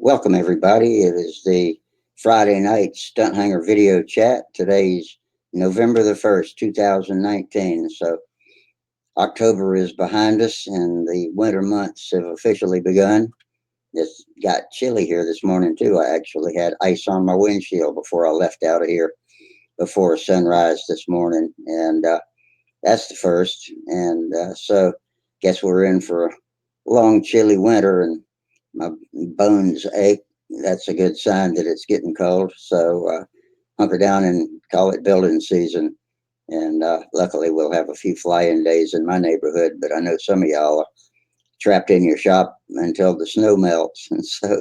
Welcome, everybody. It is the Friday night Stunt Hangar video chat. Today's November the 1st, 2019. So, October is behind us and the winter months have officially begun. It's got chilly here this morning, too. I actually had ice on my windshield before I left out of here before sunrise this morning. And that's the first. And guess we're in for a long, chilly winter, and my bones ache. That's a good sign that it's getting cold. So hunker down and call it building season. And luckily, we'll have a few fly-in days in my neighborhood. But I know some of y'all are trapped in your shop until the snow melts. And so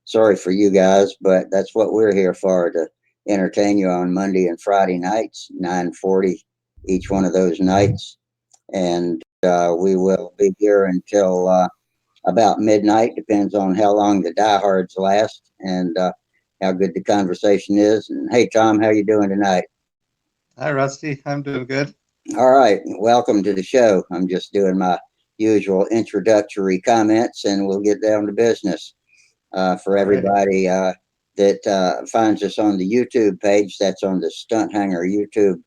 sorry for you guys, but that's what we're here for, to entertain you on Monday and Friday nights, 9:40 each one of those nights. And we will be here until about midnight. Depends on how long the diehards last and how good the conversation is. And hey, Tom, how you doing tonight? Hi, Rusty. I'm doing good. All right, welcome to the show. I'm just doing my usual introductory comments, and we'll get down to business. For All right. everybody that finds us on the YouTube page, that's on the Stunt Hangar YouTube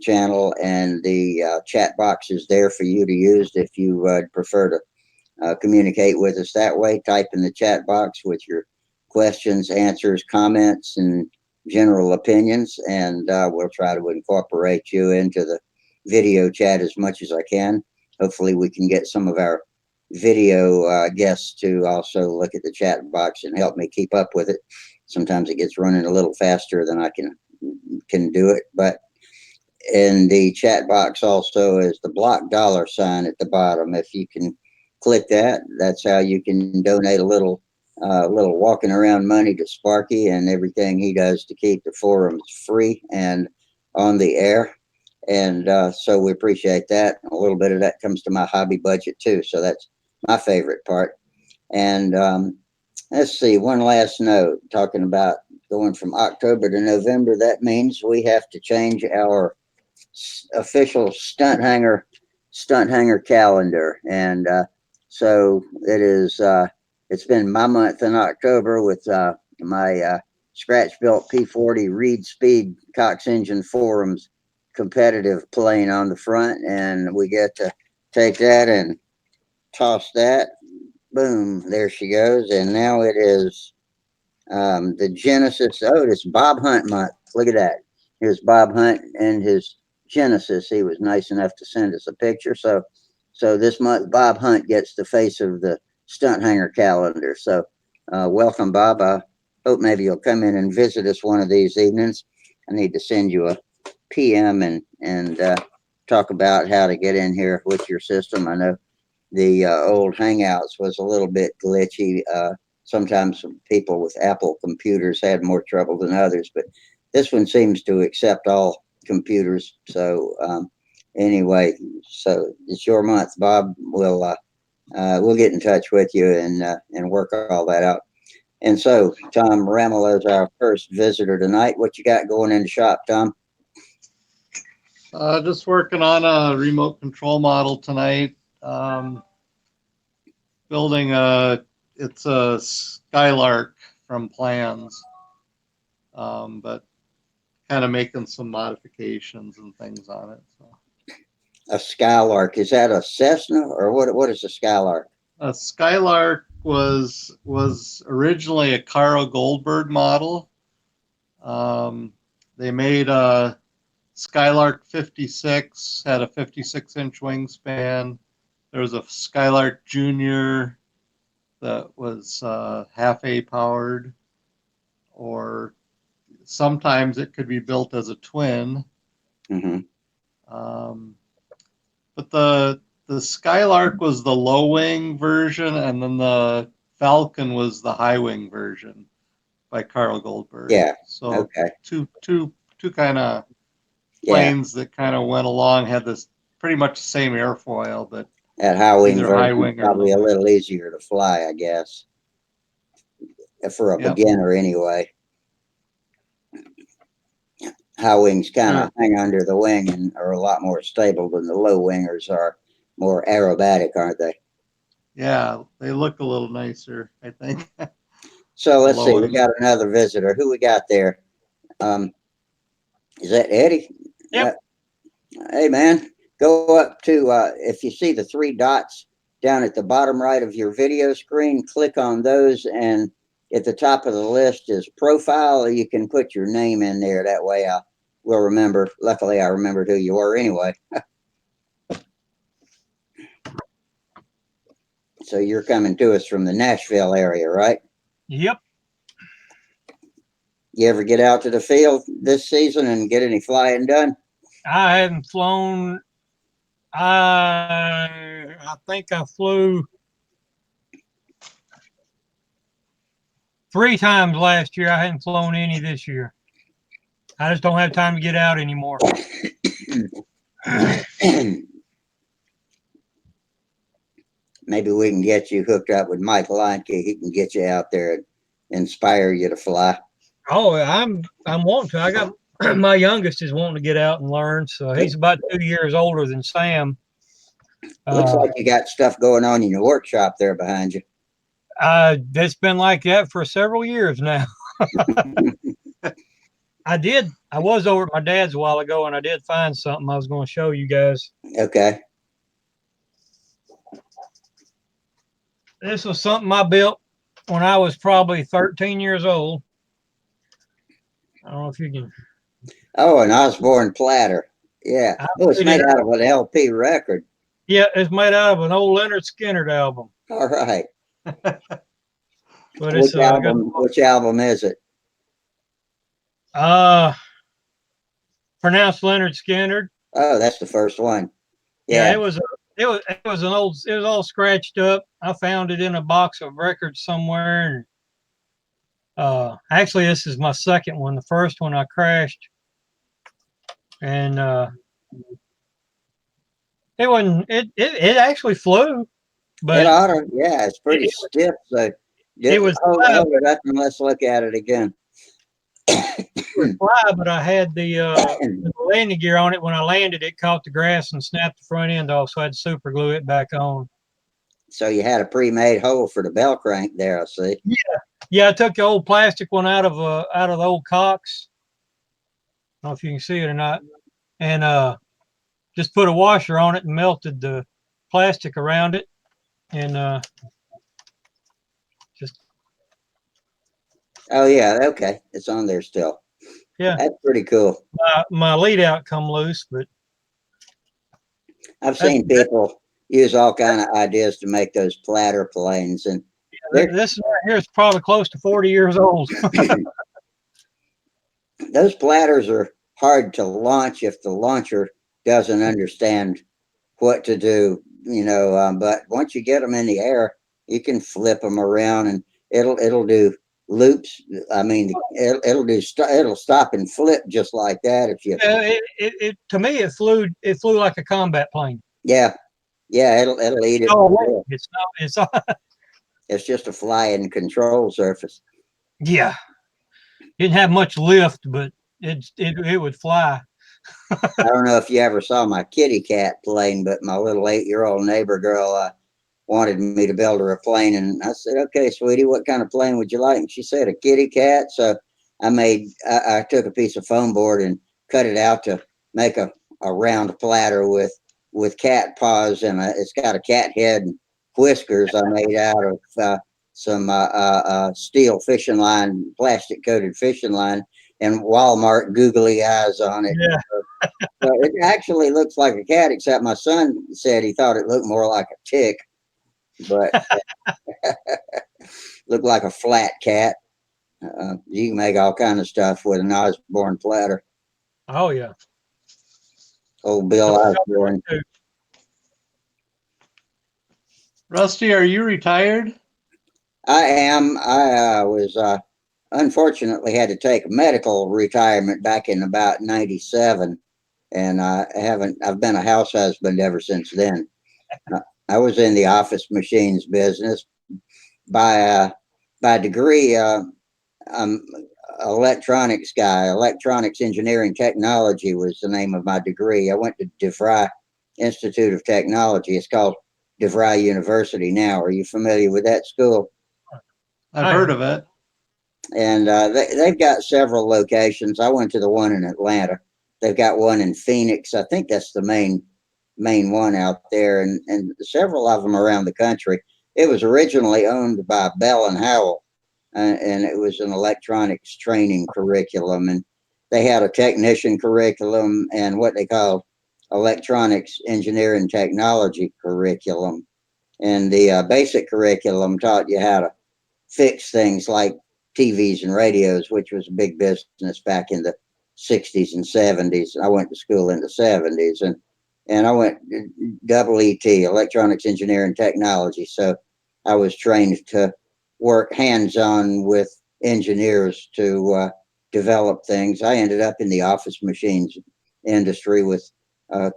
channel, and the chat box is there for you to use if you would prefer to communicate with us that way. Type in the chat box with your questions, answers, comments, and general opinions, and we'll try to incorporate you into the video chat as much as I can. Hopefully, we can get some of our video guests to also look at the chat box and help me keep up with it. Sometimes it gets running a little faster than I can do it, but in the chat box also is the block dollar sign at the bottom. If you can click that, that's how you can donate a little walking around money to Sparky and everything he does to keep the forums free and on the air. And so we appreciate that. A little bit of that comes to my hobby budget too. So that's my favorite part. And let's see, one last note talking about going from October to November. That means we have to change our official stunt hanger calendar, and so it is. It's been my month in October with my scratch built P40 Reed Speed Cox Engine Forums competitive plane on the front, and we get to take that and toss that. Boom! There she goes, and now it is the Genesis. Oh, it's Bob Hunt month. Look at that. Here's Bob Hunt and his Genesis. He was nice enough to send us a picture. So this month, Bob Hunt gets the face of the Stunt Hanger calendar. So welcome, Bob. I hope maybe you'll come in and visit us one of these evenings. I need to send you a PM and talk about how to get in here with your system. I know the old Hangouts was a little bit glitchy. Sometimes people with Apple computers had more trouble than others, but this one seems to accept all computers. So anyway, so it's your month, Bob. We'll get in touch with you and work all that out. And so Tom Rammel is our first visitor tonight. What you got going in the shop, Tom? Just working on a remote control model tonight. Building it's a Skylark from plans, but kind of making some modifications and things on it. So. A Skylark, is that a Cessna or what? What is a Skylark? A Skylark was originally a Carl Goldberg model. They made a Skylark 56, had a 56-inch wingspan. There was a Skylark Junior that was half A powered, or sometimes it could be built as a twin. Mm-hmm. But the Skylark was the low wing version, and then the Falcon was the high wing version by Carl Goldberg. Yeah. So Okay. two kind of planes that kind of went along, had this pretty much the same airfoil, but that high wing either high version wing or probably low a wing. little easier to fly, I guess, for a Yep. beginner anyway. High wings kind of hang under the wing and are a lot more stable than the low wingers are. More aerobatic, aren't they? Yeah, they look a little nicer, I think. So let's see. Hello, We Eddie. got another visitor. Who we got there? Um, is that Eddie? Yep. Hey, man, go up to, if you see the three dots down at the bottom right of your video screen, click on those. And at the top of the list is profile. You can put your name in there. That way I will remember. Luckily, I remembered who you were anyway. So you're coming to us from the Nashville area, right? Yep. You ever get out to the field this season and get any flying done? I haven't flown. I think I flew 3 times last year. I hadn't flown any this year. I just don't have time to get out anymore. Maybe we can get you hooked up with Mike Leinke. He can get you out there and inspire you to fly. Oh, I'm wanting to. I got my youngest is wanting to get out and learn. So he's about 2 years older than Sam. Looks like you got stuff going on in your workshop there behind you. It's been like that for several years now. I was over at my dad's a while ago and I did find something I was going to show you guys. Okay. This was something I built when I was probably 13 years old. I don't know if you can. Oh, an Osborne platter. Yeah. Oh, it's made out of an LP record. Yeah, it's made out of an old Leonard Skinner album. All right. But it's which album is it? Pronounced Leonard Skinner. Oh, that's the first one. Yeah, it was all scratched up. I found it in a box of records somewhere. And actually this is my second one. The first one I crashed. And it wasn't it actually flew. But it ought to, yeah, it's pretty stiff. So it was let's look at it again. It would fly, but I had the landing gear on it. When I landed, it caught the grass and snapped the front end off, so I had to super glue it back on. So you had a pre-made hole for the bell crank there, I see. Yeah. I took the old plastic one out of the old cocks. I don't know if you can see it or not, and just put a washer on it and melted the plastic around it, and just. Oh yeah, okay, it's on there still. Yeah, that's pretty cool. My lead out come loose, but I've seen people use all kind of ideas to make those platter planes, and this right here is probably close to 40 years old. Those platters are hard to launch if the launcher doesn't understand what to do, but once you get them in the air, you can flip them around and it'll do loops. I mean, it'll stop and flip just like that if you. To me, it flew like a combat plane. Yeah, it'll eat it. Oh, it's just a flying control surface. Yeah, didn't have much lift, but it would fly. I don't know if you ever saw my kitty cat plane, but my little 8-year-old neighbor girl wanted me to build her a plane, and I said, "Okay, sweetie, what kind of plane would you like?" And she said, "A kitty cat." So I took a piece of foam board and cut it out to make a round platter with cat paws, and it's got a cat head and whiskers I made out of some steel fishing line, plastic coated fishing line, and Walmart googly eyes on it. Yeah. So it actually looks like a cat, except my son said he thought it looked more like a tick, but looked like a flat cat. You can make all kind of stuff with an Osborne platter. Oh yeah. Old Bill Osborne. Rusty, are you retired? I am. I was unfortunately had to take medical retirement back in about '97, and I've been a house husband ever since then. I was in the office machines business by degree. I'm electronics guy. Electronics engineering technology was the name of my degree. I went to DeVry Institute of Technology. It's called DeVry University now. Are you familiar with that school? I've heard of it. And they've got several locations. I went to the one in Atlanta. They've got one in Phoenix. I think that's the main one out there, and several of them around the country. It was originally owned by Bell and Howell, and it was an electronics training curriculum. And they had a technician curriculum and what they called electronics engineering technology curriculum. And the basic curriculum taught you how to fix things like TVs and radios, which was a big business back in the 60s and 70s. I went to school in the 70s, and I went double ET, electronics engineering technology. So I was trained to work hands on with engineers to develop things. I ended up in the office machines industry with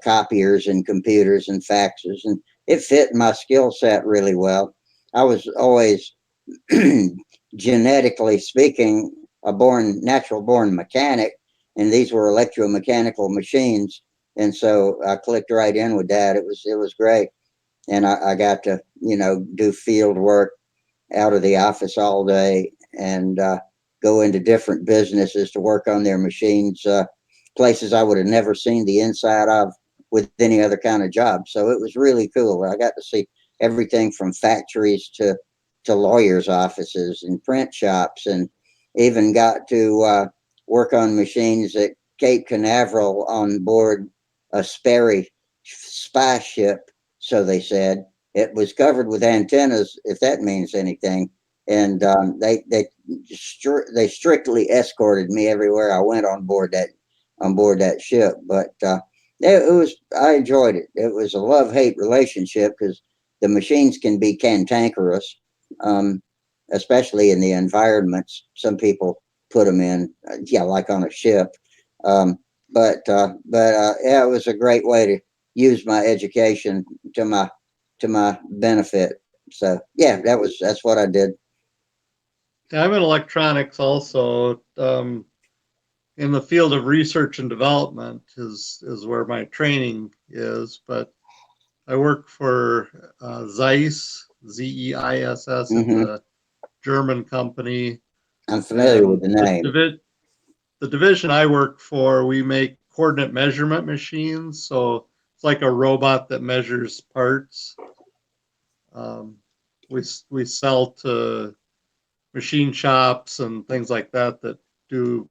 copiers and computers and faxes, and it fit my skill set really well. I was always genetically speaking, a natural born mechanic, and these were electromechanical machines. And so I clicked right in with that. It was great, and I got to do field work out of the office all day and go into different businesses to work on their machines, places I would have never seen the inside of with any other kind of job. So it was really cool. I got to see everything from factories to lawyers' offices and print shops, and even got to work on machines at Cape Canaveral on board a Sperry spy ship, so they said. It was covered with antennas, if that means anything. And they strictly escorted me everywhere I went on board that ship. But it was I enjoyed it. It was a love hate relationship because the machines can be cantankerous, um, especially in the environments some people put them in. Yeah, like on a ship. Um, but yeah, it was a great way to use my education to my benefit. So yeah, that's what I did. Yeah, I'm in electronics also. In the field of research and development is where my training is, but I work for Zeiss, Zeiss. It's Hmm. a German company, I'm familiar with and the name. the division I work for, we make coordinate measurement machines. So it's like a robot that measures parts. Um, we sell to machine shops and things like that that do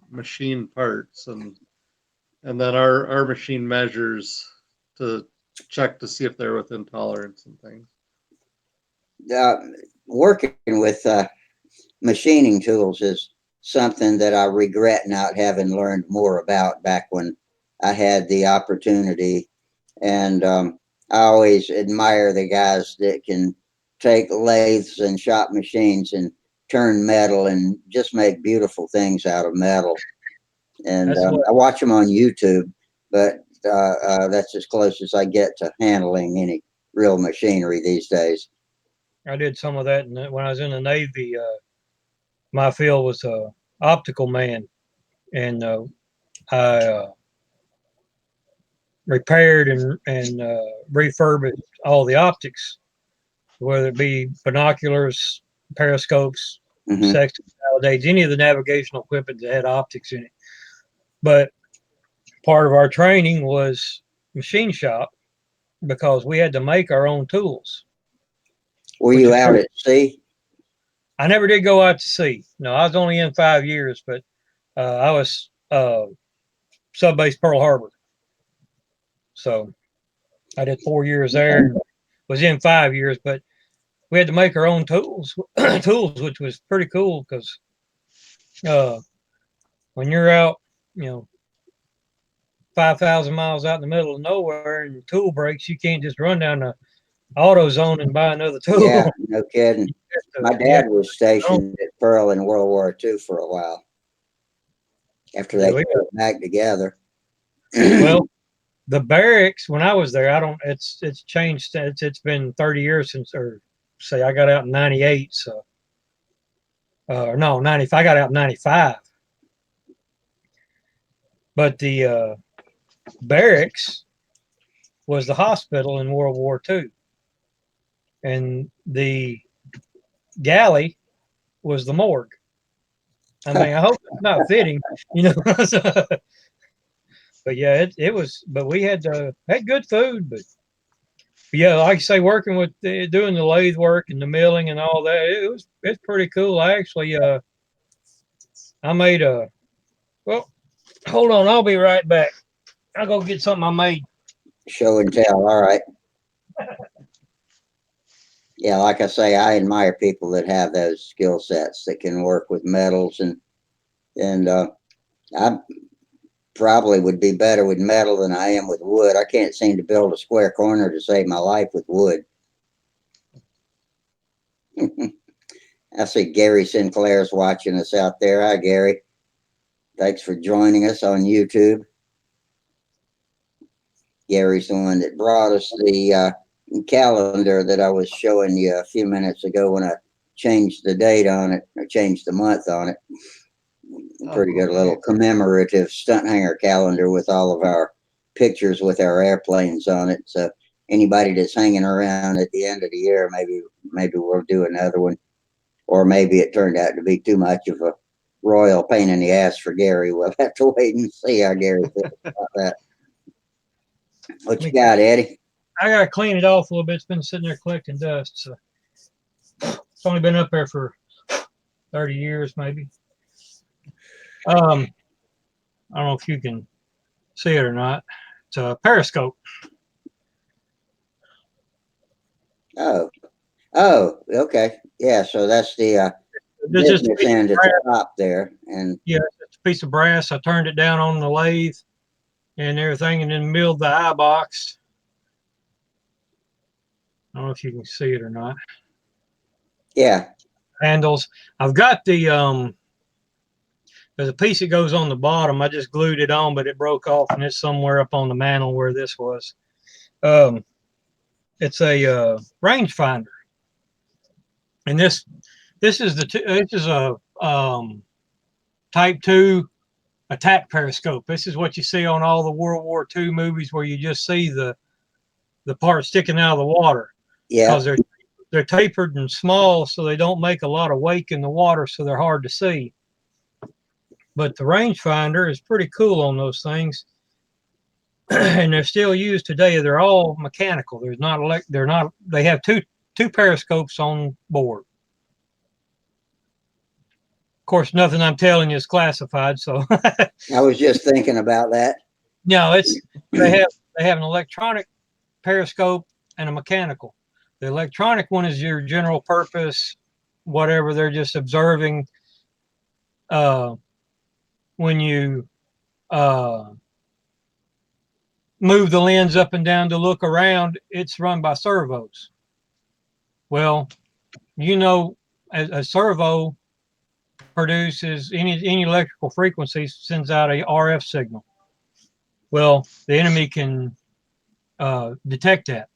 machine parts, and then our machine measures to check to see if they're within tolerance and things. Uh, Working with machining tools is something that I regret not having learned more about back when I had the opportunity. And I always admire the guys that can take lathes and shop machines and turn metal and just make beautiful things out of metal. And That's what I watch them on YouTube, but that's as close as I get to handling any real machinery these days. I did some of that when I was in the Navy. My field was optical man, and I repaired and refurbished all the optics, whether it be binoculars, periscopes, Hmm. sextant, validates, any of the navigational equipment that had optics in it. But part of our training was machine shop because we had to make our own tools, Were which you was out pretty. at sea? I never did go out to sea. No, I was only in 5 years, but I was sub base Pearl Harbor. So I did 4 years there and was in 5 years, but we had to make our own tools, tools, which was pretty cool because uh, when you're out, you know, 5,000 miles out in the middle of nowhere and tool breaks, you can't just run down the auto zone and buy another Yeah, tool. no kidding. My You have dad was stationed at Pearl in World War II for a while after yeah, they we put it back together. well, the barracks when I was there, I don't. It's changed. It's been 30 years since, or say I got out in '98. So, no, 90. I got out in '95. But the barracks was the hospital in World War II, and the galley was the morgue. I mean, I hope it's not fitting, you know. But yeah, it was. But we had good food. But yeah, like I say, working with doing the lathe work and the milling and all that, it's pretty cool. I actually I made a well. Hold on, I'll be right back. I'll go get something I made. Show and tell. All right. Yeah, like I say, I admire people that have those skill sets that can work with metals, and I probably would be better with metal than I am with wood. I can't seem to build a square corner to save my life with wood. I see Gary Sinclair's watching us out there. Hi, Gary. Thanks for joining us on YouTube. Gary's the one that brought us the calendar that I was showing you a few minutes ago when I changed the date on it, or changed the month on it. Pretty good little commemorative stunt hangar calendar with all of our pictures with our airplanes on it. So anybody that's hanging around at the end of the year, maybe we'll do another one. Or maybe it turned out to be too much of a royal pain in the ass for Gary. We'll have to wait and see how Gary feels about that. What you got, Eddie? I gotta clean it off a little bit. It's been sitting there collecting dust. So it's only been up there for 30 years, maybe. I don't know if you can see it or not. It's a periscope. Oh, okay. Yeah, so that's the There's just business end at the top there. And yeah, it's a piece of brass. I turned it down on the lathe and everything, and then milled the eye box. I don't know if you can see it or not. yeah. Handles. I've got the there's a piece that goes on the bottom. I just glued it on, but it broke off, and it's somewhere up on the mantle where this was. It's a rangefinder, and this is a Type 2 attack periscope. This is what you see on all the World War II movies where you just see the part sticking out of the water. Yeah. Because they're tapered and small, so they don't make a lot of wake in the water, so they're hard to see. But the rangefinder is pretty cool on those things, and they're still used today. They're all mechanical. There's not they're not. They have two periscopes on board. Of course, nothing I'm telling you is classified. So I was just thinking about that. no, they have an electronic periscope and a mechanical. The electronic one is your general purpose, whatever. They're just observing when you move the lens up and down to look around. It's run by servos. Well, you know, a servo produces any electrical frequency, sends out a RF signal. Well, the enemy can detect that.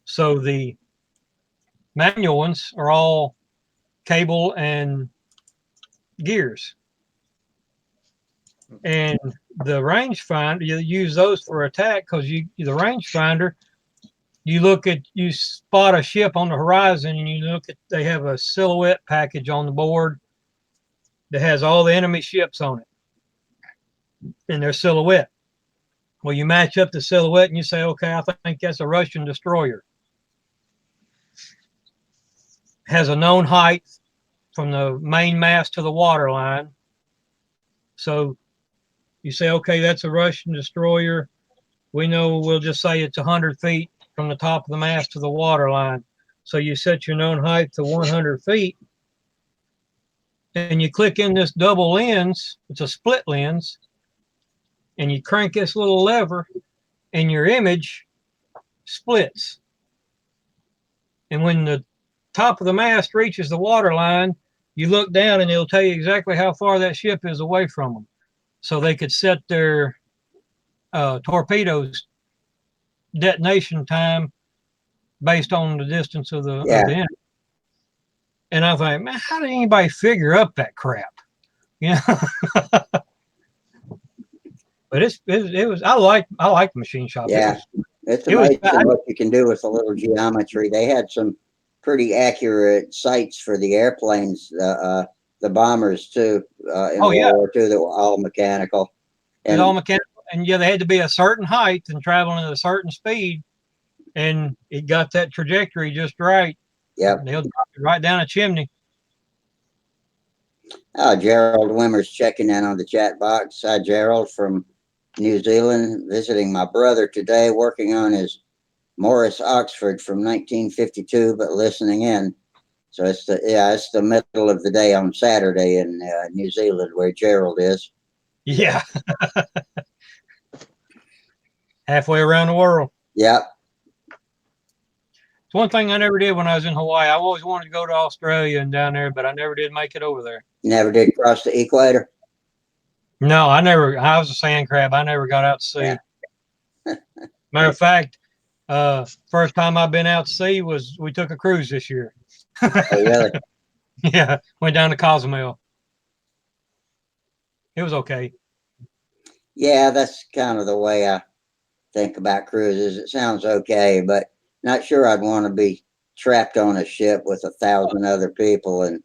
So the manual ones are all cable and gears. And the rangefinder, you use those for attack because the rangefinder, you spot a ship on the horizon and they have a silhouette package on the board that has all the enemy ships on it in their silhouette. Well, you match up the silhouette and you say, okay, I think that's a Russian destroyer. Has a known height from the main mast to the water line. So you say, okay, that's a Russian destroyer. We know, we'll just say it's 100 feet from the top of the mast to the water line. So you set your known height to 100 feet. And you click in this double lens. It's a split lens. And you crank this little lever and your image splits. And when the top of the mast reaches the water line, you look down and it'll tell you exactly how far that ship is away from them. So they could set their torpedoes detonation time based on the distance of the enemy. And I think, man, how did anybody figure up that crap? You know? But it was I like the machine shop. Yeah, it's amazing what you can do with a little geometry. They had some pretty accurate sights for the airplanes the bombers too in Oh World yeah, War II that were all mechanical. it was all And mechanical, and yeah, they had to be a certain height and traveling at a certain speed, and it got that trajectory just right. yep. They'll drop it right down a chimney. Gerald Wimmer's checking in on the chat box. Hi, Gerald from New Zealand, visiting my brother today, working on his Morris Oxford from 1952, but listening in. So it's the middle of the day on Saturday in New Zealand where Gerald is. Yeah, halfway around the world. Yep. It's one thing I never did when I was in Hawaii. I always wanted to go to Australia and down there, but I never did make it over there. Never did cross the equator. No, I never. I was a sand crab. I never got out to sea. Yeah. Matter of fact, first time I've been out to sea was we took a cruise this year. Oh, really? Yeah, went down to Cozumel. It was okay. Yeah, that's kind of the way I think about cruises. It sounds okay, but not sure I'd want to be trapped on a ship with 1,000 other people and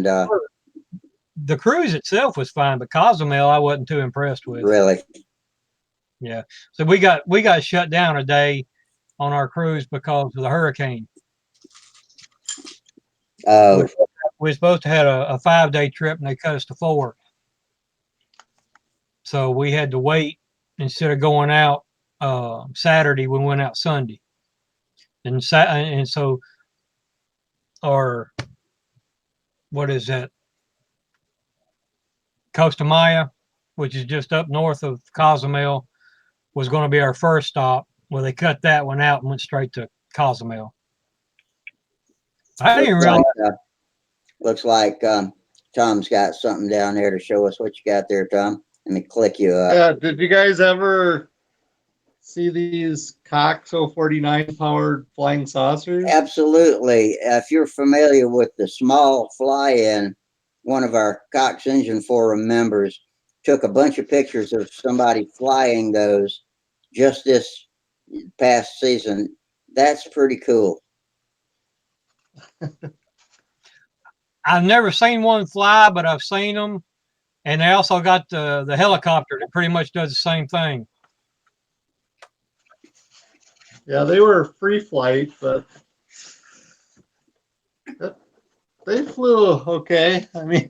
The cruise itself was fine, but Cozumel I wasn't too impressed with. really. Yeah, so we got shut down a day on our cruise because of the hurricane. Oh, We were supposed to have a 5-day trip, and they cut us to 4. So we had to wait instead of going out Saturday. We went out Sunday, and so our what is that? Costa Maya, which is just up north of Cozumel, was going to be our first stop. Well, they cut that one out and went straight to Cozumel. I didn't realize. Looks like Tom's got something down there to show us what you got there, Tom. Let me click you up. Yeah, did you guys ever see these Cox 049 powered flying saucers? Absolutely. If you're familiar with the small fly-in, one of our Cox Engine Forum members took a bunch of pictures of somebody flying those just this past season. That's pretty cool. I've never seen one fly, but I've seen them, and they also got the helicopter that pretty much does the same thing. Yeah, they were free flight, but they flew okay. I mean,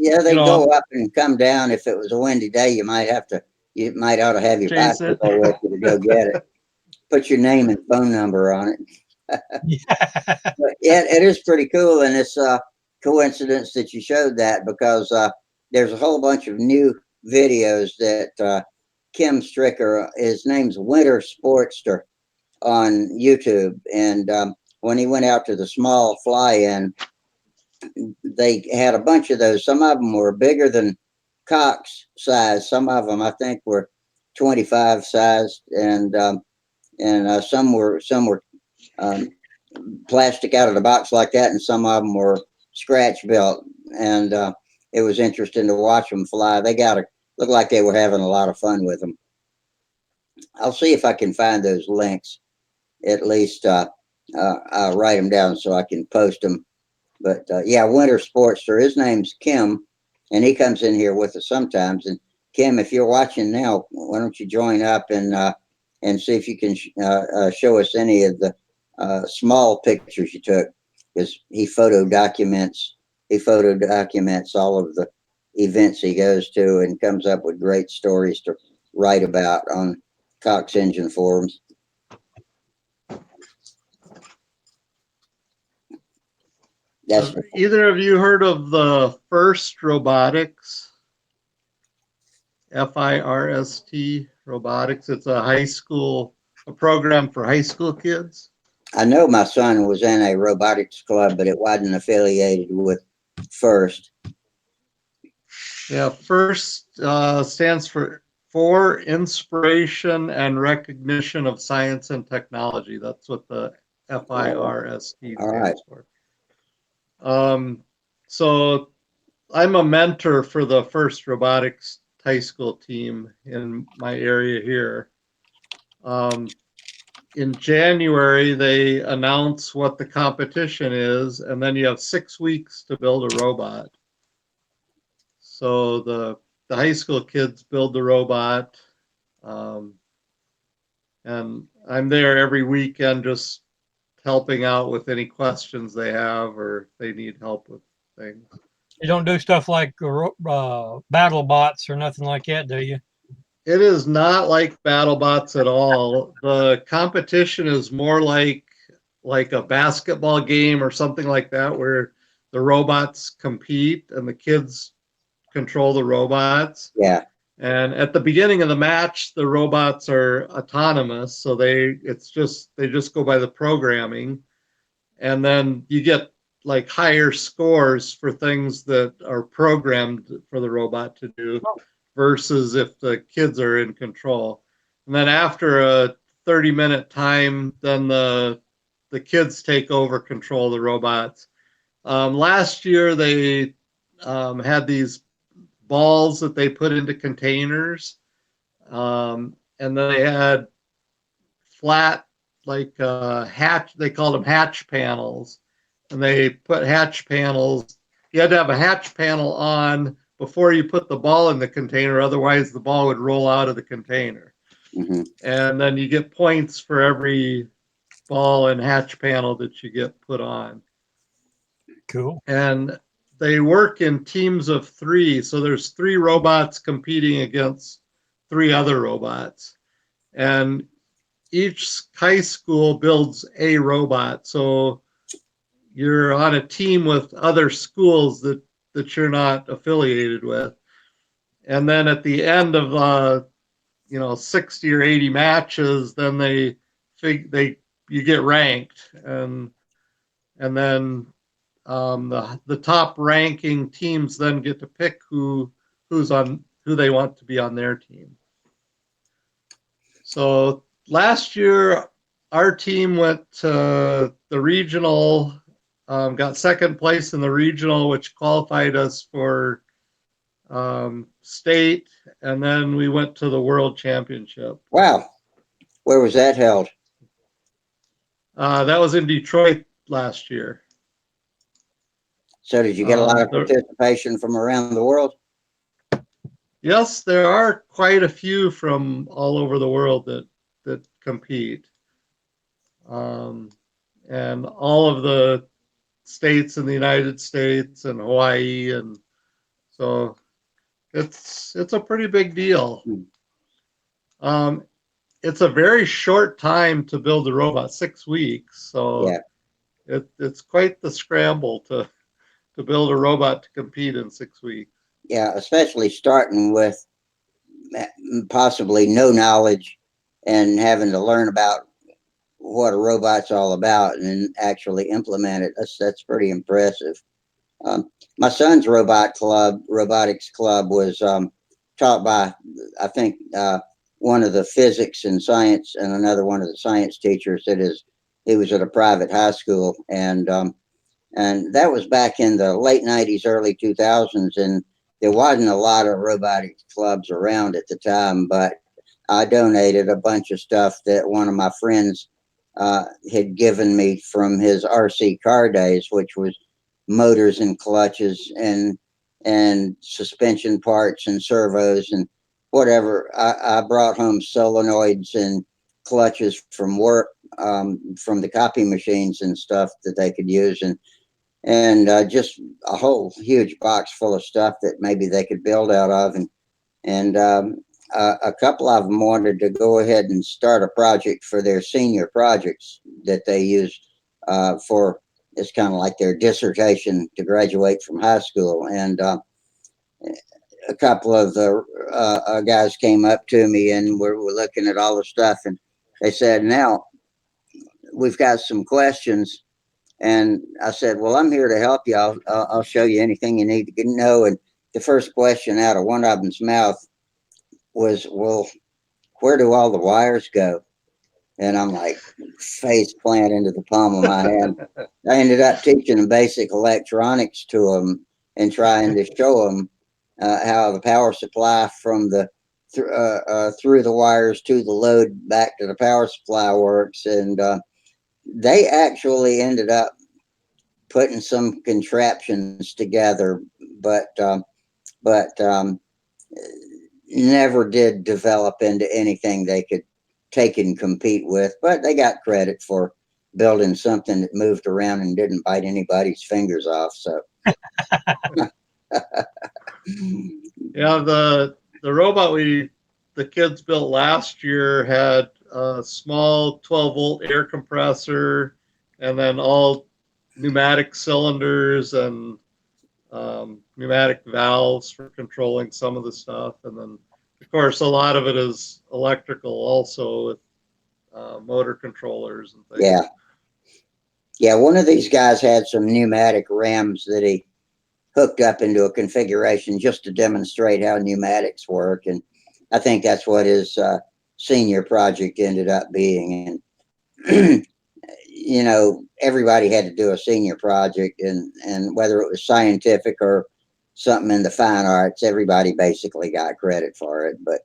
Yeah, they you know, go up and come down. If it was a windy day, you might ought to have your chase it. bicycle with you to go get it. Put your name and phone number on it. Yeah. But yeah, it is pretty cool, and it's a coincidence that you showed that because there's a whole bunch of new videos that Kim Stricker, his name's Winter Sportster on YouTube, and when he went out to the small fly-in, they had a bunch of those. Some of them were bigger than Cox size. Some of them, I think, were 25 sized, and some were plastic out of the box like that, and some of them were scratch built. And it was interesting to watch them fly. They looked like they were having a lot of fun with them. I'll see if I can find those links. At least I'll write them down so I can post them. But yeah, Winter Sportster. His name's Kim, and he comes in here with us sometimes. And Kim, if you're watching now, why don't you join up and see if you can show us any of the small pictures you took, because he photo documents all of the events he goes to and comes up with great stories to write about on Cox Engine forums. Have either of you heard of the FIRST Robotics? FIRST Robotics. It's a program for high school kids. I know my son was in a robotics club, but it wasn't affiliated with FIRST. Yeah, FIRST stands for Inspiration and Recognition of Science and Technology. That's what the FIRST stands for. So I'm a mentor for the FIRST Robotics high school team in my area here. In January, they announce what the competition is, and then you have 6 weeks to build a robot. So the high school kids build the robot, um, and I'm there every weekend just helping out with any questions they have or if they need help with things. You don't do stuff like battle bots or nothing like that, do you? It is not like BattleBots at all. The competition is more like a basketball game or something like that, where the robots compete and the kids control the robots. Yeah. And at the beginning of the match, the robots are autonomous, so they just go by the programming, and then you get like higher scores for things that are programmed for the robot to do versus if the kids are in control. And then after a 30-minute time, then the kids take over control of the robots. Last year they had these balls that they put into containers, and then they had flat like hatch. They called them hatch panels, and they put hatch panels. You had to have a hatch panel on before you put the ball in the container, otherwise the ball would roll out of the container. Mm-hmm. And then you get points for every ball and hatch panel that you get put on. Cool. And they work in teams of 3, so there's 3 robots competing against 3 other robots, and each high school builds a robot. So you're on a team with other schools that you're not affiliated with. And then at the end of 60 or 80 matches, then you get ranked, and then the top ranking teams then get to pick who they want to be on their team. So last year, our team went to the regional, got second place in the regional, which qualified us for state, and then we went to the world championship. Wow. Where was that held? That was in Detroit last year. So did you get a lot of participation from around the world? Yes, there are quite a few from all over the world that compete. And all of the states in the United States and Hawaii, and so it's a pretty big deal. It's a very short time to build a robot, 6 weeks. So yeah. It's quite the scramble to build a robot to compete in 6 weeks. Yeah, especially starting with possibly no knowledge and having to learn about what a robot's all about and then actually implement it. That's pretty impressive. My son's robotics club was taught by, I think, one of the physics and science and another one of the science teachers. He was at a private high school, and that was back in the late 90s, early 2000s, and there wasn't a lot of robotics clubs around at the time, but I donated a bunch of stuff that one of my friends had given me from his RC car days, which was motors and clutches and suspension parts and servos and whatever. I brought home solenoids and clutches from work, from the copy machines and stuff that they could use, and just a whole huge box full of stuff that maybe they could build out of. And a couple of them wanted to go ahead and start a project for their senior projects that they use for, it's kind of like their dissertation to graduate from high school. And a couple of the guys came up to me and we're looking at all the stuff, and they said, now we've got some questions. And I said, well, I'm here to help you. I'll show you anything you need to know. And the first question out of one of them's mouth was, well, where do all the wires go? And I'm like, face plant into the palm of my hand. I ended up teaching them basic electronics to them and trying to show them how the power supply from the through the wires to the load back to the power supply works. And they actually ended up putting some contraptions together, but but never did develop into anything they could take and compete with. But they got credit for building something that moved around and didn't bite anybody's fingers off. So Yeah, the robot the kids built last year had a small 12-volt air compressor, and then all pneumatic cylinders and pneumatic valves for controlling some of the stuff, and then of course a lot of it is electrical also with motor controllers and things. yeah. Yeah, one of these guys had some pneumatic rams that he hooked up into a configuration just to demonstrate how pneumatics work. And I think that's what his senior project ended up being. And, you know, everybody had to do a senior project, and whether it was scientific or something in the fine arts, everybody basically got credit for it. But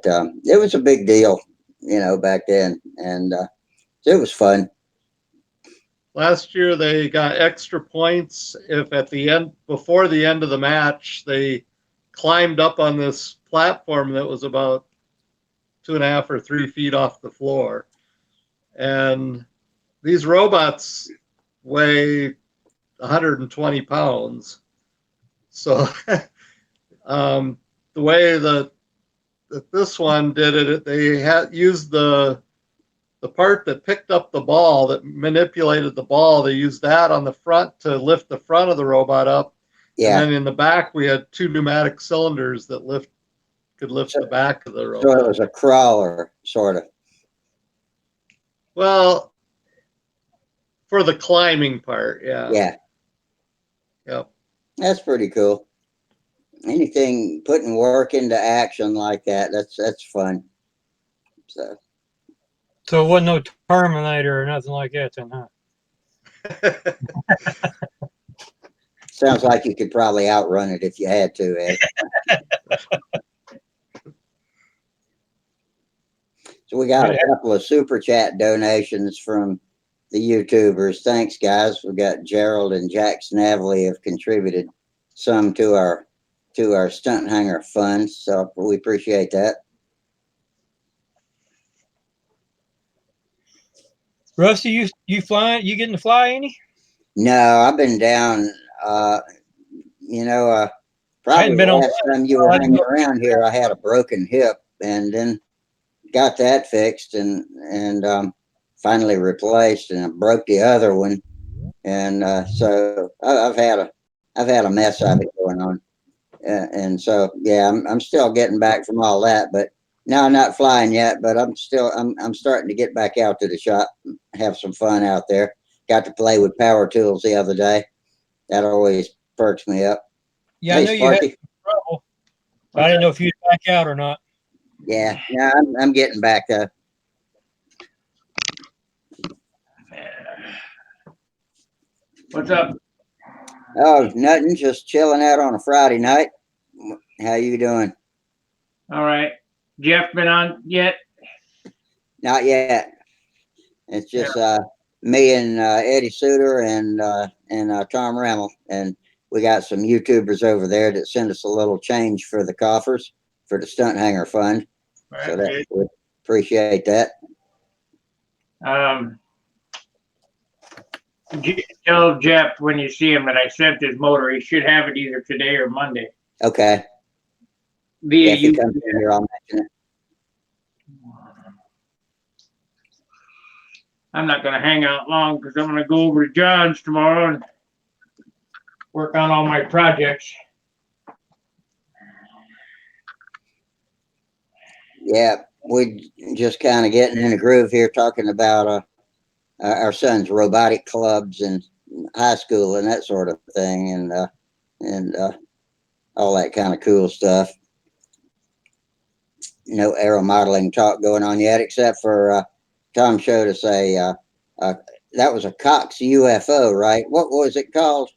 it was a big deal, you know, back then. And it was fun. Last year they got extra points if at the end, before the end of the match, they climbed up on this platform that was about 2.5 or 3 feet off the floor. And these robots weigh 120 pounds. So the way that this one did it, they had used the part that picked up the ball, that manipulated the ball. They used that on the front to lift the front of the robot up. Yeah. And then in the back, we had 2 pneumatic cylinders that could lift the back of the robot. So it was a crawler, sort of. Well, for the climbing part, yeah. Yeah. Yep. That's pretty cool. Anything putting work into action like that, that's fun. So So it wasn't no Terminator or nothing like that then, huh? sounds like you could probably outrun it if you had to, Ed. So we got a couple of super chat donations from the YouTubers. Thanks, guys. We got Gerald and Jack Snavely have contributed some to our Stunt Hangar fund, so we appreciate that. Rusty, you flying? You getting to fly any? No, I've been down. You know, probably the last time you were hanging around here, I had a broken hip, and then got that fixed, and finally replaced, and I broke the other one, and so I've had a mess of it going on, and so yeah, I'm still getting back from all that, but no, I'm not flying yet, but I'm starting to get back out to the shop, have some fun out there. Got to play with power tools the other day. That always perks me up. Yeah, hey, I know Sparky. you had trouble. I didn't know if you'd back out or not. Yeah, no, I'm getting back up. What's up? Oh, nothing. Just chilling out on a Friday night. How you doing? All right. Jeff been on yet? Not yet. It's just me and Eddie Suter and Tom Rammel, and we got some YouTubers over there that send us a little change for the coffers for the Stunt Hangar Fund. Right, So that we appreciate that. Tell Jeff when you see him that I sent his motor. He should have it either today or Monday. Okay. Via if he comes in here, I'll mention it. I'm not going to hang out long because I'm going to go over to John's tomorrow and work on all my projects. Yeah, we just kind of getting in a groove here, talking about our son's robotic clubs and high school and that sort of thing, and all that kind of cool stuff. No aeromodeling talk going on yet, except for Tom showed us that was a Cox UFO, right? What was it called?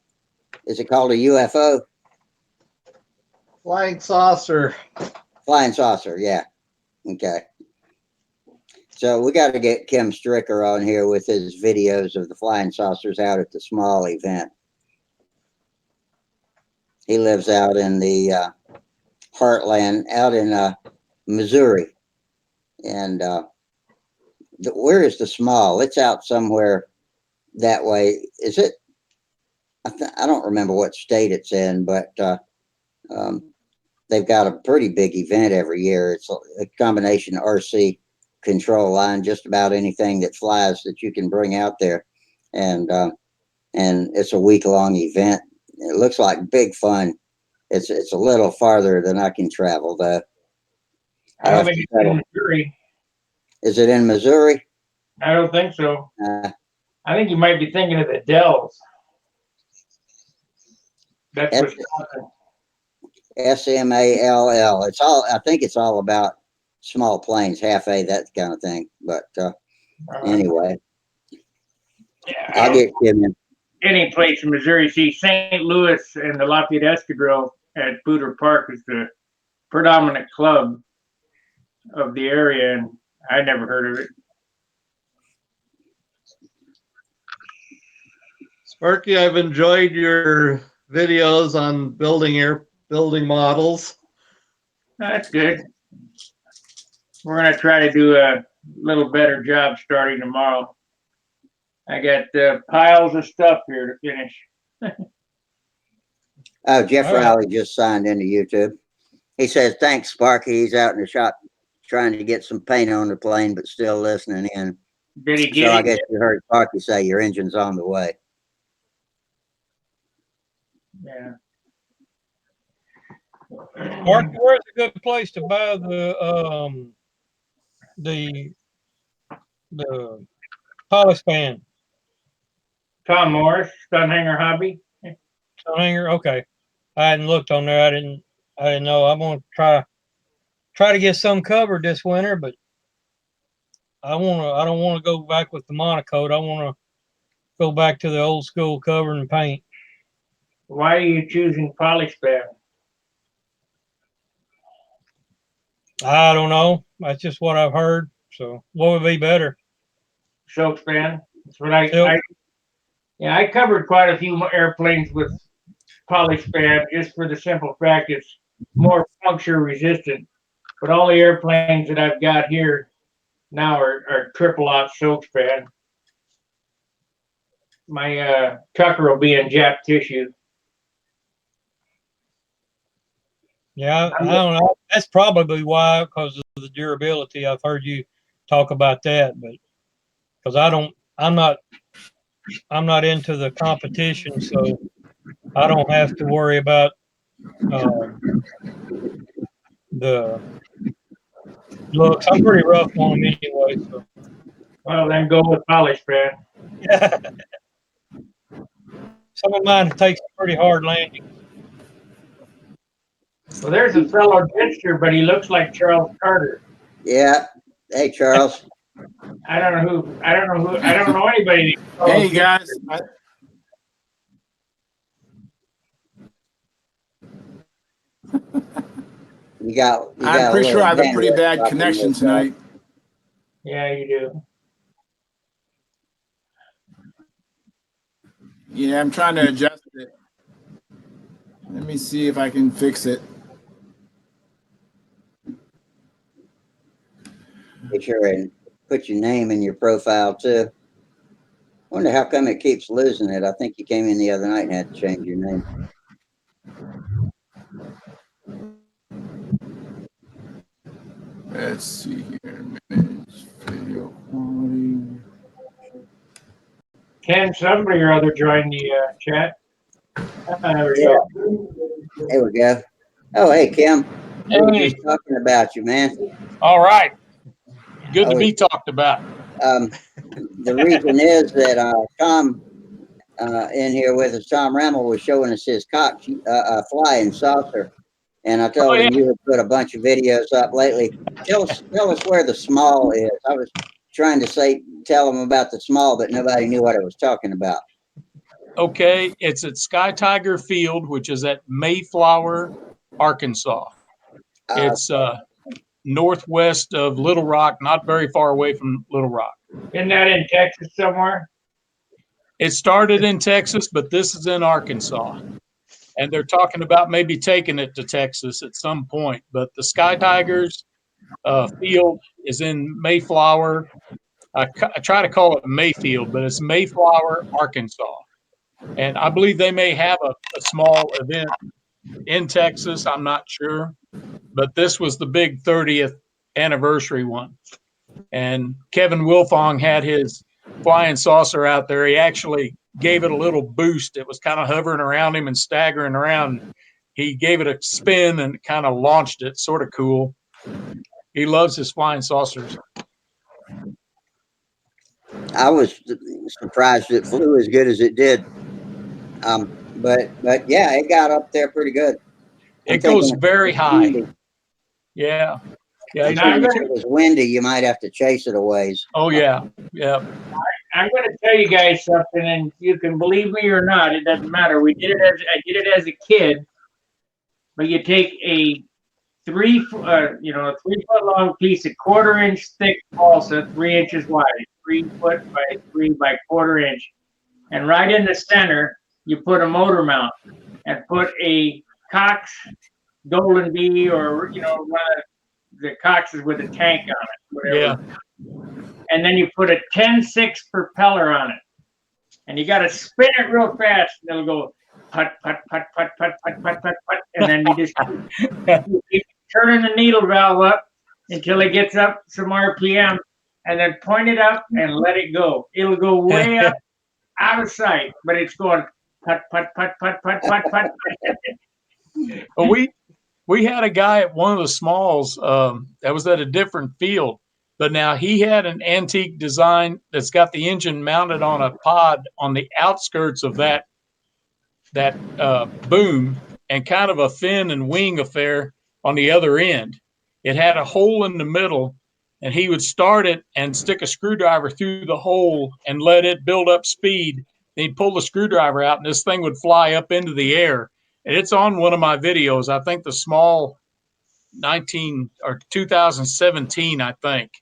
Is it called a UFO? Flying saucer. Flying saucer, yeah. Okay. So we got to get Kim Stricker on here with his videos of the flying saucers out at the small event. He lives out in the heartland, out in Missouri. And where is the Small? It's out somewhere that way. Is it? I don't remember what state it's in, but um, they've got a pretty big event every year. It's a combination RC control line, just about anything that flies that you can bring out there, and it's a week-long event. It looks like big fun. It's a little farther than I can travel though. I don't think it's in Missouri. Is it in Missouri? I don't think so. I think you might be thinking of the Dells. That's Wisconsin. SMALL. It's all. I think it's all about small planes, half A, that kind of thing. But anyway, yeah, I'll get Kim. Any place in Missouri. See, St. Louis and the Lafayette Escadrille at Booter Park is the predominant club of the area, and I never heard of it. Sparky, I've enjoyed your videos on building models. That's good. We're gonna try to do a little better job starting tomorrow. I got piles of stuff here to finish. Oh, Jeff Riley just signed into YouTube. He says, thanks, Sparky. He's out in the shop trying to get some paint on the plane, but still listening in. Did he get So it? I guess you heard Sparky say your engine's on the way. Yeah. Mark, where's a good place to buy the polish pan? Tom Morris, Stunt Hangar Hobby. Stunt Hangar? Okay. I hadn't looked on there. I didn't know. I'm gonna try to get some covered this winter, but I don't wanna go back with the monocoat. I wanna go back to the old school cover and paint. Why are you choosing polish pan? I don't know. That's just what I've heard. So what would be better? Silk span. That's what I covered quite a few airplanes with polish span just for the simple fact it's more puncture resistant. But all the airplanes that I've got here now are triple aught silk span. My Tucker will be in Jap tissue. Yeah, I don't know. That's probably why, because of the durability. I've heard you talk about that, but because I'm not into the competition, so I don't have to worry about the looks. I'm pretty rough on them anyway. So. Well, then go with polish span. Yeah. Some of mine takes a pretty hard landing. Well, there's a fellow Dexter, but he looks like Charles Carter. Yeah. Hey, Charles. I don't know anybody. Hey guys. I'm pretty sure I have a pretty bad connection tonight. Yeah, you do. Yeah, I'm trying to adjust it. Let me see if I can fix it. Make sure and put your name in your profile too. Wonder how come it keeps losing it. I think you came in the other night and had to change your name. Let's see here. Manage video quality. Can somebody or other join the chat? There we go. There we go. Oh, hey, Kim. We were Hey. just talking about you, man. All right. Good to be talked about. The reason is that Tom in here with us, Tom Rammel, was showing us his flying saucer. And I told him you had put a bunch of videos up lately. Tell us where the Small is. I was trying to tell him about the Small, but nobody knew what I was talking about. Okay, it's at Sky Tiger Field, which is at Mayflower, Arkansas. It's northwest of Little Rock, not very far away from Little Rock. Isn't that in Texas somewhere? It started in Texas, but this is in Arkansas. and they're talking about maybe taking it to Texas at some point. But the Sky Tigers field is in Mayflower. I try to call it Mayfield, but it's Mayflower, Arkansas. And I believe they may have a small event in Texas. I'm not sure. But this was the big 30th anniversary one. And Kevin Wilfong had his flying saucer out there. He actually gave it a little boost. It was kind of hovering around him and staggering around. He gave it a spin and kind of launched it. Sort of cool. He loves his flying saucers. I was surprised it flew as good as it did. But yeah, it got up there pretty good. It goes very high. Windy. Yeah. Yeah. If it was windy, you might have to chase it a ways. Oh, yeah. Yeah. I'm going to tell you guys something, and you can believe me or not. It doesn't matter. I did it as a kid. But you take a 3-foot long piece of 1/4 inch thick balsa, 3 inches wide, 3 foot by 3 by 1/4 inch, and right in the center you put a motor mount and put a Cox Golden Bee, or one of the Coxes with a tank on it, whatever. Yeah. And then you put a 10-6 propeller on it, and you got to spin it real fast, and it'll go put, put, put, put, put, put, put, put, put, and then you just keep turning the needle valve up until it gets up some RPM, and then point it up and let it go. It'll go way up, out of sight, but it's going put, put, put, put, put, put, put. Well, we had a guy at one of the smalls that was at a different field, but now he had an antique design that's got the engine mounted on a pod on the outskirts of that boom, and kind of a fin and wing affair on the other end. It had a hole in the middle, and he would start it and stick a screwdriver through the hole and let it build up speed. Then he'd pull the screwdriver out, and this thing would fly up into the air. And it's on one of my videos. I think the small 2017, I think.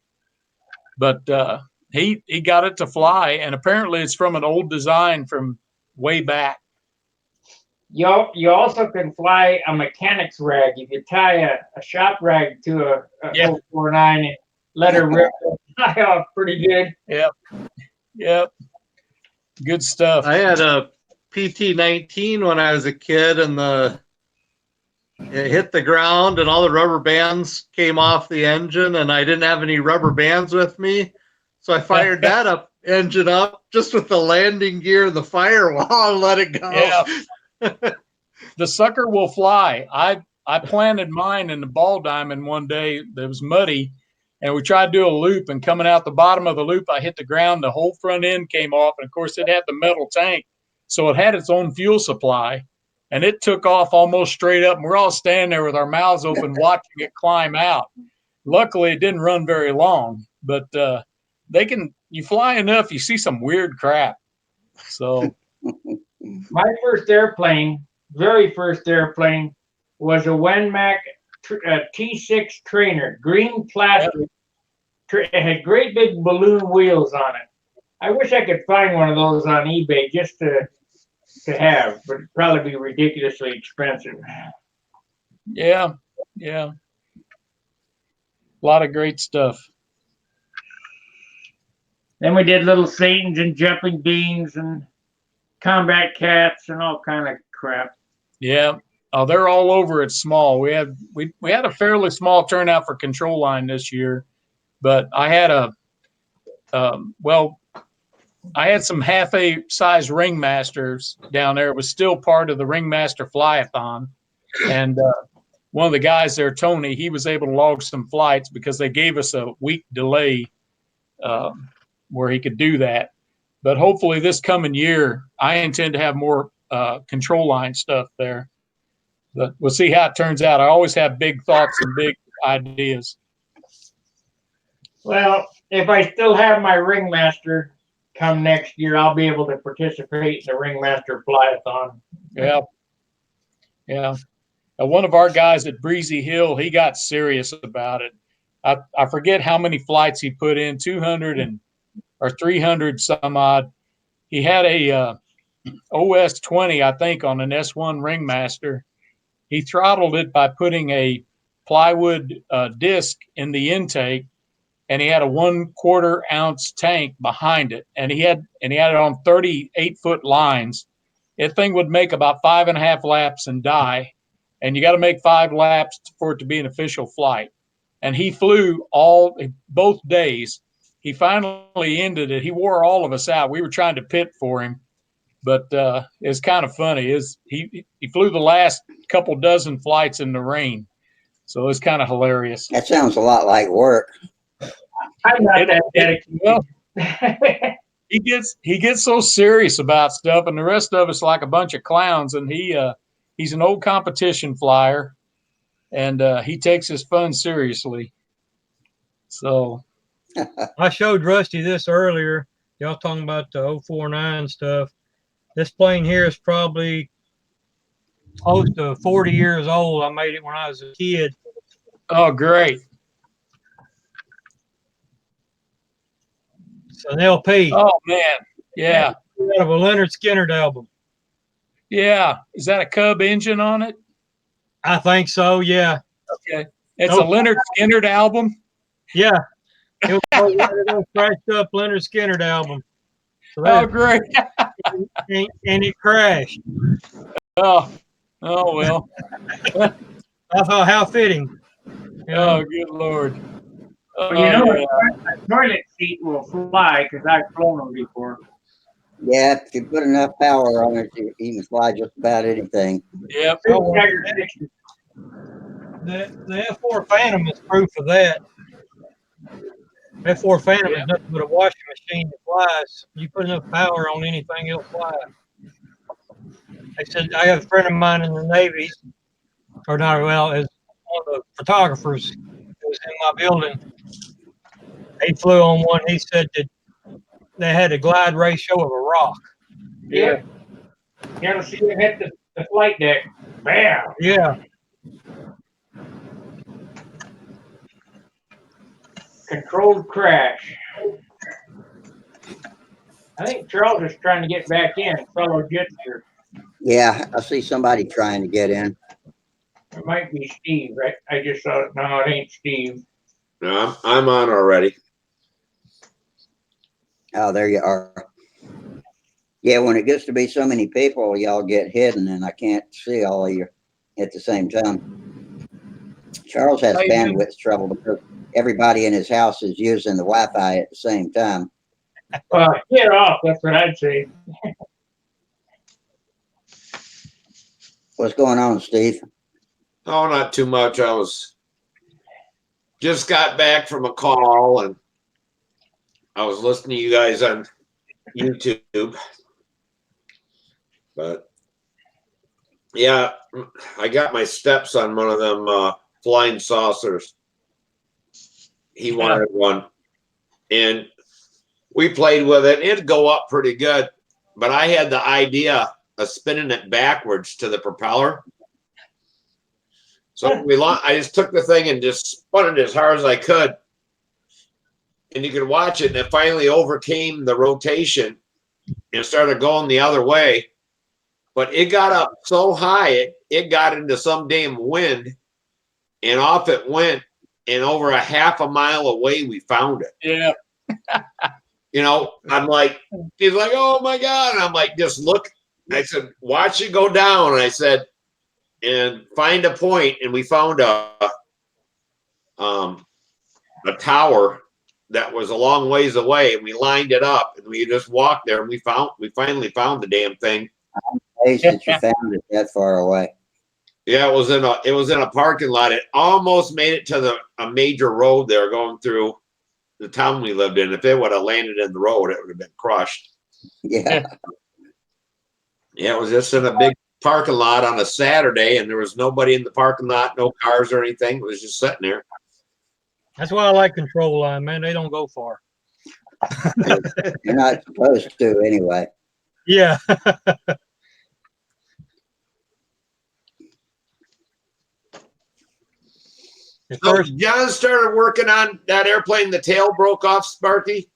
But he got it to fly, and apparently it's from an old design from way back. You also can fly a mechanic's rag. You could tie a shop rag to a 049 and let her rip the fly off pretty good. Yep. Good stuff. I had a PT-19 when I was a kid, and it hit the ground and all the rubber bands came off the engine, and I didn't have any rubber bands with me. So I fired that engine up just with the landing gear and the firewall and let it go. Yeah. The sucker will fly. I planted mine in the ball diamond one day that was muddy, and we tried to do a loop, and coming out the bottom of the loop, I hit the ground. The whole front end came off, and of course it had the metal tank. So it had its own fuel supply, and it took off almost straight up. And we're all standing there with our mouths open watching it climb out. Luckily, it didn't run very long, but you fly enough, you see some weird crap. So My very first airplane, was a Wenmac T6 trainer, green plastic. It had great big balloon wheels on it. I wish I could find one of those on eBay just to have, but it'd probably be ridiculously expensive. Yeah. A lot of great stuff. Then we did little Satans and jumping beans and combat cats and all kind of crap. Yeah. Oh, they're all over at small. We had a fairly small turnout for control line this year, but I had I had some half A size ringmasters down there. It was still part of the ringmaster flyathon, and one of the guys there, Tony, he was able to log some flights because they gave us a week delay where he could do that. But hopefully this coming year, I intend to have more control line stuff there. But we'll see how it turns out. I always have big thoughts and big ideas. Well, if I still have my ringmaster come next year, I'll be able to participate in the ringmaster flyathon. Yeah. One of our guys at Breezy Hill, he got serious about it. I forget how many flights he put in, 200 or 300 some odd. He had a OS 20, I think, on an S1 Ringmaster. He throttled it by putting a plywood disc in the intake, and he had a 1/4 ounce tank behind it, and he had it on 38-foot lines. That thing would make about 5.5 laps and die, and you got to make 5 laps for it to be an official flight. And he flew both days. He finally ended it. He wore all of us out. We were trying to pit for him, but it's kind of funny. He flew the last couple dozen flights in the rain, so it's kind of hilarious. That sounds a lot like work. I'm not that dedicated. Well, he gets so serious about stuff, and the rest of us like a bunch of clowns. And he's an old competition flyer, and he takes his fun seriously. So I showed Rusty this earlier. Y'all talking about the 049 stuff. This plane here is probably close to 40 years old. I made it when I was a kid. oh, great. It's an LP. Oh man, yeah, Out of a Leonard Skinner album. yeah. Is that a Cub engine on it? I think so. Yeah. Okay, it's a Leonard Skinner album. Yeah. It was one of those scratched up Leonard Skinner album. So Oh, great. and it crashed. Oh well. I thought, how fitting. You know? Oh, good Lord. Well, you know, a toilet seat will fly because I've flown them before. Yeah, if you put enough power on it, you can fly just about anything. Yep. The F4 Phantom is proof of that. F4 Phantom is nothing but a washing machine that flies. You put enough power on anything, it'll fly. I said, I got a friend of mine in the Navy, or not, well, as one of the photographers who was in my building. He flew on one. He said that they had a glide ratio of a rock. Yeah. You ever see it hit the flight deck? Bam! Yeah. Controlled crash. I think Charles is trying to get back in. Fellow Jitster. Yeah, I see somebody trying to get in. It might be Steve, right? I just saw it. No, it ain't Steve. No, I'm on already. Oh, there you are. Yeah, when it gets to be so many people, y'all get hidden, and I can't see all of you at the same time. Charles has bandwidth trouble because everybody in his house is using the Wi-Fi at the same time. Get off. That's what I'd say. What's going on, Steve? Oh, not too much. I was just got back from a call and I was listening to you guys on YouTube. But yeah, I got my steps on one of them flying saucers. He wanted one. And we played with it. It'd go up pretty good. But I had the idea of spinning it backwards to the propeller. So I just took the thing and just spun it as hard as I could. And you could watch it, and it finally overcame the rotation and started going the other way. But it got up so high, it got into some damn wind, and off it went. And over a half a mile away, we found it. Yeah. You know, I'm like, he's like, oh my God. And I'm like, just look. I said, watch it go down. And I said, and find a point. And we found a tower that was a long ways away, and we lined it up, and we just walked there, and we finally found the damn thing. I'm amazed that you found it that far away. Yeah, it was in a parking lot. It almost made it to a major road there going through the town we lived in. If it would have landed in the road, it would have been crushed. Yeah. Yeah, it was just in a big parking lot on a Saturday, and there was nobody in the parking lot, no cars or anything. It was just sitting there. That's why I like control line, man. They don't go far. You're not supposed to anyway. Yeah. So John started working on that airplane. The tail broke off, Sparky. It's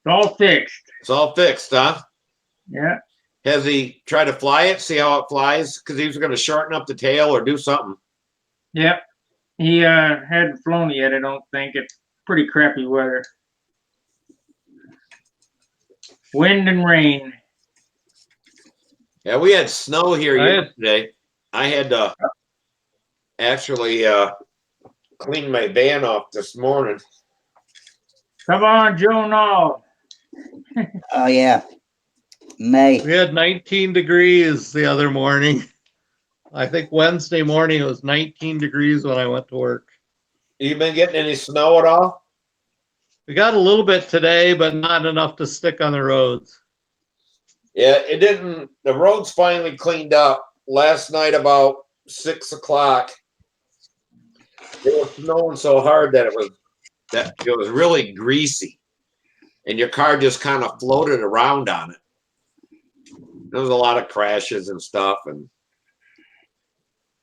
all fixed. It's all fixed, huh? Yeah. Has he tried to fly it, see how it flies? Because he was going to shorten up the tail or do something. Yep. He hadn't flown yet, I don't think. It's pretty crappy weather. Wind and rain. Yeah, we had snow here I had- yesterday. I had to actually clean my van off this morning. Come on, Joe Nall. Oh yeah, May. We had 19 degrees the other morning. I think Wednesday morning it was 19 degrees when I went to work. You been getting any snow at all? We got a little bit today, but not enough to stick on the roads. Yeah, it didn't. The roads finally cleaned up last night about 6 o'clock. It was snowing so hard that it was really greasy, and your car just kind of floated around on it. There was a lot of crashes and stuff, and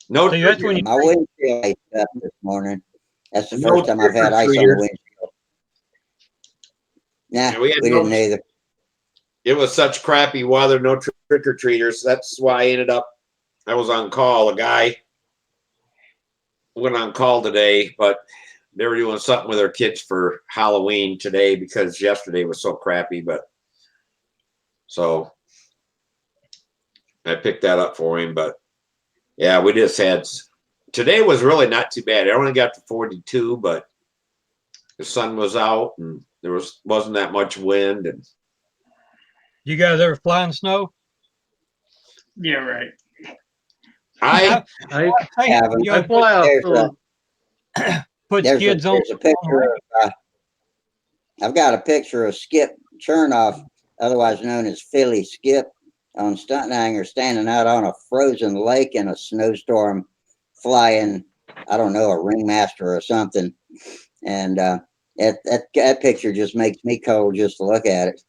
no. See, that's when you My windshield iced up this morning. That's the No first time I've had ice on the trick-or-treaters. windshield. Nah, Yeah, we had we no- didn't either. It was such crappy weather, no trick-or-treaters. That's why I was on call. A guy went on call today, but they were doing something with their kids for Halloween today because yesterday was so crappy. But so I picked that up for him. But yeah, we just had today was really not too bad. I only got to 42, but the sun was out and there wasn't that much wind. And you guys ever fly in snow? Yeah, right. I I Hey, haven't. you I know, fly off There's the put skids on. there's a picture of, I've got a picture of Skip Chernoff, otherwise known as Philly Skip, on Stunt Hangar, standing out on a frozen lake in a snowstorm, flying, I don't know, a ringmaster or something. And that picture just makes me cold just to look at it.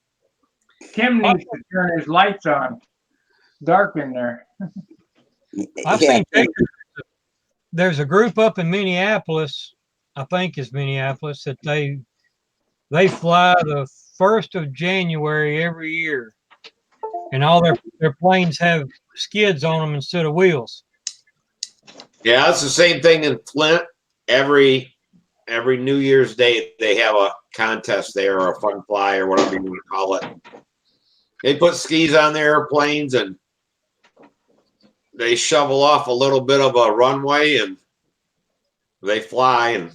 Tim needs to turn his lights on. Dark in there. I've Yeah, seen pictures. There's a group up in Minneapolis, I think it's Minneapolis, that they fly the 1st of January every year, and all their planes have skids on them instead of wheels. Yeah, it's the same thing in Flint. Every New Year's Day they have a contest there or a fun fly or whatever you want to call it. They put skis on their airplanes and they shovel off a little bit of a runway and they fly and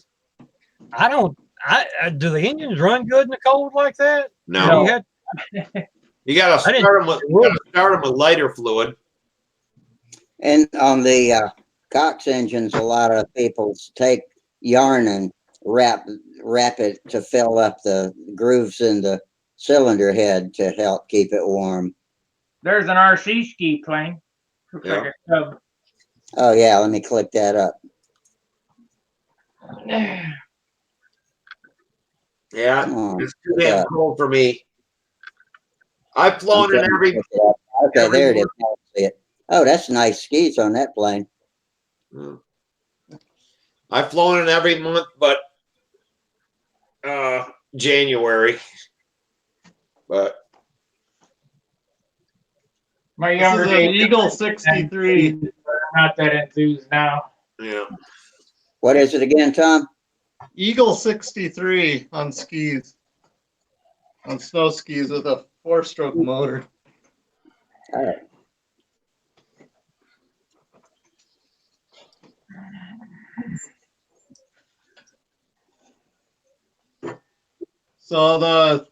Do the engines run good in the cold like that? no. You had- You gotta I didn't- start them with lighter fluid. and on the Cox engines, a lot of people take yarn and wrap it to fill up the grooves in the cylinder head to help keep it warm. There's an RC ski plane. Looks Yeah. like a Cub. Oh yeah, let me click that up. Yeah, Come on. it's too damn cold for me. I've flown in every. Okay, there it is. I see it. Oh, that's nice skis on that plane. I've flown in every month, but January. But My This younger is an days, Eagle 63. I'm not that enthused now. yeah, What is it again, Tom? Eagle 63 on skis, on snow skis with a 4-stroke motor. All right. So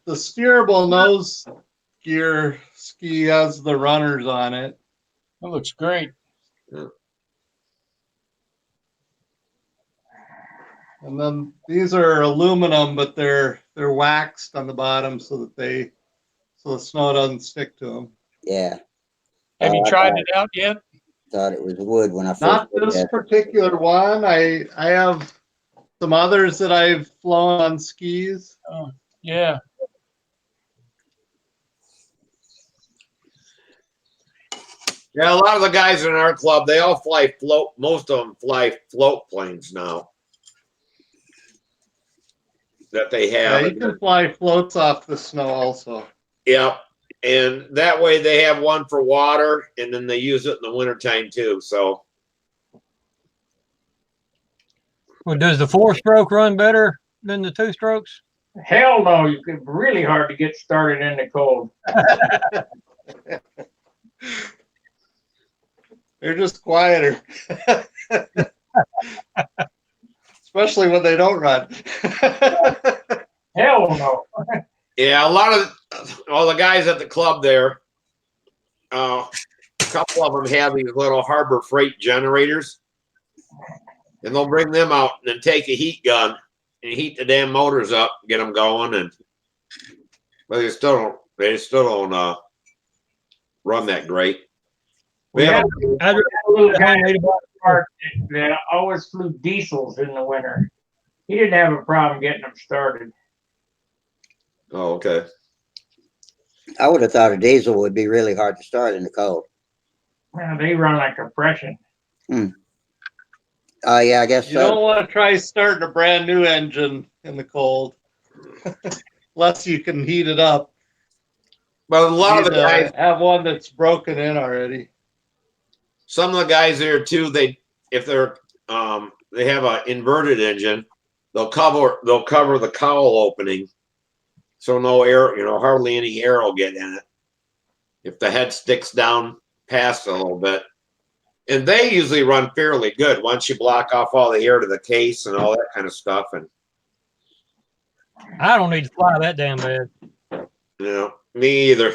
the steerable nose gear ski has the runners on it. That looks great. And then these are aluminum, but they're waxed on the bottom so that the snow doesn't stick to them. Yeah. Have you tried it out yet? Thought it was wood when I first Not looked this at it. particular one. I have some others that I've flown on skis. Yeah. yeah. A lot of the guys in our club, they all fly float. Most of them fly float planes now. That they Yeah, have. you can fly floats off the snow also. Yep. And that way they have one for water, and then they use it in the wintertime too. So Well, does the 4-stroke run better than the 2 strokes? Hell no, you could really hard to get started in the cold. They're just quieter. Especially when they don't run. Hell no. yeah, a lot of all the guys at the club there, a couple of them have these little Harbor Freight generators, and they'll bring them out and then take a heat gun and heat the damn motors up, get them going, and but they still don't run that great. We had I'd a little guy rather in the park that always flew diesels in the winter. He didn't have a problem getting them started. Oh, okay. I would have thought a diesel would be really hard to start in the cold. They run like compression. Yeah, I guess You so. don't want to try starting a brand new engine in the cold. Unless you can heat it up. But a lot of the You'd, guys have one that's broken in already. some of the guys there too, if they're they have an inverted engine, they'll cover the cowl opening, so no air, hardly any air will get in it. If the head sticks down past a little bit, and they usually run fairly good once you block off all the air to the case and all that kind of stuff. And I don't need to fly that damn bad. me either.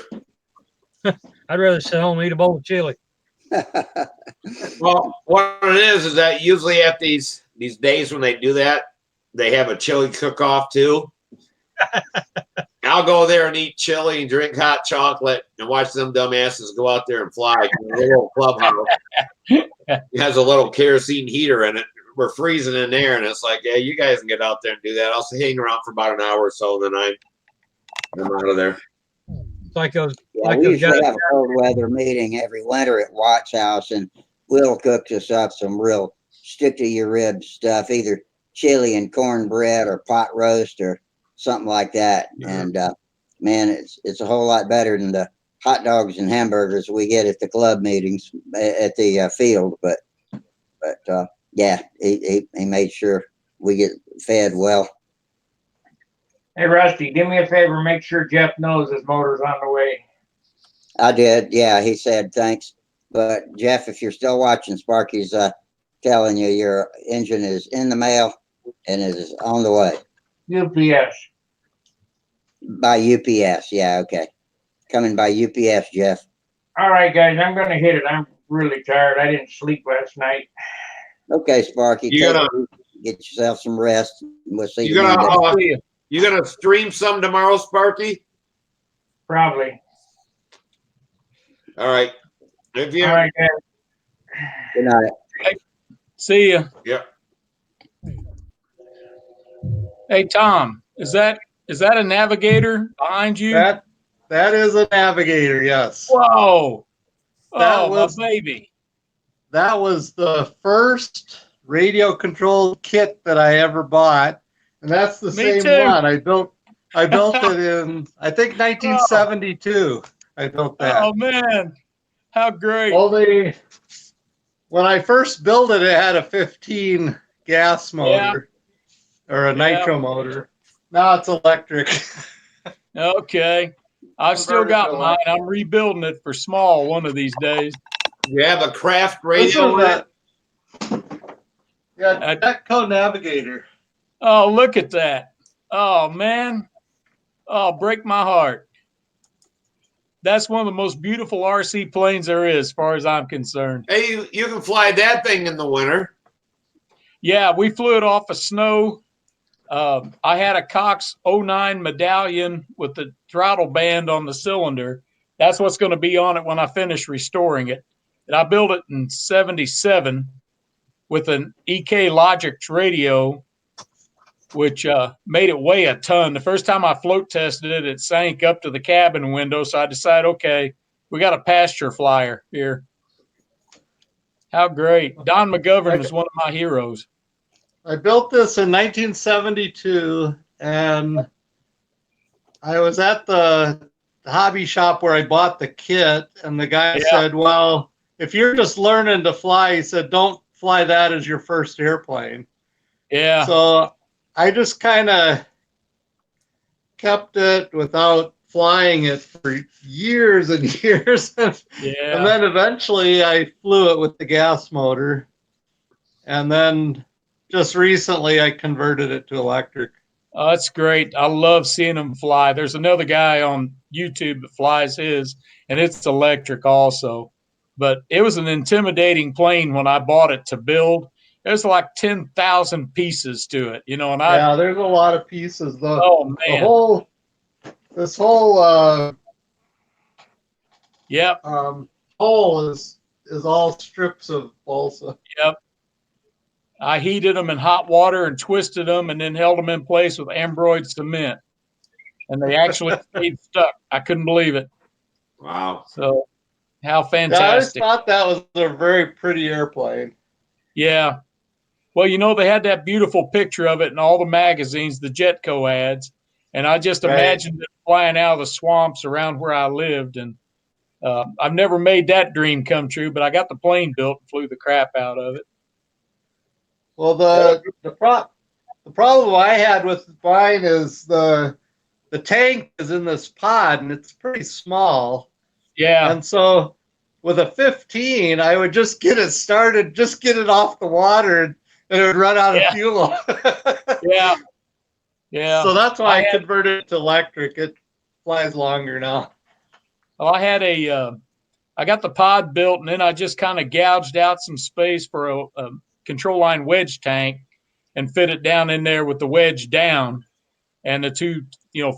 I'd rather sit home and eat a bowl of chili. Well, what it is that usually at these days when they do that, they have a chili cook-off too. I'll go there and eat chili and drink hot chocolate and watch them dumbasses go out there and fly. The little clubhouse it has a little kerosene heater in it. We're freezing in there, and it's like, yeah, you guys can get out there and do that. I'll hang around for about an hour or so, then I'm out of there. It's like those, Yeah, like we those usually guys. have a cold weather meeting every winter at Watts House, and Will cooks us up some real stick to your ribs stuff, either chili and cornbread or pot roast or something like that. And man, it's a whole lot better than the hot dogs and hamburgers we get at the club meetings at the field. But yeah, he made sure we get fed well. Hey, Rusty, do me a favor. Make sure Jeff knows his motor's on the way. I did. Yeah, he said thanks. But Jeff, if you're still watching, Sparky's telling you your engine is in the mail and it is on the way. UPS. By UPS. Yeah, okay. Coming by UPS, Jeff. All right, guys, I'm going to hit it. I'm really tired. I didn't sleep last night. Okay, Sparky. You gotta get yourself some rest. We'll see you you gonna Monday. you gonna stream some tomorrow, Sparky? Probably. All right. If you All right, guys. Good night. See ya. yeah. Hey, Tom, is that a navigator behind you? That is a navigator, yes. Whoa. That Oh, was- my baby. That was the first radio controlled kit that I ever bought. And that's the Me same too. one. I built it in, I think, 1972. I built that. Oh, man. How great. Only when I first built it, it had a 15 gas motor or a nitro motor. Now it's electric. Okay. I've still got mine. I'm rebuilding it for small one of these days. You have a craft This radio is with it? Yeah, Netco Navigator. Oh, look at that. Oh, man. Oh, break my heart. That's one of the most beautiful RC planes there is, as far as I'm concerned. Hey, you can fly that thing in the winter. Yeah, we flew it off of snow. I had a Cox 09 medallion with the throttle band on the cylinder. That's what's going to be on it when I finish restoring it. And I built it in 77 with an EK Logix radio, which made it weigh a ton. The first time I float tested it, it sank up to the cabin window. So I decided, okay, we got a pasture flyer here. How great. Don McGovern is one of my heroes. I built this in 1972, and I was at the hobby shop where I bought the kit, and the guy Yeah. said, "Well, if you're just learning to fly," he said, "don't fly that as your first airplane." Yeah. So I just kind of kept it without flying it for years and years. And Yeah. then eventually I flew it with the gas motor. And then just recently I converted it to electric. Oh, that's great. I love seeing them fly. There's another guy on YouTube that flies his, and it's electric also. But it was an intimidating plane when I bought it to build. There's like 10,000 pieces to it, you know, and Yeah, there's a lot of pieces. oh The man. this whole Yep. hole is all strips of balsa. Yep. I heated them in hot water and twisted them and then held them in place with ambroid cement. And they actually stayed stuck. I couldn't believe it. Wow. So how Yeah, I just fantastic. thought that was a very pretty airplane. Yeah. Well, you know, they had that beautiful picture of it in all the magazines, the Jetco ads. And I just Right. imagined it flying out of the swamps around where I lived. And I've never made that dream come true, but I got the plane built and flew the crap out of it. Well, the problem I had with mine is the tank is in this pod and it's pretty small. Yeah. And so with a 15, I would just get it started, just get it off the water, and it would run out of fuel. Yeah. Yeah. So that's why I converted it to electric. It flies longer now. Well, I got the pod built, and then I just kind of gouged out some space for a control line wedge tank and fit it down in there with the wedge down and the two,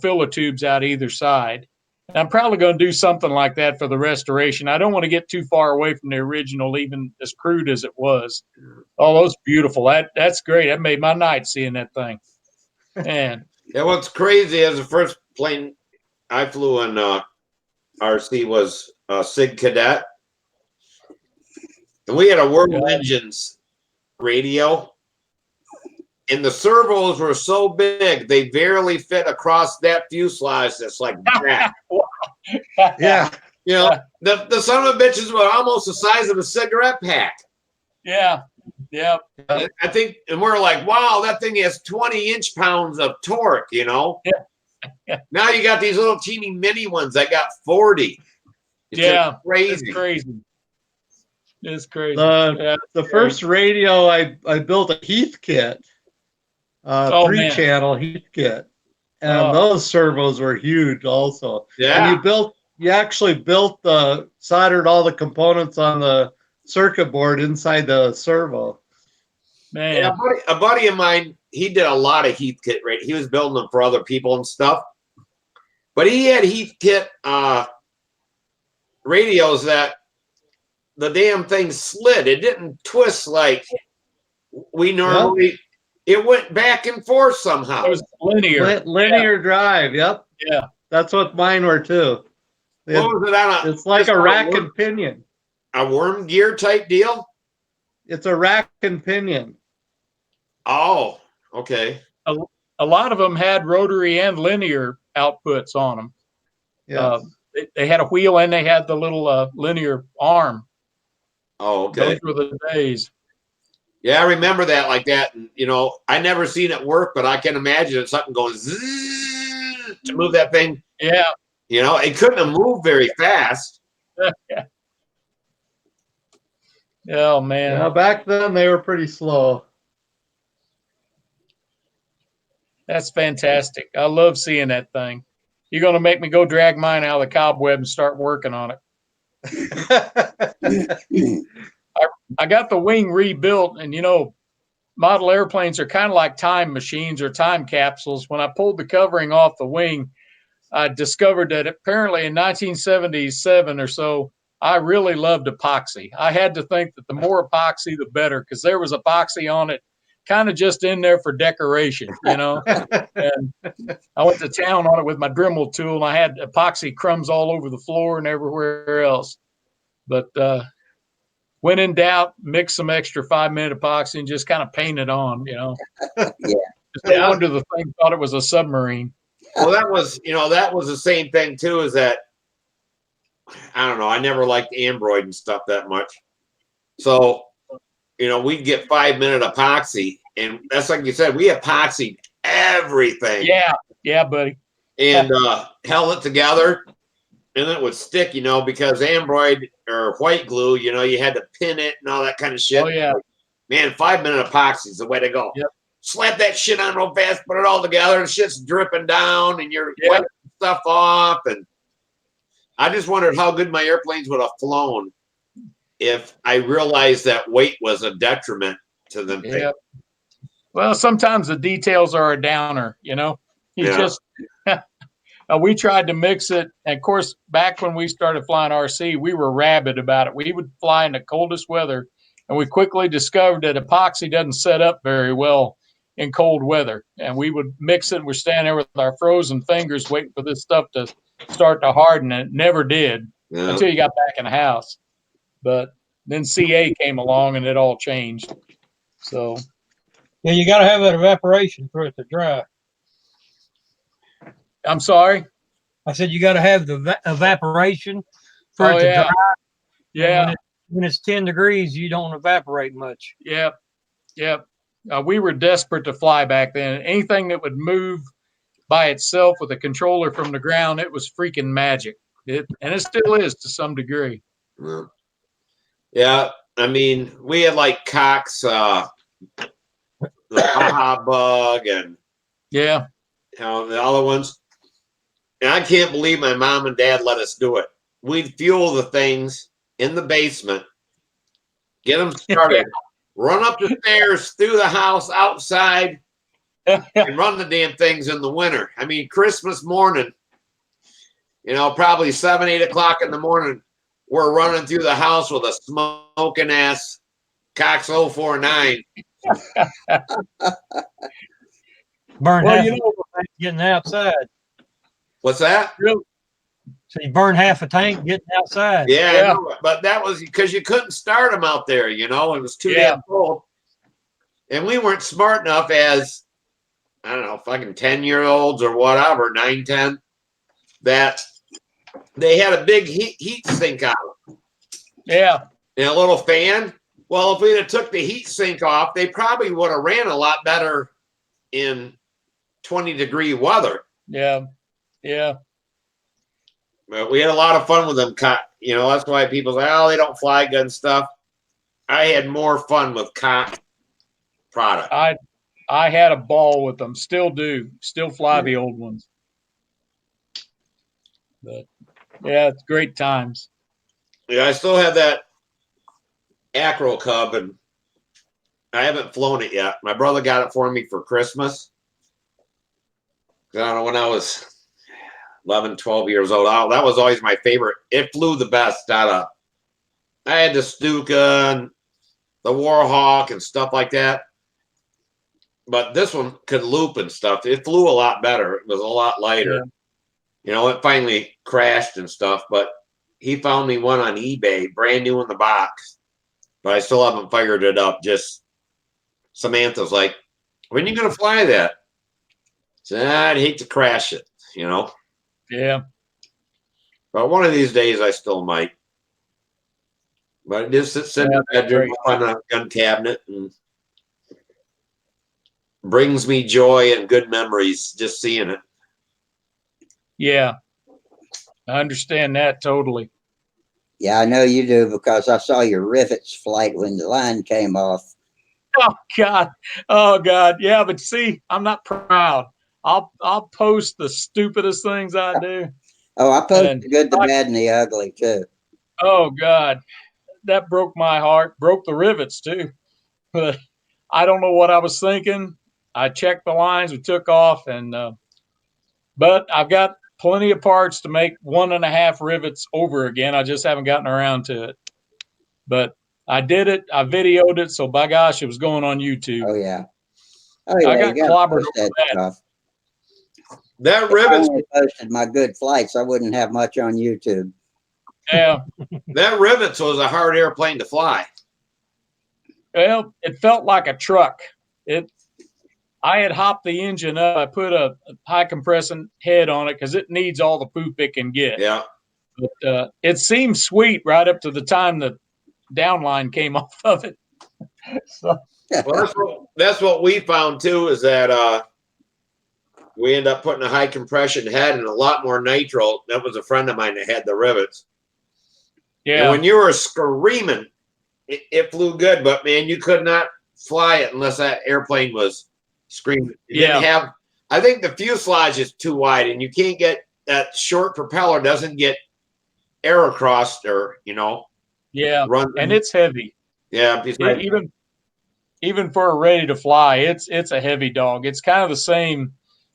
filler tubes out either side. And I'm probably going to do something like that for the restoration. I don't want to get too far away from the original, even as crude as it was. Oh, those beautiful. That's great. That made my night seeing that thing. Man. Yeah, what's crazy is the first plane I flew in RC was Sig Cadet. And we had a World Engines radio. And the servos were so big, they barely fit across that fuselage that's like that. Yeah. You know, the son of a bitches were almost the size of a cigarette pack. Yeah. Yeah. I think, and we're like, wow, that thing has 20 inch-pounds of torque, you know? Yeah. Now you got these little teeny mini ones that got 40. It's just crazy. It's crazy. It's crazy. The first radio I built a Heath kit. 3-channel Heath kit, and those servos were huge also. Yeah, and you actually soldered all the components on the circuit board inside the servo. Man, yeah, a buddy of mine, he did a lot of Heath kit. Right, he was building them for other people and stuff. But he had Heath kit radios that the damn thing slid. It didn't twist like we normally. Yep. It went back and forth somehow. It was linear. Linear drive, yep. Yeah. That's what mine were too. What was it on it's like a rack and pinion. A worm gear type deal? It's a rack and pinion. Oh, okay. A lot of them had rotary and linear outputs on them. Yeah. They had a wheel and they had the little linear arm. Oh, okay. Those were the days. Yeah, I remember that like that. And, I never seen it work, but I can imagine it, something going zzz, to move that thing. Yeah. It couldn't have moved very fast. Oh, man. Yeah, back then they were pretty slow. That's fantastic. I love seeing that thing. You're going to make me go drag mine out of the cobweb and start working on it. I got the wing rebuilt, and model airplanes are kind of like time machines or time capsules. When I pulled the covering off the wing, I discovered that apparently in 1977 or so, I really loved epoxy. I had to think that the more epoxy, the better, because there was epoxy on it, kind of just in there for decoration, And I went to town on it with my Dremel tool, and I had epoxy crumbs all over the floor and everywhere else. But when in doubt, mix some extra 5-minute epoxy and just kind of paint it on, Yeah. No wonder the thing thought it was a submarine. Well, that was, that was the same thing too, is that, I don't know, I never liked Android and stuff that much. So, we'd get 5-minute epoxy, and that's like you said, we epoxied everything. Yeah, buddy. And held it together, and it would stick, because Android or white glue, you had to pin it and all that kind of shit. Oh yeah. Man, 5-minute epoxy is the way to go. Yep. Slap that shit on real fast, put it all together, and shit's dripping down, and you're Yep. wiping stuff off. And I just wondered how good my airplanes would have flown if I realized that weight was a detriment to them. Yeah. Well, sometimes the details are a downer, You Yeah. just we tried to mix it. And of course, back when we started flying RC, we were rabid about it. We would fly in the coldest weather, and we quickly discovered that epoxy doesn't set up very well in cold weather. And we would mix it. We're standing there with our frozen fingers waiting for this stuff to start to harden. And it never did until you got back in the house. But then CA came along and it all changed. So Yeah, you got to have that evaporation for it to dry. I'm sorry. I said you got to have the evaporation for it to dry. Yeah. When it's 10 degrees, you don't evaporate much. Yep. We were desperate to fly back then. Anything that would move by itself with a controller from the ground, it was freaking magic. And it still is to some degree. Yeah. I mean, we had like Cox, the Baja Bug, and Yeah. the other ones. And I can't believe my mom and dad let us do it. We'd fuel the things in the basement, get them started, run up the stairs, through the house, outside, and run the damn things in the winter. I mean, Christmas morning, probably 7, 8 o'clock in the morning, we're running through the house with a smoking ass Cox 049. Burn Well, half of the tank getting outside. What's that? So you burn half a tank getting outside. Yeah, I know, but that was because you couldn't start them out there, it was too damn cold. And we weren't smart enough as, I don't know, fucking 10-year-olds or whatever, 9, 10, that they had a big heat sink out. Yeah. And a little fan. Well, if we'd have took the heat sink off, they probably would have ran a lot better in 20-degree weather. Yeah. But we had a lot of fun with them. That's why people say, oh, they don't fly good and stuff. I had more fun with Cot product. I had a ball with them. Still do. Still fly the old ones. But yeah, it's great times. Yeah, I still have that Acro Cub, and I haven't flown it yet. My brother got it for me for Christmas. I don't know, when I was 11, 12 years old. That was always my favorite. It flew the best out of. I had the Stuka and the Warhawk and stuff like that. But this one could loop and stuff. It flew a lot better. It was a lot lighter. Yeah. It finally crashed and stuff, but he found me one on eBay, brand new in the box. But I still haven't fired it up. Just Samantha's like, when are you going to fly that? I said, I'd hate to crash it, Yeah. But one of these days I still might. But it just sits in the bedroom on a gun cabinet and brings me joy and good memories just seeing it. Yeah. I understand that totally. Yeah, I know you do, because I saw your rivets flight when the line came off. Oh God. Yeah, but see, I'm not proud. I'll post the stupidest things I do. Oh, I posted the good, the bad, and the ugly too. Oh God, that broke my heart. Broke the rivets too. But I don't know what I was thinking. I checked the lines. We took off, and but I've got plenty of parts to make 1.5 rivets over again. I just haven't gotten around to it. But I did it. I videoed it. So by gosh, it was going on YouTube. Oh yeah. Oh yeah. I got clobbered over that. Stuff. That rivets. I only posted my good flights. I wouldn't have much on YouTube. Yeah. That rivets was a hard airplane to fly. Well, it felt like a truck. I had hopped the engine up. I put a high compressing head on it because it needs all the poop it can get. Yeah. But it seemed sweet right up to the time the downline came off of it. So Well, that's what we found too, is that we end up putting a high compression head and a lot more nitro. That was a friend of mine that had the rivets. And yeah, when you were screaming, it flew good, but man, you could not fly it unless that airplane was screaming. It didn't have, I think the fuselage is too wide and you can't get that short propeller doesn't get air across or, yeah, run. and it's heavy. Yeah. Even for a ready to fly, it's a heavy dog. It's kind of the same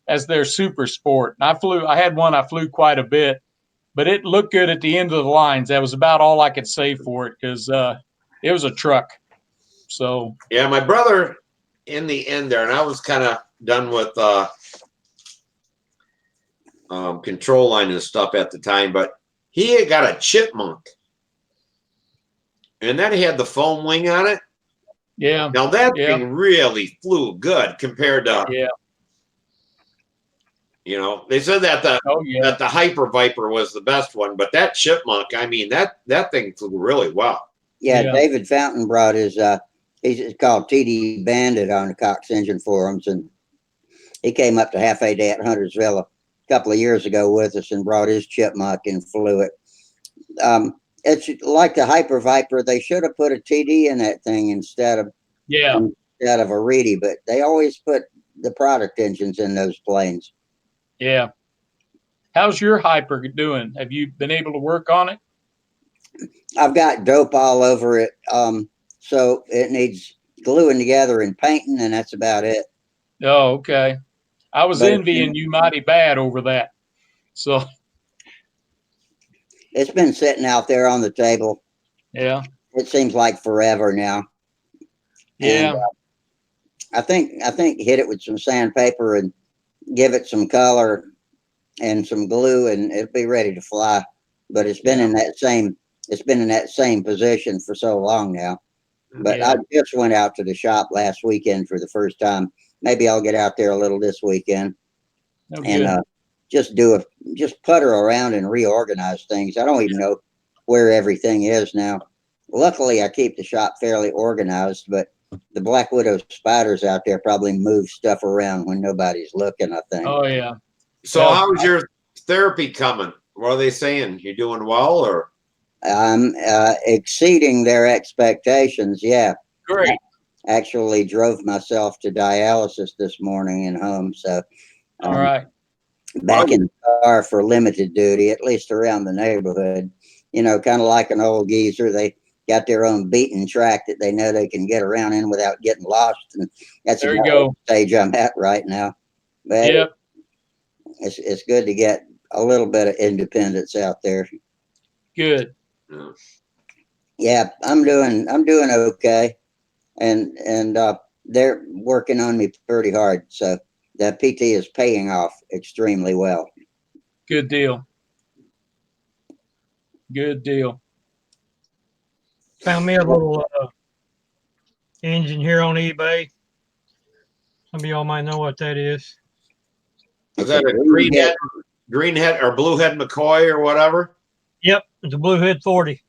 as their super sport. And I had one I flew quite a bit, but it looked good at the end of the lines. That was about all I could say for it because it was a truck. So yeah, my brother in the end there, and I was kind of done with control line and stuff at the time, but he had got a chipmunk. And that had the foam wing on it. yeah. Now that thing really flew good compared to they said that the Hyper Viper was the best one, but that chipmunk, I mean that thing flew really well. Yeah, David Fountain brought his he's called TD Bandit on the Cox Engine forums, and he came up to Half A Day at Huntersville a couple of years ago with us and brought his chipmunk and flew it. It's like the Hyper Viper. They should have put a TD in that thing instead of a Reedy, but they always put the product engines in those planes. Yeah. How's your Hyper doing? Have you been able to work on it? I've got dope all over it. So it needs gluing together and painting, and that's about it. Oh, okay. I was envying you mighty bad over that. So it's been sitting out there on the table. Yeah. It seems like forever now. Yeah. And, I think hit it with some sandpaper and give it some color and some glue, and it'll be ready to fly. But it's been in that same position for so long now. But I just went out to the shop last weekend for the first time. Maybe I'll get out there a little this weekend and just putter around and reorganize things. I don't even know where everything is now. Luckily, I keep the shop fairly organized, but the Black Widow spiders out there probably move stuff around when nobody's looking, I think. Oh, yeah. So how's your therapy coming? What are they saying? You doing well, or? I'm exceeding their expectations. Yeah. Great. I actually drove myself to dialysis this morning and home. So all right. Back in the car for limited duty, at least around the neighborhood. Kind of like an old geezer. They got their own beaten track that they know they can get around in without getting lost. And that's there you go. The stage I'm at right now. But it's good to get a little bit of independence out there. Good. Yeah, I'm doing okay. And they're working on me pretty hard. So the PT is paying off extremely well. Good deal. Good deal. Found me a little engine here on eBay. Some of y'all might know what that is. Is that a green head or blue head McCoy or whatever? Yep, it's a Blue Head 40.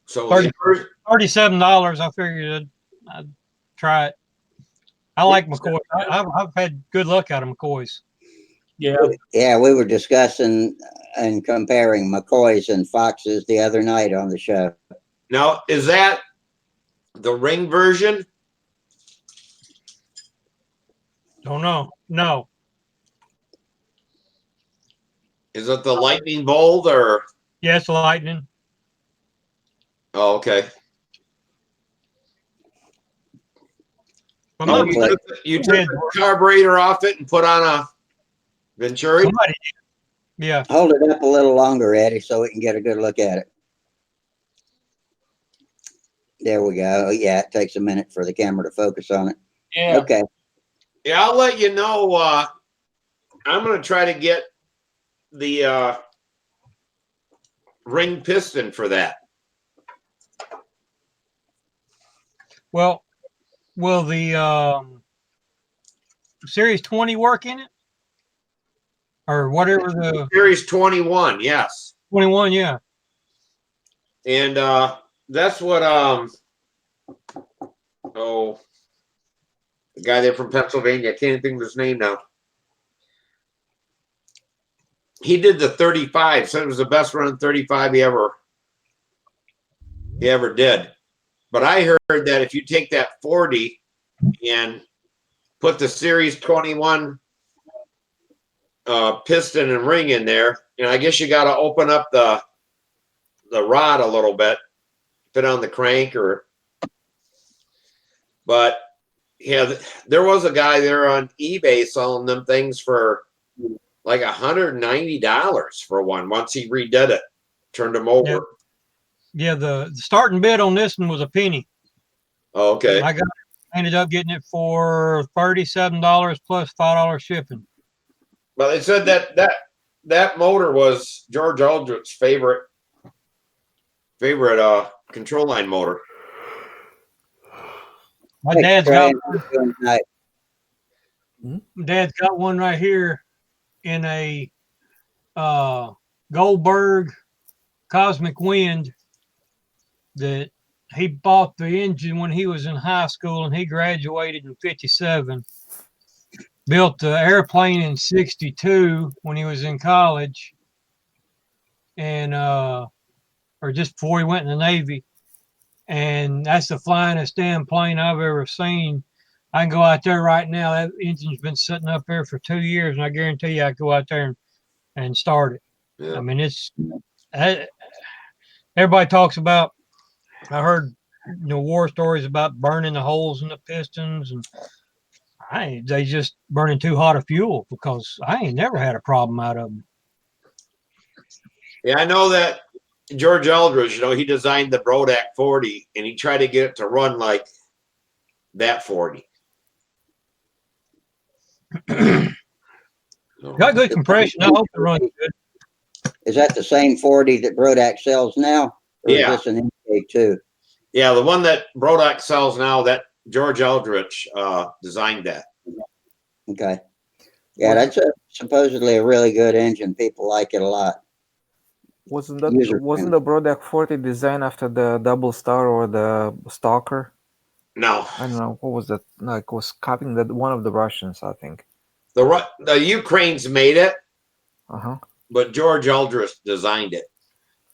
So $37. I figured I'd try it. I like McCoy. I've had good luck out of McCoys. Yeah. Yeah, we were discussing and comparing McCoys and Foxes the other night on the show. Now, is that the ring version? Don't know. No. Is it the lightning bolt or? Yes, lightning. Oh, okay. But you took the carburetor off it and put on a Venturi? Yeah. Hold it up a little longer, Eddie, so we can get a good look at it. There we go. Yeah, it takes a minute for the camera to focus on it. Yeah. Okay. Yeah, I'll let you know. I'm going to try to get the ring piston for that. Well, will the Series 20 work in it? Or whatever the Series 21, yes. 21, yeah. And that's what oh, the guy there from Pennsylvania, I can't think of his name now. He did the 35, said it was the best running 35 he ever did. But I heard that if you take that 40 and put the Series 21 piston and ring in there, I guess you got to open up the rod a little bit, fit on the crank but yeah, there was a guy there on eBay selling them things for like $190 for one. Once he redid it, turned them over. Yeah, the starting bid on this one was a penny. Oh, okay. I ended up getting it for $37 plus $5 shipping. But they said that motor was George Aldrich's favorite control line motor. My dad's got one right here in a Goldberg Cosmic Wind that he bought the engine when he was in high school, and he graduated in 57. Built the airplane in 62 when he was in college, and or just before he went in the Navy. And that's the flyingest damn plane I've ever seen. I can go out there right now. That engine's been sitting up there for 2 years, and I guarantee you I can go out there and start it. Yeah. I mean, it's everybody talks about. I heard war stories about burning the holes in the pistons, and they just burning too hot of fuel, because I ain't never had a problem out of them. Yeah, I know that George Eldridge, he designed the Brodak 40, and he tried to get it to run like that 40. Got good compression. I hope it runs good. Is that the same 40 that Brodak sells now? Or Yeah. Is this an MK2? Yeah, the one that Brodak sells now, that George Eldridge designed that. Okay. Yeah, that's supposedly a really good engine. People like it a lot. Wasn't the Brodak 40 designed after the Double Star or the Stalker? No. I don't know. What was that? Like, it was copying that one of the Russians, I think. The Ukrainians made it, Uh-huh. but George Eldridge designed it.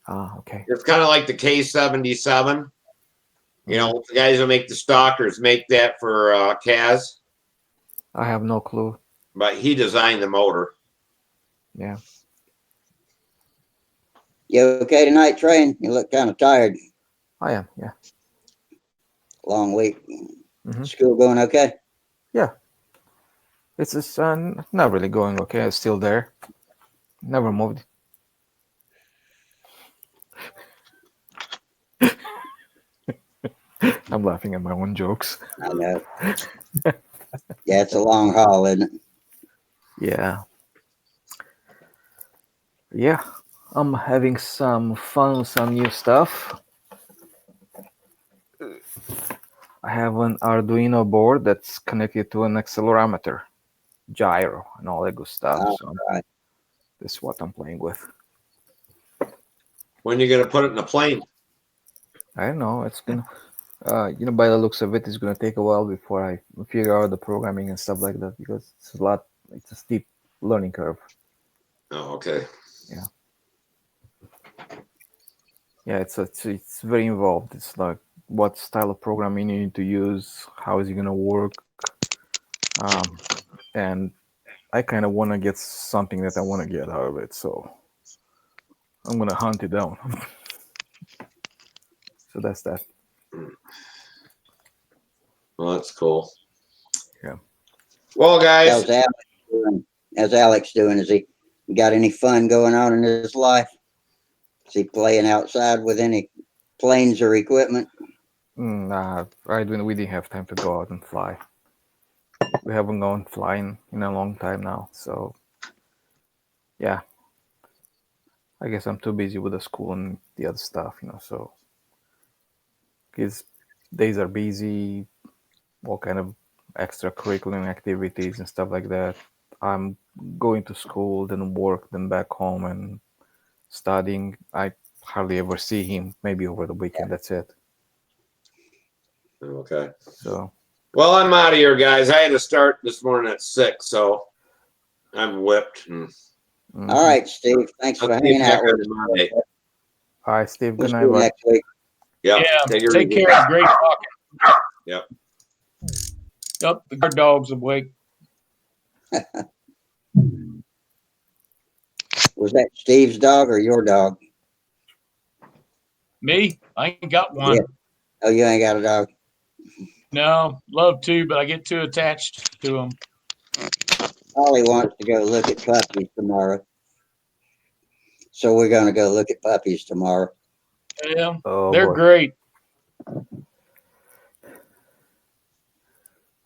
Ah, okay. It's kind of like the K-77. The guys who make the Stalkers make that for Kaz. I have no clue. But he designed the motor. Yeah. You okay tonight, Train? You look kind of tired. I am, yeah. Long week. Mm-hmm. School going okay? Yeah. It's just not really going okay. It's still there. Never moved. I'm laughing at my own jokes. I know. Yeah, it's a long haul, isn't it? Yeah. Yeah. I'm having some fun with some new stuff. I have an Arduino board that's connected to an accelerometer, gyro, and all that good stuff. So right. this is what I'm playing with. When are you going to put it in a plane? I don't know. It's gonna, by the looks of it, it's gonna take a while before I figure out the programming and stuff like that, because it's a steep learning curve. Oh, okay. Yeah. Yeah, it's very involved. It's like what style of programming you need to use, how is it gonna work, and I kind of want to get something that I want to get out of it, so I'm gonna hunt it down. So that's that. Well, that's cool. Yeah. Well, guys. How's Alex doing? Has he got any fun going on in his life? Is he playing outside with any planes or equipment? Nah, we didn't have time to go out and fly. We haven't gone flying in a long time now, so yeah. I guess I'm too busy with the school and the other stuff, so he's days are busy, all kind of extracurricular activities and stuff like that. I'm going to school, then work, then back home and studying. I hardly ever see him. Maybe over the weekend. That's it. Okay. So, Well, I'm out of here, guys. I had to start this morning at 6, so I'm whipped. All right, Steve. Thanks for hanging out with us. Monday. All right, Steve. We'll Good see night, you bud. next week. Yep. Yeah, Take take it care. Great talking. Yep. Yep, the guard dog's awake. Was that Steve's dog or your dog? Me, I ain't got one. Yeah. Oh, you ain't got a dog? No, love to, but I get too attached to them. Ollie wants to go look at puppies tomorrow. So we're going to go look at puppies tomorrow. Yeah, Oh, they're boy. great.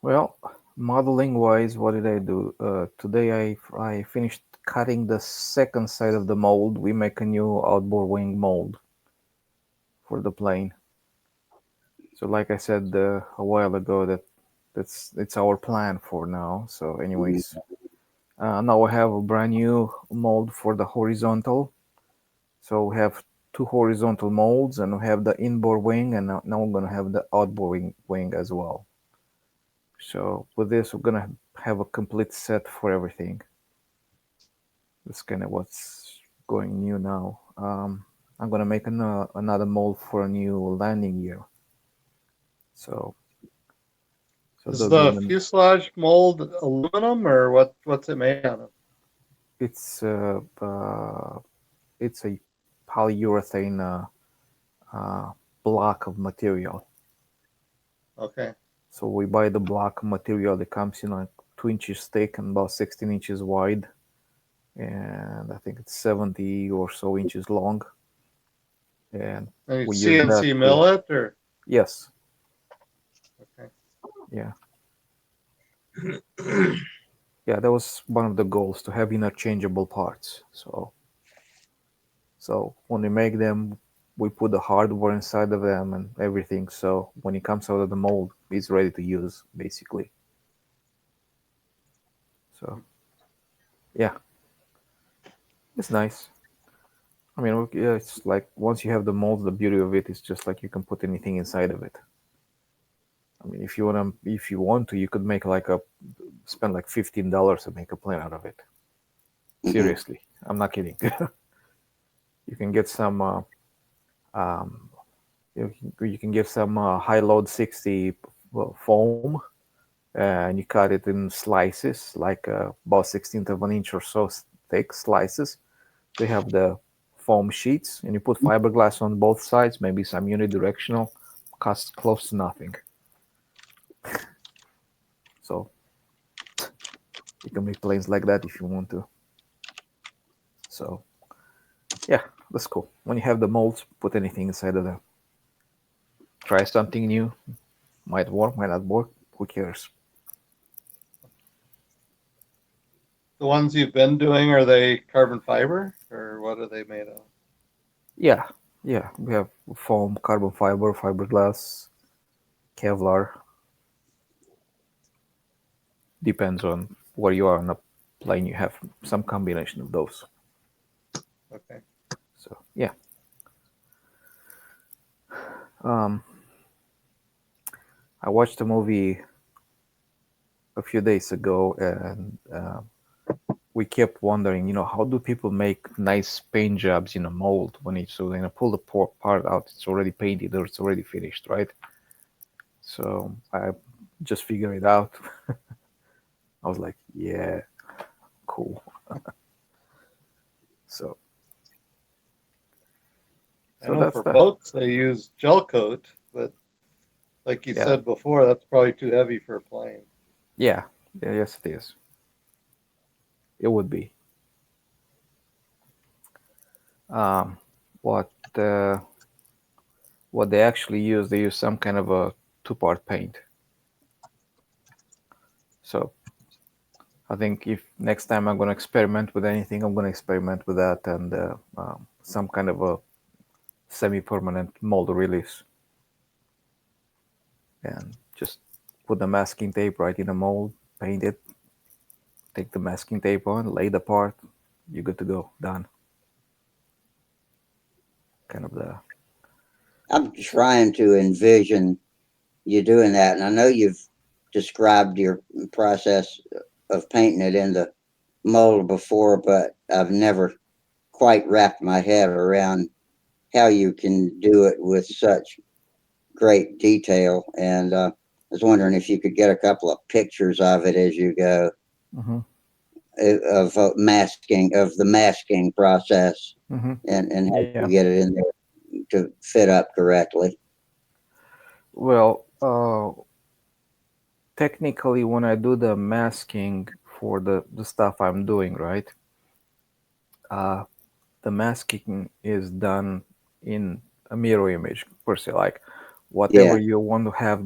Well, modeling wise, what did I do? Today I finished cutting the second side of the mold. We make a new outboard wing mold for the plane. So like I said a while ago, it's our plan for now. So anyways, now we have a brand new mold for the horizontal. So we have two horizontal molds, and we have the inboard wing, and now we're gonna have the outboard wing as well. So with this, we're gonna have a complete set for everything. That's kind of what's going new now. I'm gonna make another mold for a new landing gear. So Is there'll be the fuselage mold aluminum or what's it made out of? it's a polyurethane block of material. Okay. So we buy the block of material that comes in like 2 inches thick and about 16 inches wide, and I think it's 70 or so inches long. And And you we use that CNC mill it or? yes, Okay. yeah. Yeah, that was one of the goals, to have interchangeable parts. So when we make them, we put the hardware inside of them and everything. So when it comes out of the mold, it's ready to use, basically. So yeah, it's nice. I mean, yeah, it's like once you have the mold, the beauty of it is just like you can put anything inside of it. I mean, if you want to, you could make spend like $15 to make a plane out of it. Seriously, I'm not kidding. You can get some um, you can get some high load 60 foam, and you cut it in slices, like about 16th of an inch or so thick slices. They have the foam sheets, and you put fiberglass on both sides, maybe some unidirectional, costs close to nothing. So you can make planes like that if you want to. So yeah, that's cool. When you have the molds, put anything inside of them. Try something new. Might work, might not work. Who cares? The ones you've been doing, are they carbon fiber or what are they made of? Yeah, yeah. We have foam, carbon fiber, fiberglass, Kevlar. Depends on where you are on the plane. You have some combination of those. Okay. So yeah. Um, I watched a movie a few days ago, and we kept wondering, how do people make nice paint jobs in a mold when it's so pull the part out, it's already painted or it's already finished, right? So I just figured it out. I was like, yeah, cool. So I know that's for that. boats they use gel coat, but like you Yeah. said before, that's probably too heavy for a plane. Yeah, yes, it is. It would be. Um, what what they actually use, they use some kind of a two-part paint. So I think if next time I'm going to experiment with anything, I'm going to experiment with that and some kind of a semi-permanent mold release. and just put the masking tape right in the mold, paint it, take the masking tape on, lay the part, you're good to go, done. Kind of the I'm trying to envision you doing that, and I know you've described your process of painting it in the mold before, but I've never quite wrapped my head around how you can do it with such great detail. And I was wondering if you could get a couple of pictures of it as you go, mm-hmm. of the masking process, Mm-hmm. and how Yeah. you get it in there to fit up correctly. Well, technically, when I do the masking for the stuff I'm doing, right? Uh, the masking is done in a mirror image per se. Like whatever Yeah. you want to have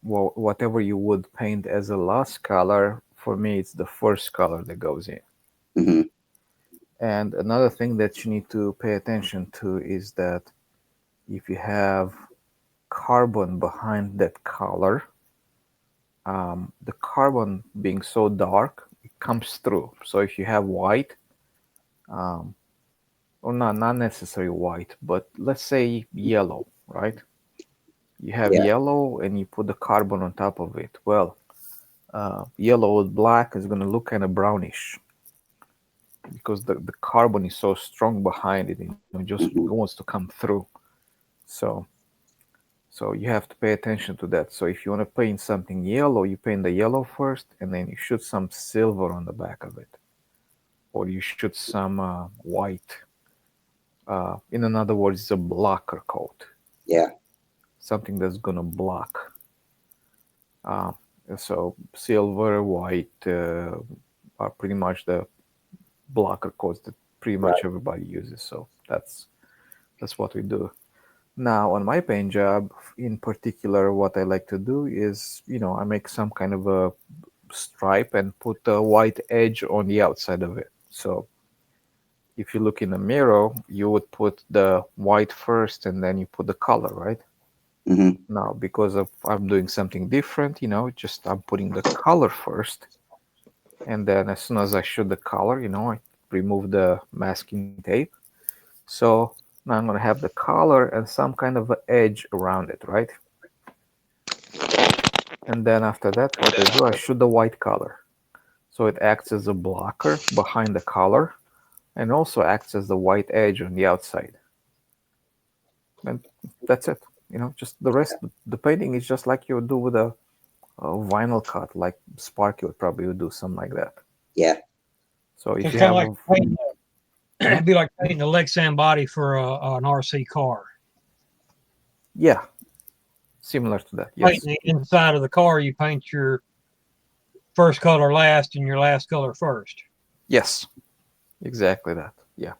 whatever you would paint as a last color, for me, it's the first color that goes in. Hmm. And another thing that you need to pay attention to is that if you have carbon behind that color, the carbon being so dark, it comes through. So if you have white, um, or not necessarily white, but let's say yellow, right? You have Yeah. yellow and you put the carbon on top of it. Well, yellow with black is going to look kind of brownish because the carbon is so strong behind it, just Hmm. wants to come through. So so you have to pay attention to that. So if you want to paint something yellow, you paint the yellow first, and then you shoot some silver on the back of it, or you shoot some white. In another words, it's a blocker coat, Yeah. something that's gonna block. Uh, so silver, white are pretty much the blocker coats that pretty much Right. everybody uses. So that's what we do. Now, on my paint job, in particular, what I like to do is, I make some kind of a stripe and put a white edge on the outside of it. So if you look in the mirror, you would put the white first and then you put the color, right? Hmm. Now, because of I'm doing something different, just I'm putting the color first, and then as soon as I shoot the color, I remove the masking tape. So now I'm gonna have the color and some kind of an edge around it, right? And then after that, what I do, I shoot the white color. So it acts as a blocker behind the color and also acts as the white edge on the outside. And that's it. Just the rest, the painting is just like you would do with a vinyl cut, like Sparky would probably do something like that. Yeah. So if It's you kind of have like it'd be like painting a Lexan body for an RC car. yeah, similar to that, yes. Painting the inside of the car, you paint your first color last and your last color first. Yes, exactly that. Yeah.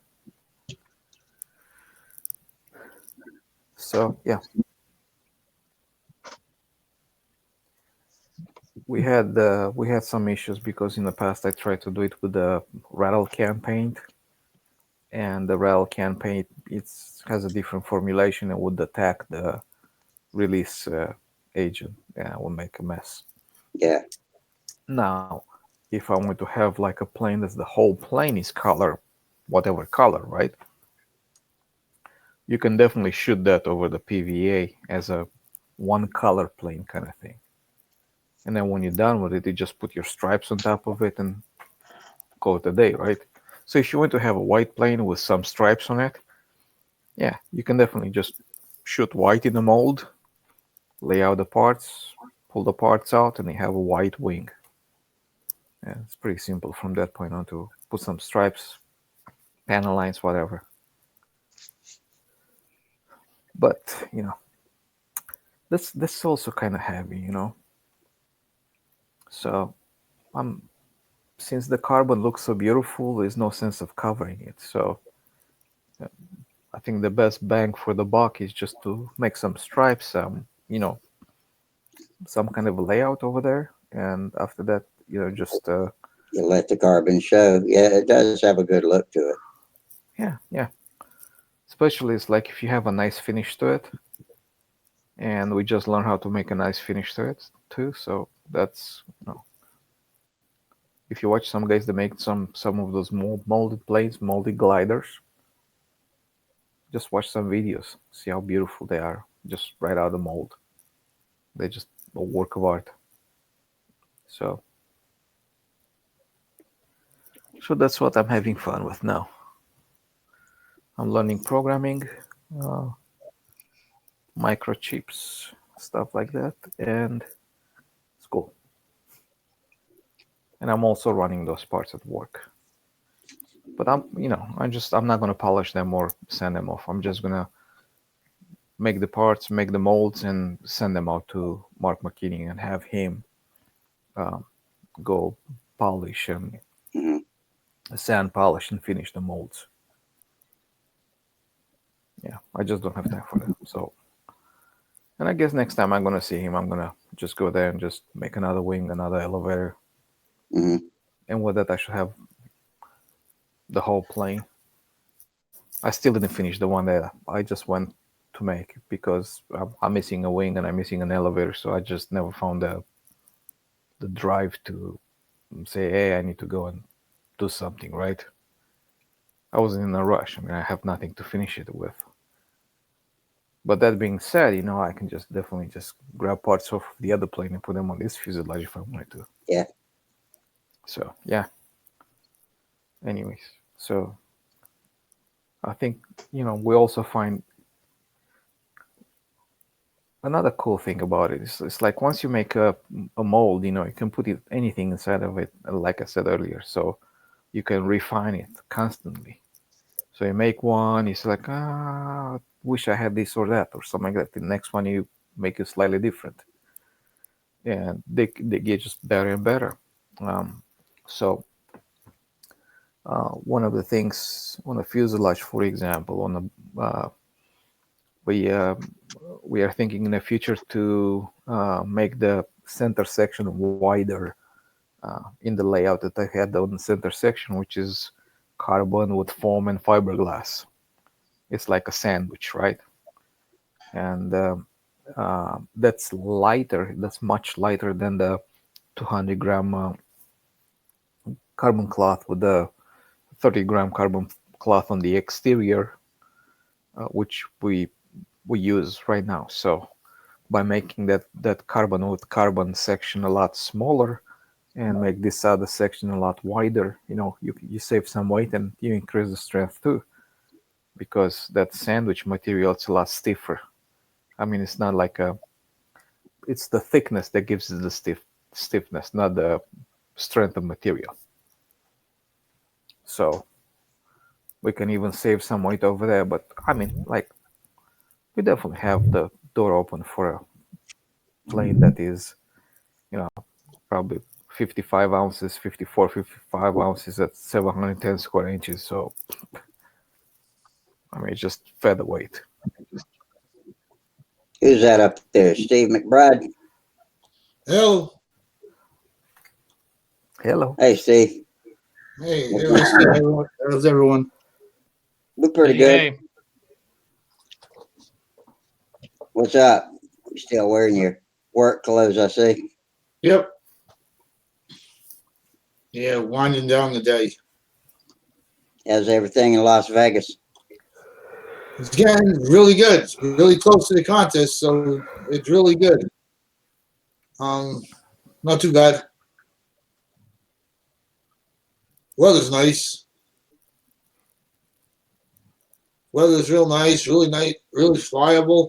So yeah, we had some issues because in the past I tried to do it with the rattle can paint, and the rattle can paint has a different formulation and would attack the release agent and will make a mess. Yeah. Now, if I want to have like a plane that's the whole plane is color, whatever color, right? You can definitely shoot that over the PVA as a one color plane kind of thing. And then when you're done with it, you just put your stripes on top of it and call it a day, right? So if you want to have a white plane with some stripes on it, yeah, you can definitely just shoot white in the mold, lay out the parts, pull the parts out, and you have a white wing. Yeah, it's pretty simple from that point on to put some stripes, panel lines, whatever. But that's also kind of heavy. So since the carbon looks so beautiful, there's no sense of covering it. So I think the best bang for the buck is just to make some stripes, some kind of layout over there, and after that, just You let the carbon show. Yeah, it does have a good look to it. yeah. Especially it's like if you have a nice finish to it, and we just learned how to make a nice finish to it too. So that's, if you watch some guys that make some of those molded planes, molded gliders, just watch some videos, see how beautiful they are, just right out of the mold. They're just a work of art. So that's what I'm having fun with now. I'm learning programming, uh, microchips, stuff like that, and it's cool. And I'm also running those parts at work. But I'm not gonna polish them or send them off. I'm just gonna make the parts, make the molds, and send them out to Mark McKinney and have him go polish and sand polish and finish the molds. Yeah, I just don't have time for that. So, and I guess next time I'm gonna see him, I'm gonna just go there and just make another wing, another elevator, and with that I should have the whole plane. I still didn't finish the one that I just went to make because I'm missing a wing and I'm missing an elevator, so I just never found the drive to say, hey, I need to go and do something, right? I wasn't in a rush. I mean, I have nothing to finish it with. But that being said, I can just definitely just grab parts of the other plane and put them on this fuselage if I wanted to. Yeah. So, yeah. Anyways, so I think, we also find another cool thing about it. It's like once you make a mold, you can put anything inside of it, like I said earlier. So you can refine it constantly. So you make one, it's like, wish I had this or that or something like that. The next one you make it slightly different. And they get just better and better. So one of the things on the fuselage, for example, on the we are thinking in the future to make the center section wider in the layout that I had on the center section, which is carbon with foam and fiberglass. It's like a sandwich, right? And that's lighter. That's much lighter than the 200-gram carbon cloth with the 30-gram carbon cloth on the exterior, which we use right now. So by making that carbon with carbon section a lot smaller and make this other section a lot wider, you save some weight and you increase the strength too, because that sandwich material is a lot stiffer. I mean, it's not like it's the thickness that gives it the stiffness, not the strength of material. So we can even save some weight over there. But I mean, like, we definitely have the door open for a plane that is, probably 55 ounces, 54, 55 ounces at 710 square inches. So, I mean, it's just featherweight. Who's that up there? Steve McBride? Hello. Hello. Hey, Steve. Hey, everyone. How's everyone? We're pretty good. Hey, What's up? You still wearing your work clothes, I see. Yep. Yeah, winding down the day. How's everything in Las Vegas? It's getting really good. It's really close to the contest, so it's really good. Not too bad. Weather's nice. Weather's real nice, really flyable.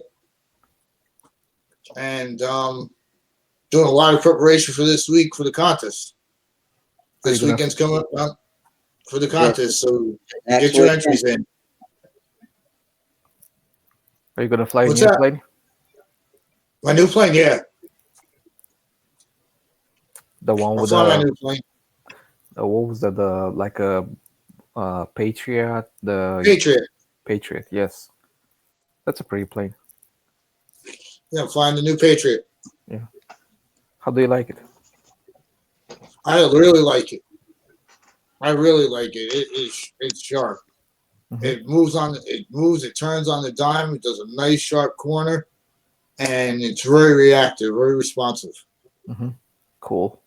And doing a lot of preparation for this week for the contest. This weekend's coming up for the contest, so get your entries in. Are you gonna fly a new plane? My new plane, yeah. The one with my new plane. What was that? The like a Patriot. The Patriot, yes. That's a pretty plane. Yeah, I'm flying the new Patriot. Yeah. How do you like it? I really like it. I really like it. It's sharp. Mm-hmm. It moves. It turns on the dime. It does a nice sharp corner. and it's very reactive, very responsive. Mm-hmm. Cool.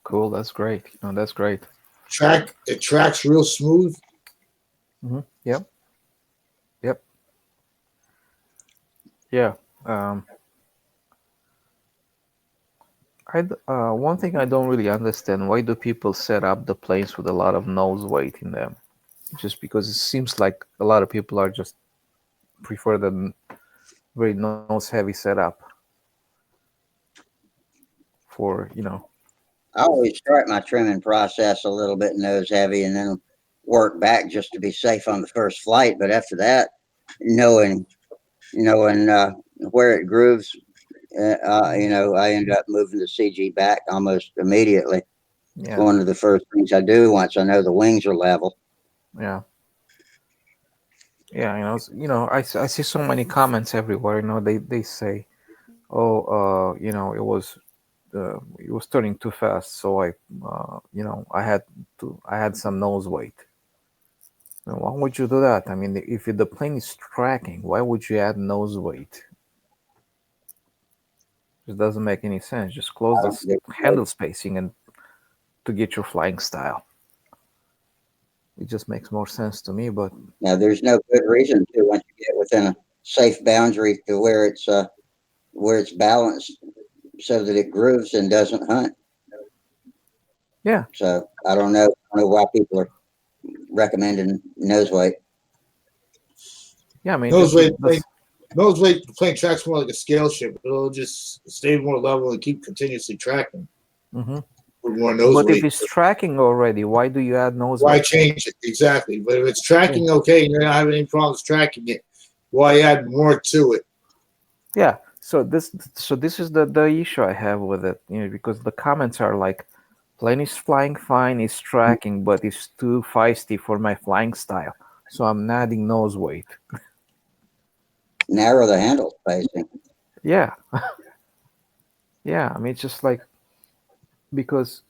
Cool. That's great. That's great. It tracks real smooth. Mm-hmm. Yep. Yep. Yeah. Um, one thing I don't really understand, why do people set up the planes with a lot of nose weight in them? Just because it seems like a lot of people are just prefer the very nose heavy setup for, I always start my trimming process a little bit nose heavy and then work back just to be safe on the first flight. But after that, knowing where it grooves, I end up moving the CG back almost immediately. yeah, One of the first things I do once I know the wings are level. yeah. Yeah, I see so many comments everywhere. They say, "Oh, it was turning too fast, so I had some nose weight." Now, why would you do that? I mean, if the plane is tracking, why would you add nose weight? It doesn't make any sense. Just close the handle spacing and to get your flying style. It just makes more sense to me. But Now, there's no good reason to once you get within a safe boundary to where it's balanced so that it grooves and doesn't hunt. yeah, So I don't know why people are recommending nose weight. yeah. I mean, Nose weight, the plane tracks more like a scale ship. It'll just stay more level and keep continuously tracking. Mm-hmm. With more nose But weight. if it's tracking already, why do you add nose Why weight? change it? Exactly. But if it's tracking okay and you're not having any problems tracking it, why add more to it? Yeah. So this is the issue I have with it, because the comments are like, plane is flying fine, it's tracking, but it's too feisty for my flying style. So I'm adding nose weight. Narrow the handle spacing. Yeah. Yeah. I mean, it's just like, because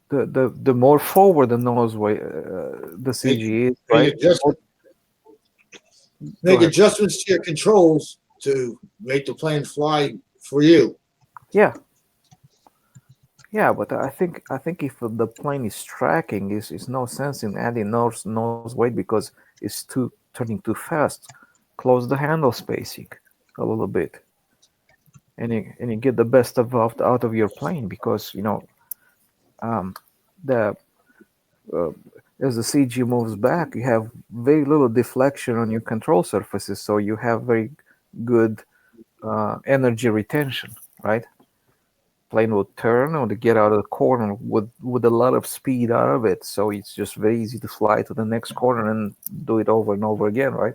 the more forward the nose weight, the CG is, right? Make adjustments to your controls to make the plane fly for you. Yeah. Yeah, but I think if the plane is tracking, is no sense in adding nose weight because it's turning too fast. Close the handle spacing a little bit, and you get the best out of your plane, because um, the uh, as the CG moves back, you have very little deflection on your control surfaces, so you have very good energy retention, right? Plane will turn or to get out of the corner with a lot of speed out of it, so it's just very easy to fly to the next corner and do it over and over again, right?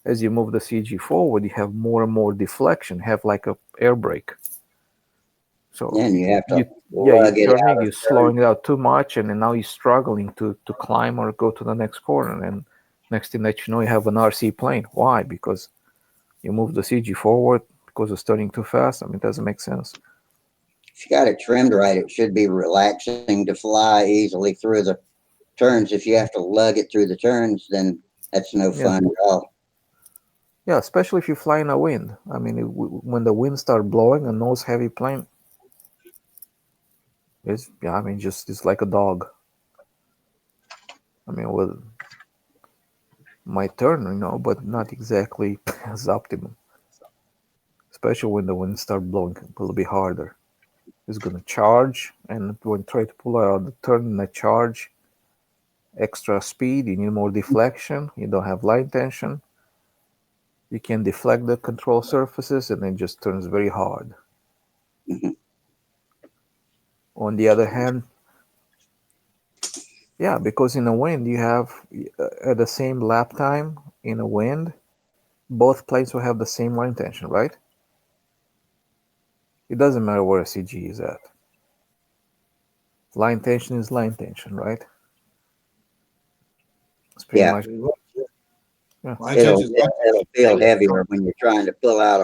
As you move the CG forward, you have more and more deflection, have like a air brake. So and you have to you're turning, you're slowing it out too much, and then now you're struggling to climb or go to the next corner, and next thing that you know, you have an RC plane. Why? Because you move the CG forward because it's turning too fast. I mean, it doesn't make sense. If you got it trimmed right, it should be relaxing to fly easily through the turns. If you have to lug it through the turns, then that's no fun at all. Yeah, especially if you fly in a wind. I mean, when the wind starts blowing, a nose heavy plane, it's like a dog. I mean, well, might turn, but not exactly as optimum. Especially when the wind starts blowing a little bit harder. It's gonna charge, and when try to pull out the turn in a charge, extra speed, you need more deflection. You don't have line tension. You can deflect the control surfaces, and it just turns very hard. Mhm. On the other hand, yeah, because in a wind you have at the same lap time in a wind, both planes will have the same line tension, right? It doesn't matter where a CG is at. Line tension is line tension, right? It's pretty much. Yeah. It'll feel heavier when you're trying to pull out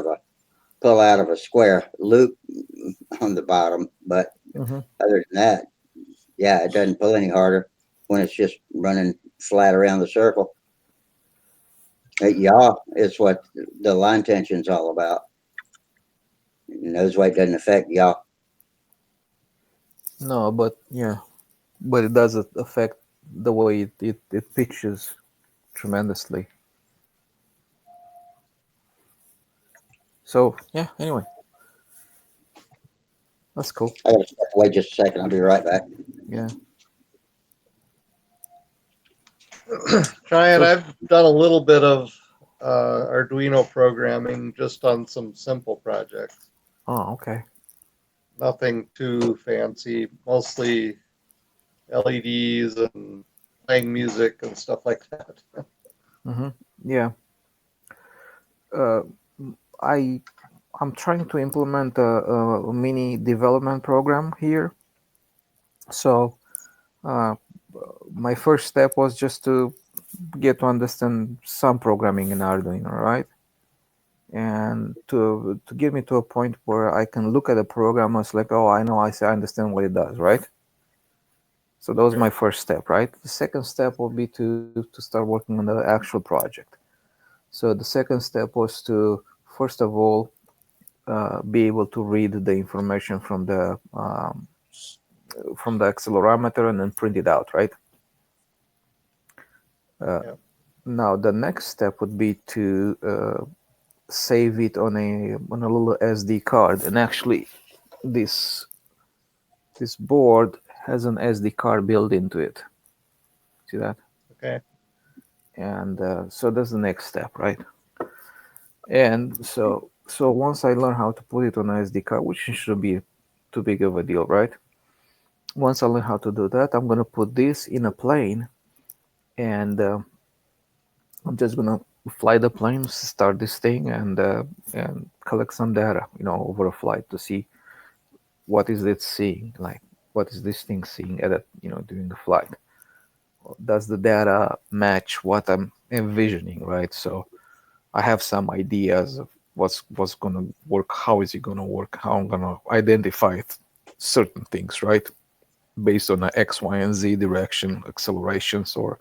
of a square loop on the bottom, but Mm-hmm. other than that, yeah, it doesn't pull any harder when it's just running flat around the circle. Yaw is what the line tension's all about. Nose weight doesn't affect yaw. No, but yeah, but it does affect the way it pitches tremendously. So yeah, anyway, that's cool. I gotta step away just a second. I'll be right back. Yeah. Ryan, So- I've done a little bit of Arduino programming just on some simple projects. Oh, okay. Nothing too fancy, mostly LEDs and playing music and stuff like that. Mm-hmm. Yeah. Uh, I I'm trying to implement a mini development program here. So uh, my first step was just to get to understand some programming in Arduino, right? And to get me to a point where I can look at a program and it's like, oh, I know, I see, I understand what it does, right? So that was my first step, right? The second step will be to start working on the actual project. So the second step was to first of all be able to read the information from the accelerometer and then print it out, right? Yeah. Now the next step would be to save it on a little SD card, and actually this board has an SD card built into it. See that? Okay. And so that's the next step, right? And so once I learn how to put it on an SD card, which shouldn't be too big of a deal, right? Once I learn how to do that, I'm gonna put this in a plane, and I'm just gonna fly the plane, start this thing, and collect some data, over a flight to see what is it seeing, like what is this thing seeing at it, during the flight. Does the data match what I'm envisioning, right? So I have some ideas of what's gonna work, how is it gonna work, how I'm gonna identify certain things, right? Based on the X, Y, and Z direction, accelerations, or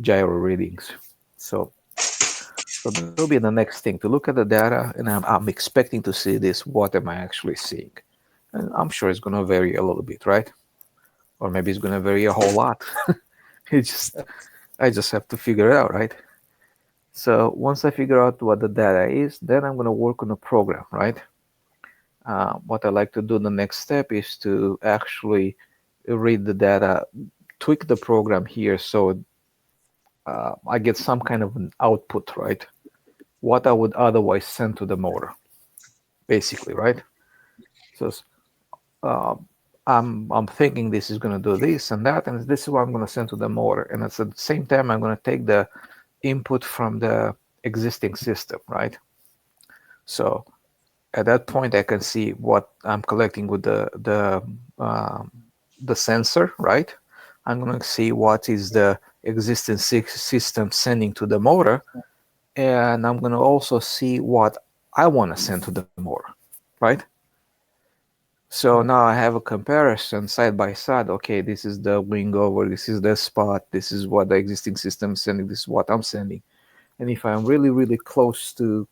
gyro readings. So that'll be the next thing, to look at the data, and I'm expecting to see this. What am I actually seeing? And I'm sure it's going to vary a little bit, right? Or maybe it's going to vary a whole lot. I just have to figure it out, right? So once I figure out what the data is, then I'm going to work on a program, right? What I like to do, the next step, is to actually read the data, tweak the program here, so I get some kind of an output, right? What I would otherwise send to the motor, basically, right? So uh, I'm thinking this is going to do this and that, and this is what I'm going to send to the motor. And at the same time, I'm going to take the input from the existing system, right? So at that point, I can see what I'm collecting with the sensor, right? I'm going to see what is the existing system sending to the motor, and I'm going to also see what I want to send to the motor, right? So now I have a comparison side by side. Okay, this is the wing over, this is the spot, this is what the existing system is sending, this is what I'm sending. And if I'm really, really close to,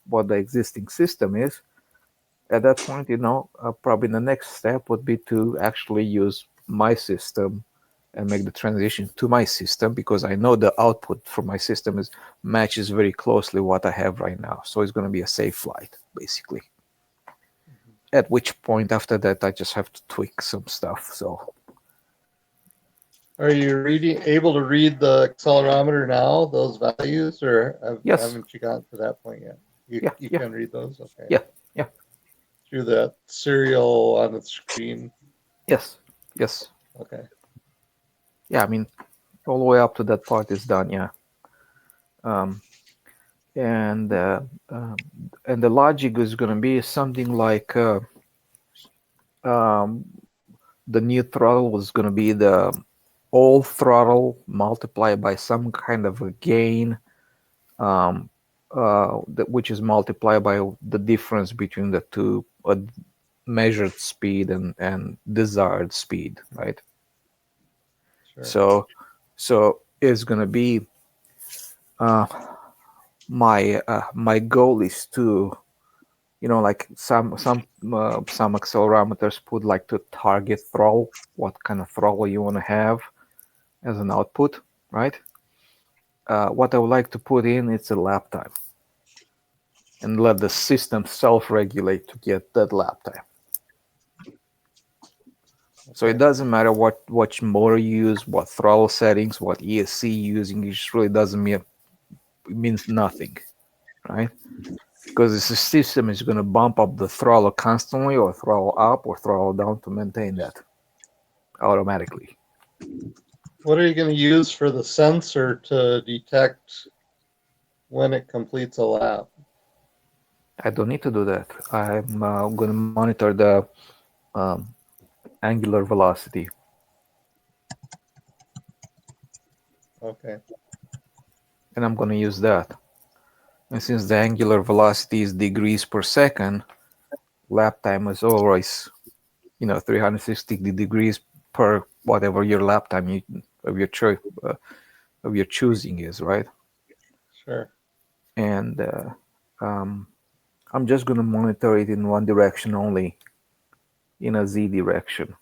what the existing system is, at that point, probably the next step would be to actually use my system and make the transition to my system, because I know the output from my system matches very closely what I have right now. So it's going to be a safe flight, basically. At which point, after that, I just have to tweak some stuff. So, Are you able to read the accelerometer now, those values, or yes. haven't you gotten to that point yet? You Yeah. can read those? Okay. Yeah. Through the serial on the screen? Yes. Okay. Yeah, I mean, all the way up to that part is done, yeah. And the logic is going to be something like the new throttle was going to be the old throttle multiplied by some kind of a gain, which is multiplied by the difference between the two measured speed and desired speed, right? Sure. So it's going to be my goal is to, like some accelerometers put like to target throttle, what kind of throttle you want to have as an output, right? What I would like to put in is a lap time, and let the system self-regulate to get that lap time. So it doesn't matter what motor you use, what throttle settings, what ESC you're using. It just really doesn't mean, it means nothing, right? Because the system is going to bump up the throttle constantly, or throttle up or throttle down to maintain that automatically. What are you going to use for the sensor to detect when it completes a lap? I don't need to do that. I'm going to monitor the angular velocity. Okay. And I'm going to use that. And since the angular velocity is degrees per second, lap time is always, 360 degrees per whatever your lap time of your choosing is, right? Sure. And I'm just going to monitor it in one direction only, in a Z direction.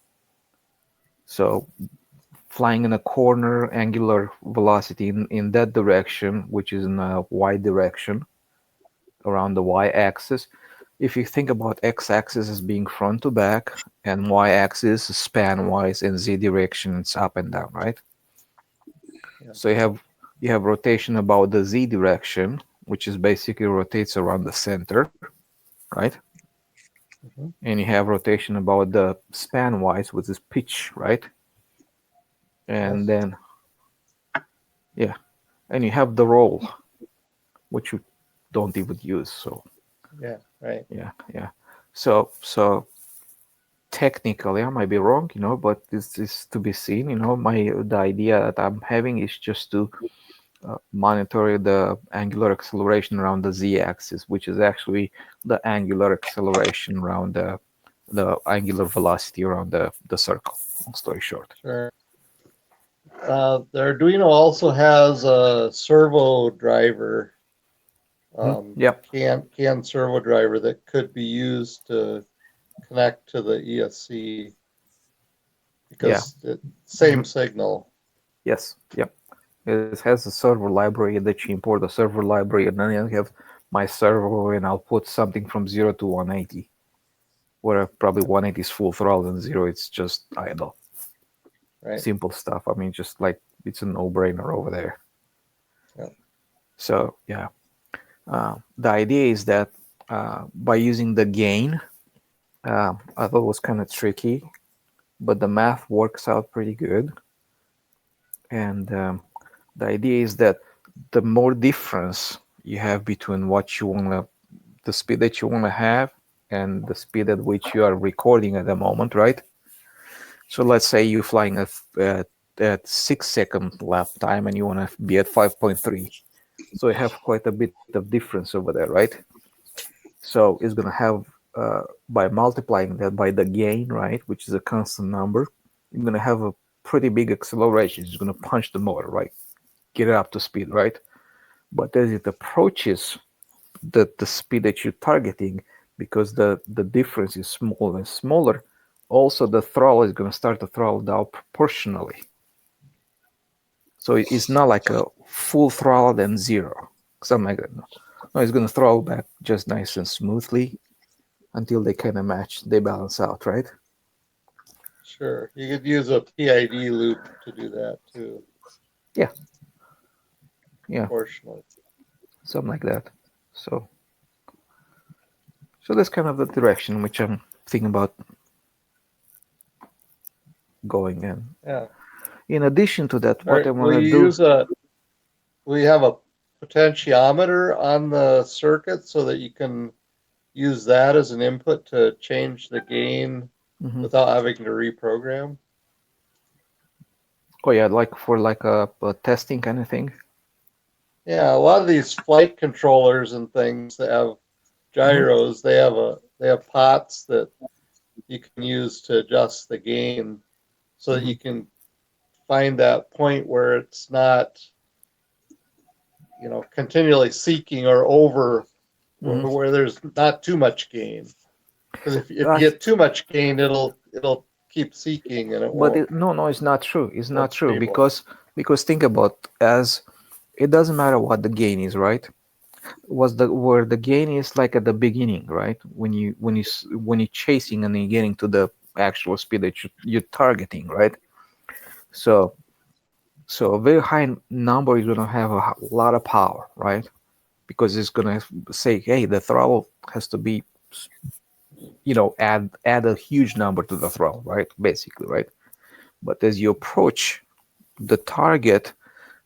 So flying in a corner, angular velocity in that direction, which is in a Y direction, around the Y-axis. If you think about X-axis as being front to back, and Y-axis span-wise, and Z direction it's up and down, right? Yeah. So you have rotation about the Z direction, which is basically rotates around the center, right? Mhm. And you have rotation about the span-wise, which is pitch, right? And Yes. then, yeah, and you have the roll, which you don't even use. So Yeah. Right. yeah. So technically, I might be wrong, but this is to be seen. The idea that I'm having is just to monitor the angular acceleration around the z-axis, which is actually the angular acceleration around the angular velocity around the circle. Long story short. Sure. The Arduino also has a servo driver, Yep. CAN servo driver that could be used to connect to the ESC because it's same signal. Yes. Yep. It has a server library that you import the server library, and then you have my server, and I'll put something from 0 to 180, where probably 180 is full throttle and 0 it's just idle. Right. Simple stuff. I mean, just like it's a no-brainer over there. Yep. So yeah, the idea is that by using the gain, I thought it was kind of tricky, but the math works out pretty good. And the idea is that the more difference you have between what you want to, the speed that you want to have, and the speed at which you are recording at the moment, right? So let's say you're flying at 6 second lap time and you want to be at 5.3. So you have quite a bit of difference over there, right? So it's going to have, by multiplying that by the gain, right, which is a constant number, you're going to have a pretty big acceleration. It's going to punch the motor, right? Get it up to speed, right? But as it approaches the speed that you're targeting, because the difference is smaller and smaller, also the throttle is going to start to throttle down proportionally. So it's not like a full throttle then 0, something like that. No, it's going to throttle back just nice and smoothly until they kind of match, they balance out, right? Sure. You could use a PID loop to do that too. Yeah, Proportionally. something like that. So that's kind of the direction which I'm thinking about going in. Yeah. In addition to that, what I want Will to you do. will you have a potentiometer on the circuit so that you can use that as an input to change the gain without having to reprogram? Oh yeah, like for a testing kind of thing. Yeah, a lot of these flight controllers and things that have gyros, they have pots that you can use to adjust the gain so that you can find that point where it's not continually seeking or over Mhm. where there's not too much gain. Because if you That's- get too much gain, it'll keep seeking and it But won't. no, it's not true. It's not true Unstable. because think about as it doesn't matter what the gain is, right? Was the where the gain is like at the beginning, right? When you're chasing and you're getting to the actual speed that you're targeting, right? So so a very high number is gonna have a lot of power, right? Because it's gonna say, hey, the throttle has to be, add a huge number to the throttle, right? Basically, right? But as you approach the target,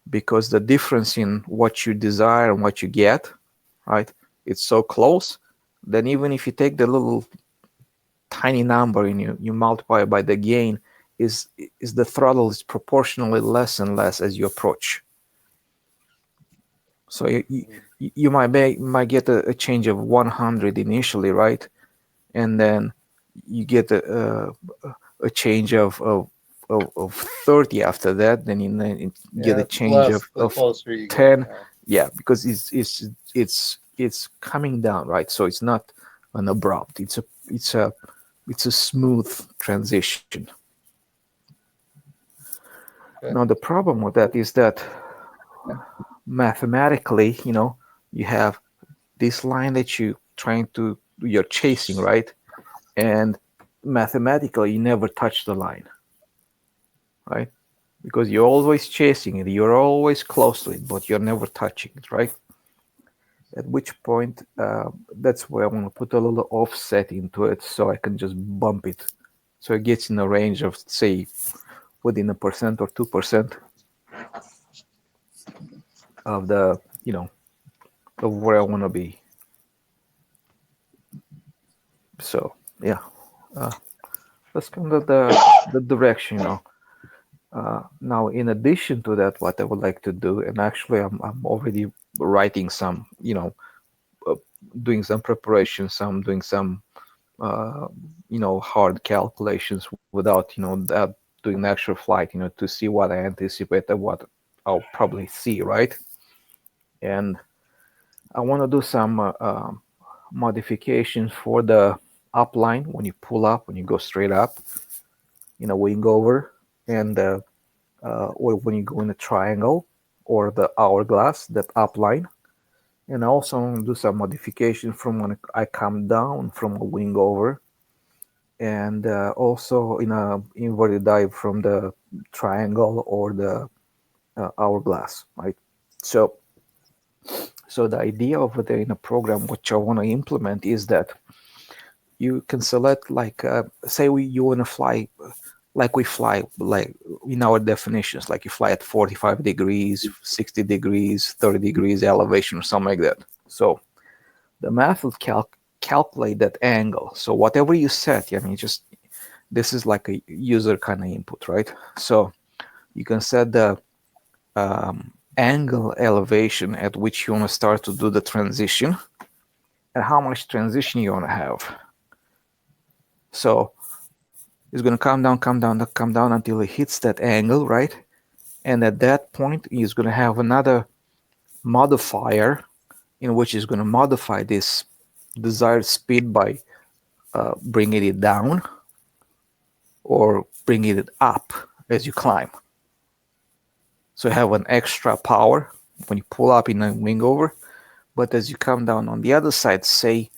because the difference in what you desire and what you get, right, it's so close, then even if you take the little tiny number and you multiply it by the gain, is the throttle is proportionally less and less as you approach. So you might get a change of 100 initially, right, and then you get a change of 30 after that, then you get Yeah, a it's change less the of closer you 10. get. Yeah, because it's coming down, right? So it's not an abrupt, it's a smooth transition. Okay. Now the problem with that is that mathematically, you have this line that you're chasing, right? And mathematically you never touch the line, right? Because you're always chasing it, you're always close to it, but you're never touching it, right? At which point, that's where I want to put a little offset into it so I can just bump it. So it gets in a range of, say, within 1% or 2% of the, of where I want to be. So, yeah, that's kind of the direction. Now, in addition to that, what I would like to do, and actually I'm already writing some, uh, doing some preparation, doing some hard calculations without that doing an actual flight, to see what I anticipate and what I'll probably see, right? And I want to do some modifications for the upline when you pull up, when you go straight up, wing over, and or when you go in a triangle or the hourglass, that upline. And I also want to do some modification from when I come down from a wing over, and also in a inverted dive from the triangle or the hourglass, right? So the idea over there in a program which I want to implement is that you can select, like, say you want to fly like we fly, like in our definitions, like you fly at 45 degrees, 60 degrees, 30 degrees elevation or something like that. So the math will calculate that angle. So whatever you set, this is like a user kind of input, right? So you can set the angle elevation at which you want to start to do the transition and how much transition you want to have. So it's going to come down until it hits that angle, right? And at that point, it's going to have another modifier in which it's going to modify this desired speed by bringing it down or bringing it up as you climb. So you have an extra power when you pull up in a wing over, but as you come down on the other side, say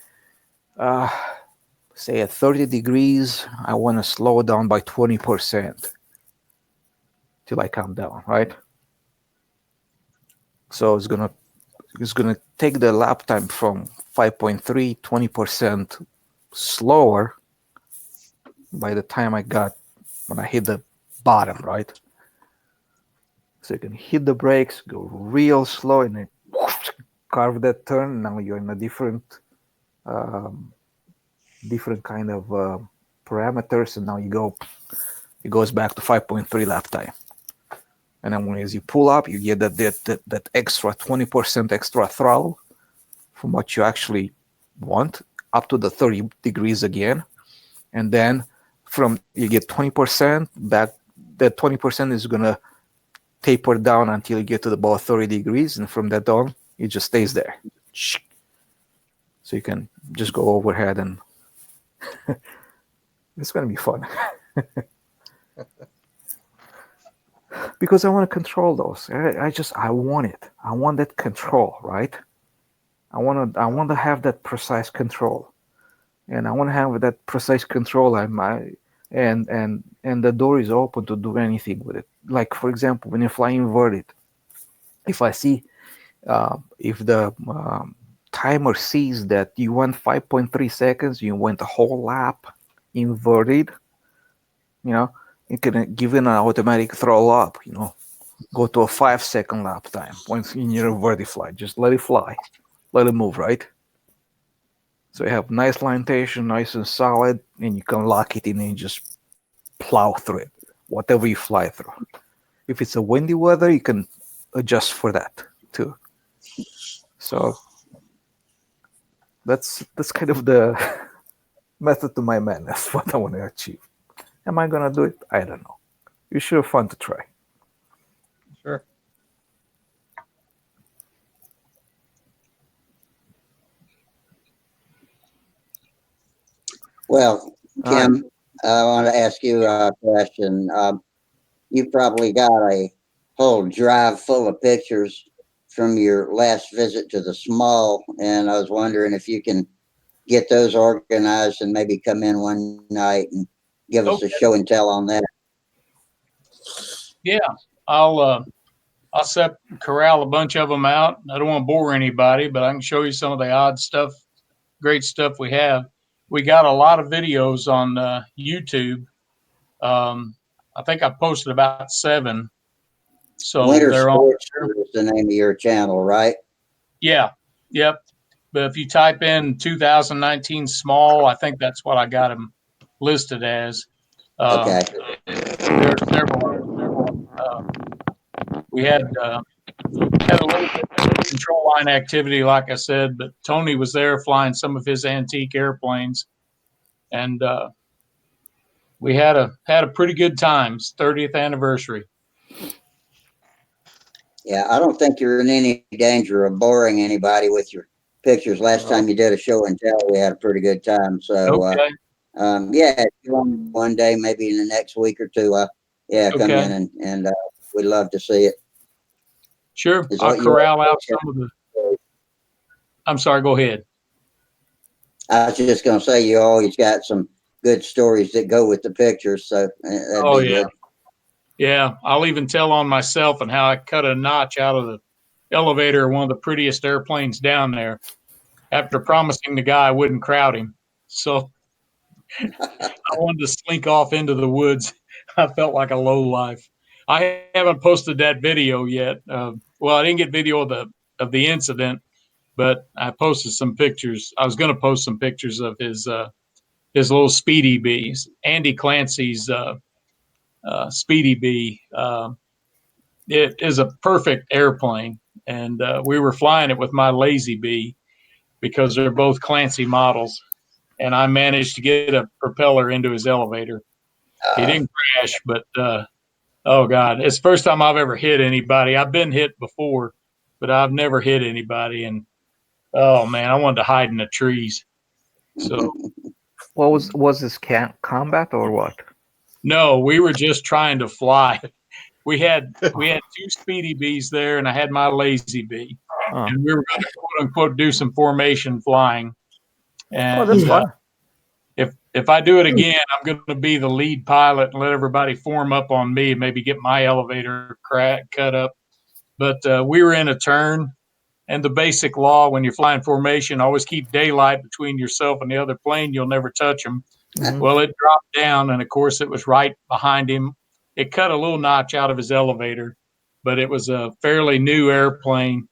at 30 degrees, I want to slow down by 20% till I come down, right? So it's gonna take the lap time from 5.3, 20% slower by the time when I hit the bottom, right? So you can hit the brakes, go real slow, and then carve that turn. Now you're in a different kind of parameters, and now it goes back to 5.3 lap time. And then as you pull up, you get that extra 20% extra throttle from what you actually want up to the 30 degrees again. And then from you get 20% back. That 20% is gonna taper down until you get to about 30 degrees, and from that on, it just stays there. So you can just go overhead, and it's going to be fun. Because I want to control those. I want it. I want that control, right? I want to have that precise control, and I want to have that precise control. And the door is open to do anything with it. Like, for example, when you fly inverted, if I see if the timer sees that you went 5.3 seconds, you went a whole lap inverted, it can give an automatic throw up, go to a 5-second lap time once in your inverted flight. Just let it fly, let it move, right? So you have nice orientation, nice and solid, and you can lock it in and just plow through it, whatever you fly through. If it's a windy weather, you can adjust for that too. So that's kind of the method to my madness, what I want to achieve. Am I gonna do it? I don't know. It's sure fun to try. Sure. Well, Kim, I want to ask you a question. You probably got a whole drive full of pictures from your last visit to the small, and I was wondering if you can get those organized and maybe come in one night and give us a show and tell on that. Yeah, I'll corral a bunch of them out. I don't want to bore anybody, but I can show you some of the odd stuff, great stuff we have. We got a lot of videos on YouTube. I think I posted about 7. So Winter they're on. Sports is the name of your channel, right? Yeah, yep. But if you type in 2019 small, I think that's what I got them listed as. Okay. There's several. We had a little bit of control line activity, like I said, but Tony was there flying some of his antique airplanes, and we had a pretty good time. 30th anniversary. Yeah, I don't think you're in any danger of boring anybody with your pictures. Last time you did a show and tell, we had a pretty good time. So, Okay. yeah, if you want one day, maybe in the next week or two, come Okay. in and we'd love to see it. Sure. Is I'll what you corral want? out some of the. I'm sorry. Go ahead. I was just going to say, you always got some good stories that go with the pictures, so that'd Oh be yeah. good. Yeah, I'll even tell on myself and how I cut a notch out of the elevator, one of the prettiest airplanes down there, after promising the guy I wouldn't crowd him. So I wanted to slink off into the woods. I felt like a low life. I haven't posted that video yet. Well, I didn't get video of the incident, but I posted some pictures. I was going to post some pictures of his little Speedy Bees, Andy Clancy's Speedy Bee. It is a perfect airplane, and we were flying it with my Lazy Bee because they're both Clancy models, and I managed to get a propeller into his elevator. He didn't crash, but oh God, it's the first time I've ever hit anybody. I've been hit before, but I've never hit anybody, and oh man, I wanted to hide in the trees. So What was this combat or what? no, we were just trying to fly. We had 2 Speedy Bees there, and I had my Lazy Bee, and we were going to quote unquote do some formation flying. And that's fun. If I do it again, I'm going to be the lead pilot and let everybody form up on me and maybe get my elevator cut up. But we were in a turn, and the basic law when you're flying formation, always keep daylight between yourself and the other plane. You'll never touch them. Mhm. Well, it dropped down, and of course, it was right behind him. It cut a little notch out of his elevator, but it was a fairly new airplane.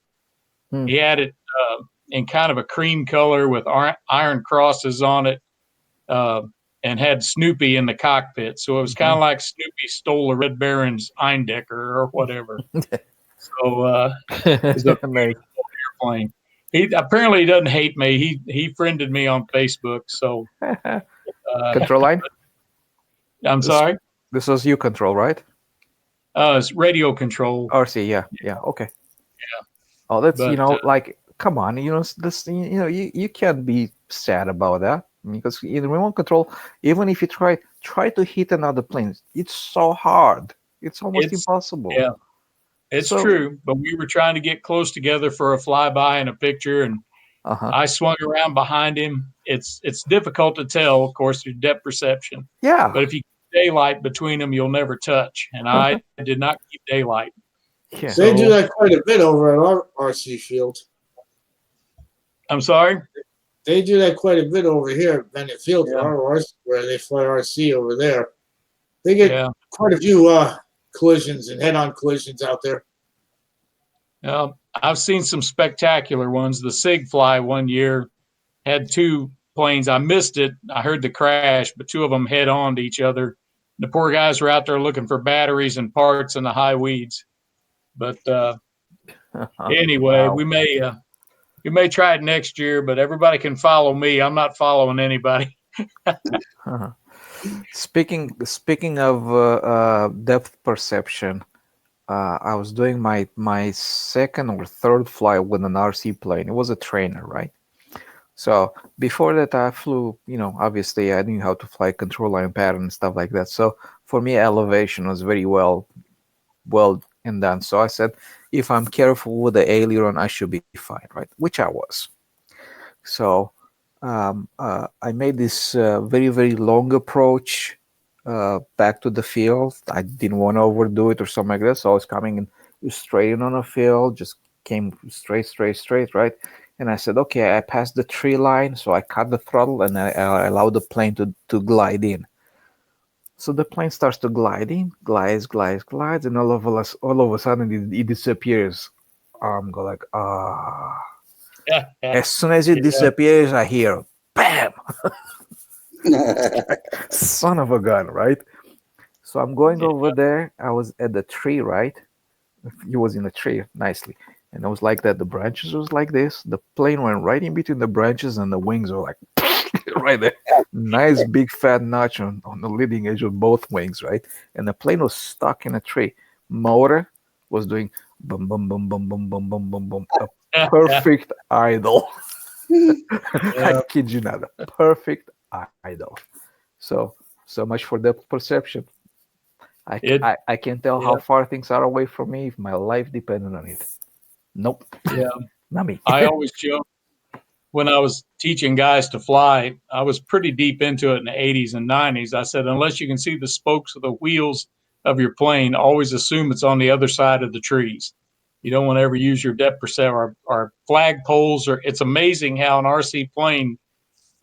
He had it in kind of a cream color with iron crosses on it, and had Snoopy in the cockpit. So it was kind of like Snoopy stole a Red Baron's Eindecker or whatever. So it was a airplane. He apparently doesn't hate me. He friended me on Facebook. So control line. I'm sorry. This was you control, right? It's radio control. RC, yeah, okay. Yeah. Oh, that's But, like, come on, this, you can't be sad about that, because in remote control, even if you try to hit another plane, it's so hard. It's almost impossible. Yeah, it's true. But we were trying to get close together for a flyby and a picture, and I swung around behind him. It's difficult to tell, of course, through depth perception. Yeah. But if you keep daylight between them, you'll never touch. And I did not keep daylight. Yeah. So, they do that quite a bit over at our RC field. I'm sorry? They do that quite a bit over here at Bennett Field, where they fly RC over there. They get quite a few collisions and head-on collisions out there. I've seen some spectacular ones. The SIG Fly one year had 2 planes. I missed it. I heard the crash, but 2 of them head on to each other. The poor guys were out there looking for batteries and parts in the high weeds. But anyway, Wow. we may try it next year, but everybody can follow me. I'm not following anybody. Speaking of depth perception, I was doing my second or third flight with an RC plane. It was a trainer, right? So before that, I flew, obviously I knew how to fly control line pattern and stuff like that. So for me, elevation was very well and done. So I said, if I'm careful with the aileron, I should be fine, right? Which I was. So I made this very, very long approach back to the field. I didn't want to overdo it or something like that. So I was coming in straight in on the field, just came straight, right? And I said, okay, I passed the tree line, so I cut the throttle and I allowed the plane to glide in. So the plane starts to glide in, glides, and all of a sudden it disappears. I'm going like, As soon as it disappears, I hear, bam! Son of a gun, right? So I'm going over there. I was at the tree, right? He was in a tree, nicely. And I was like that. The branches was like this. The plane went right in between the branches, and the wings were like right there. Nice big fat notch on the leading edge of both wings, right? And the plane was stuck in a tree. Motor was doing boom, boom, boom, boom, boom, boom, boom, boom, boom. A perfect idle. I kid you not. A perfect idle. So much for depth perception. I can tell how far things are away from me if my life depended on it. Nope. Yeah. Not me. I always joke when I was teaching guys to fly, I was pretty deep into it in the 80s and 90s. I said, unless you can see the spokes of the wheels of your plane, always assume it's on the other side of the trees. You don't want to ever use your depth perception or flag poles. It's amazing how an RC plane,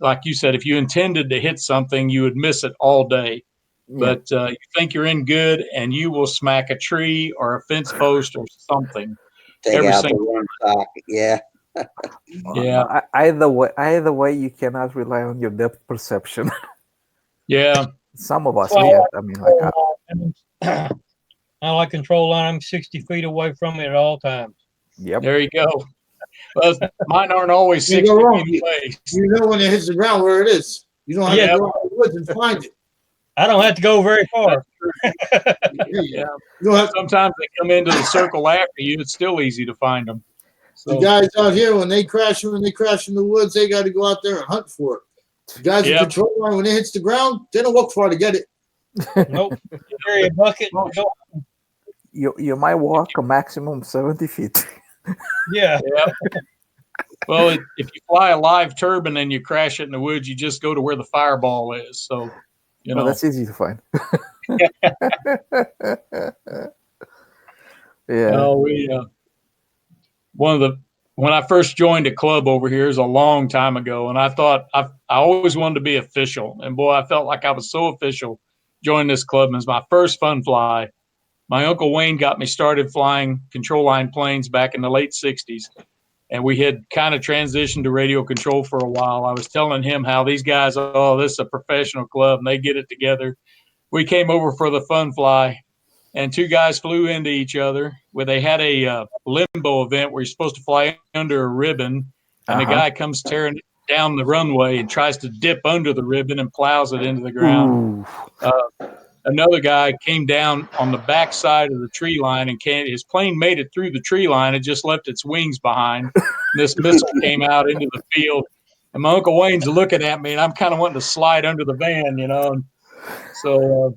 like you said, if you intended to hit something, you would miss it all day. Yeah. But you think you're in good, and you will smack a tree or a fence post or something. Take out the one sock. Yeah. Yeah. Either way, you cannot rely on your depth perception. Yeah. Some of us can't. I mean, like I like control line. I'm 60 feet away from it at all times. Yep. There you go. Well, mine aren't always 60 feet away. You know when it hits the ground where it is. You don't have to go out in the woods and find it. I don't have to go very far. Yeah. Sometimes they come into the circle after you. It's still easy to find them. So, the guys out here, when they crash in the woods, they got to go out there and hunt for it. The guys in control line, when it hits the ground, they don't look far to get it. Nope. You carry a bucket. You might walk a maximum 70 feet. Yeah. Well, if you fly a live turbine and you crash it in the woods, you just go to where the fireball is. So, well, that's easy to find. Yeah. No, when I first joined a club over here is a long time ago, and I thought I always wanted to be official, and boy, I felt like I was so official joining this club. It was my first fun fly. My Uncle Wayne got me started flying control line planes back in the late 60s, and we had kind of transitioned to radio control for a while. I was telling him how these guys, this is a professional club, and they get it together. We came over for the fun fly, and 2 guys flew into each other. Where they had a limbo event where you're supposed to fly under a ribbon, and the guy comes tearing down the runway and tries to dip under the ribbon and plows it into the ground. another guy came down on the back side of the tree line and his plane made it through the tree line and just left its wings behind. And this missile came out into the field. And my Uncle Wayne's looking at me, and I'm kind of wanting to slide under the van, you know. And so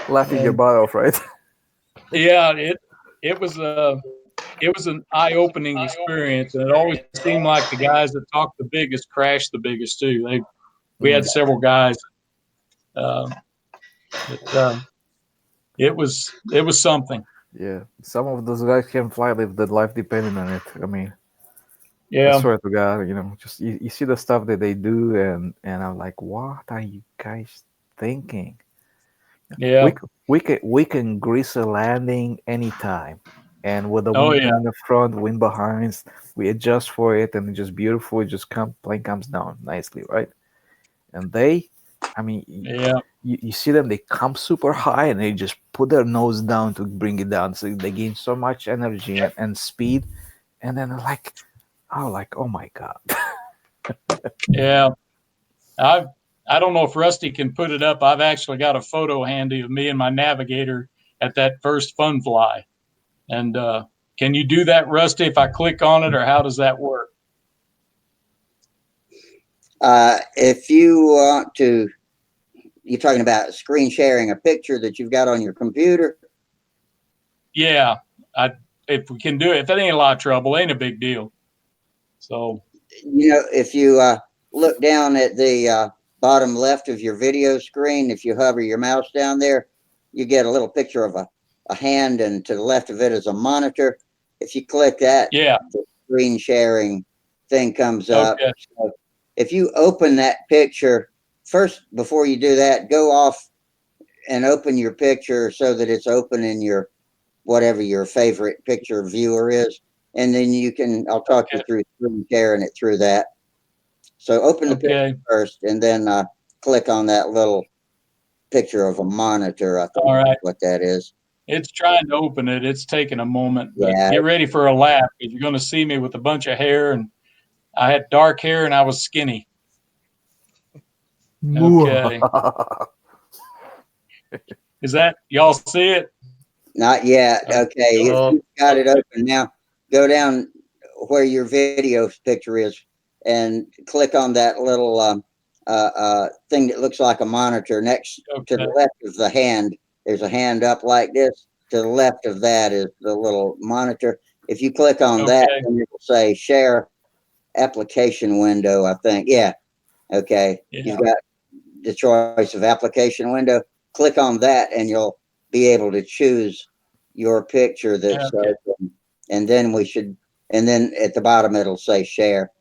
Laughing your butt off, right? yeah, it was an eye-opening experience, and it always seemed like the guys that talked the biggest crashed the biggest too. We had several guys. It was something. Yeah, some of those guys can fly with their life depending on it. I mean, Yeah. I swear to God, you know, just you see the stuff that they do, and I'm like, what are you guys thinking? Yeah. We can grease a landing anytime, and with the Oh, wind yeah. in the front, wind behind, we adjust for it, and it's just beautiful. It just plane comes down nicely, right? And they, I mean, Yeah. you see them, they come super high and they just put their nose down to bring it down. So they gain so much energy and speed. And then like, oh my God. Yeah. I don't know if Rusty can put it up. I've actually got a photo handy of me and my navigator at that first fun fly. And can you do that, Rusty, if I click on it, or how does that work? If you want to, you're talking about screen sharing a picture that you've got on your computer? Yeah. If we can do it, if it ain't a lot of trouble, ain't a big deal. So, you know, if you look down at the bottom left of your video screen, if you hover your mouse down there, you get a little picture of a hand, and to the left of it is a monitor. If you click that, yeah, the screen sharing thing comes up. Okay. So if you open that picture, first, before you do that, go off and open your picture so that it's open in your, whatever your favorite picture viewer is. And then you can, I'll talk you through screen sharing it through that. So open the picture first, and then click on that little picture of a monitor. I think that's what that is. It's trying to open it. It's taking a moment. But Yeah. get ready for a laugh, because you're going to see me with a bunch of hair, and I had dark hair and I was skinny. Okay. Is that, y'all see it? Not yet. Okay. If you've got it open now, go down where your video picture is and click on that little thing that looks like a monitor next to the left of the hand. There's a hand up like this. To the left of that is the little monitor. If you click on that, then it will say share application window, I think. Yeah. Okay. You've got the choice of application window. Click on that and you'll be able to choose your picture that's open. And then and then at the bottom it'll say share.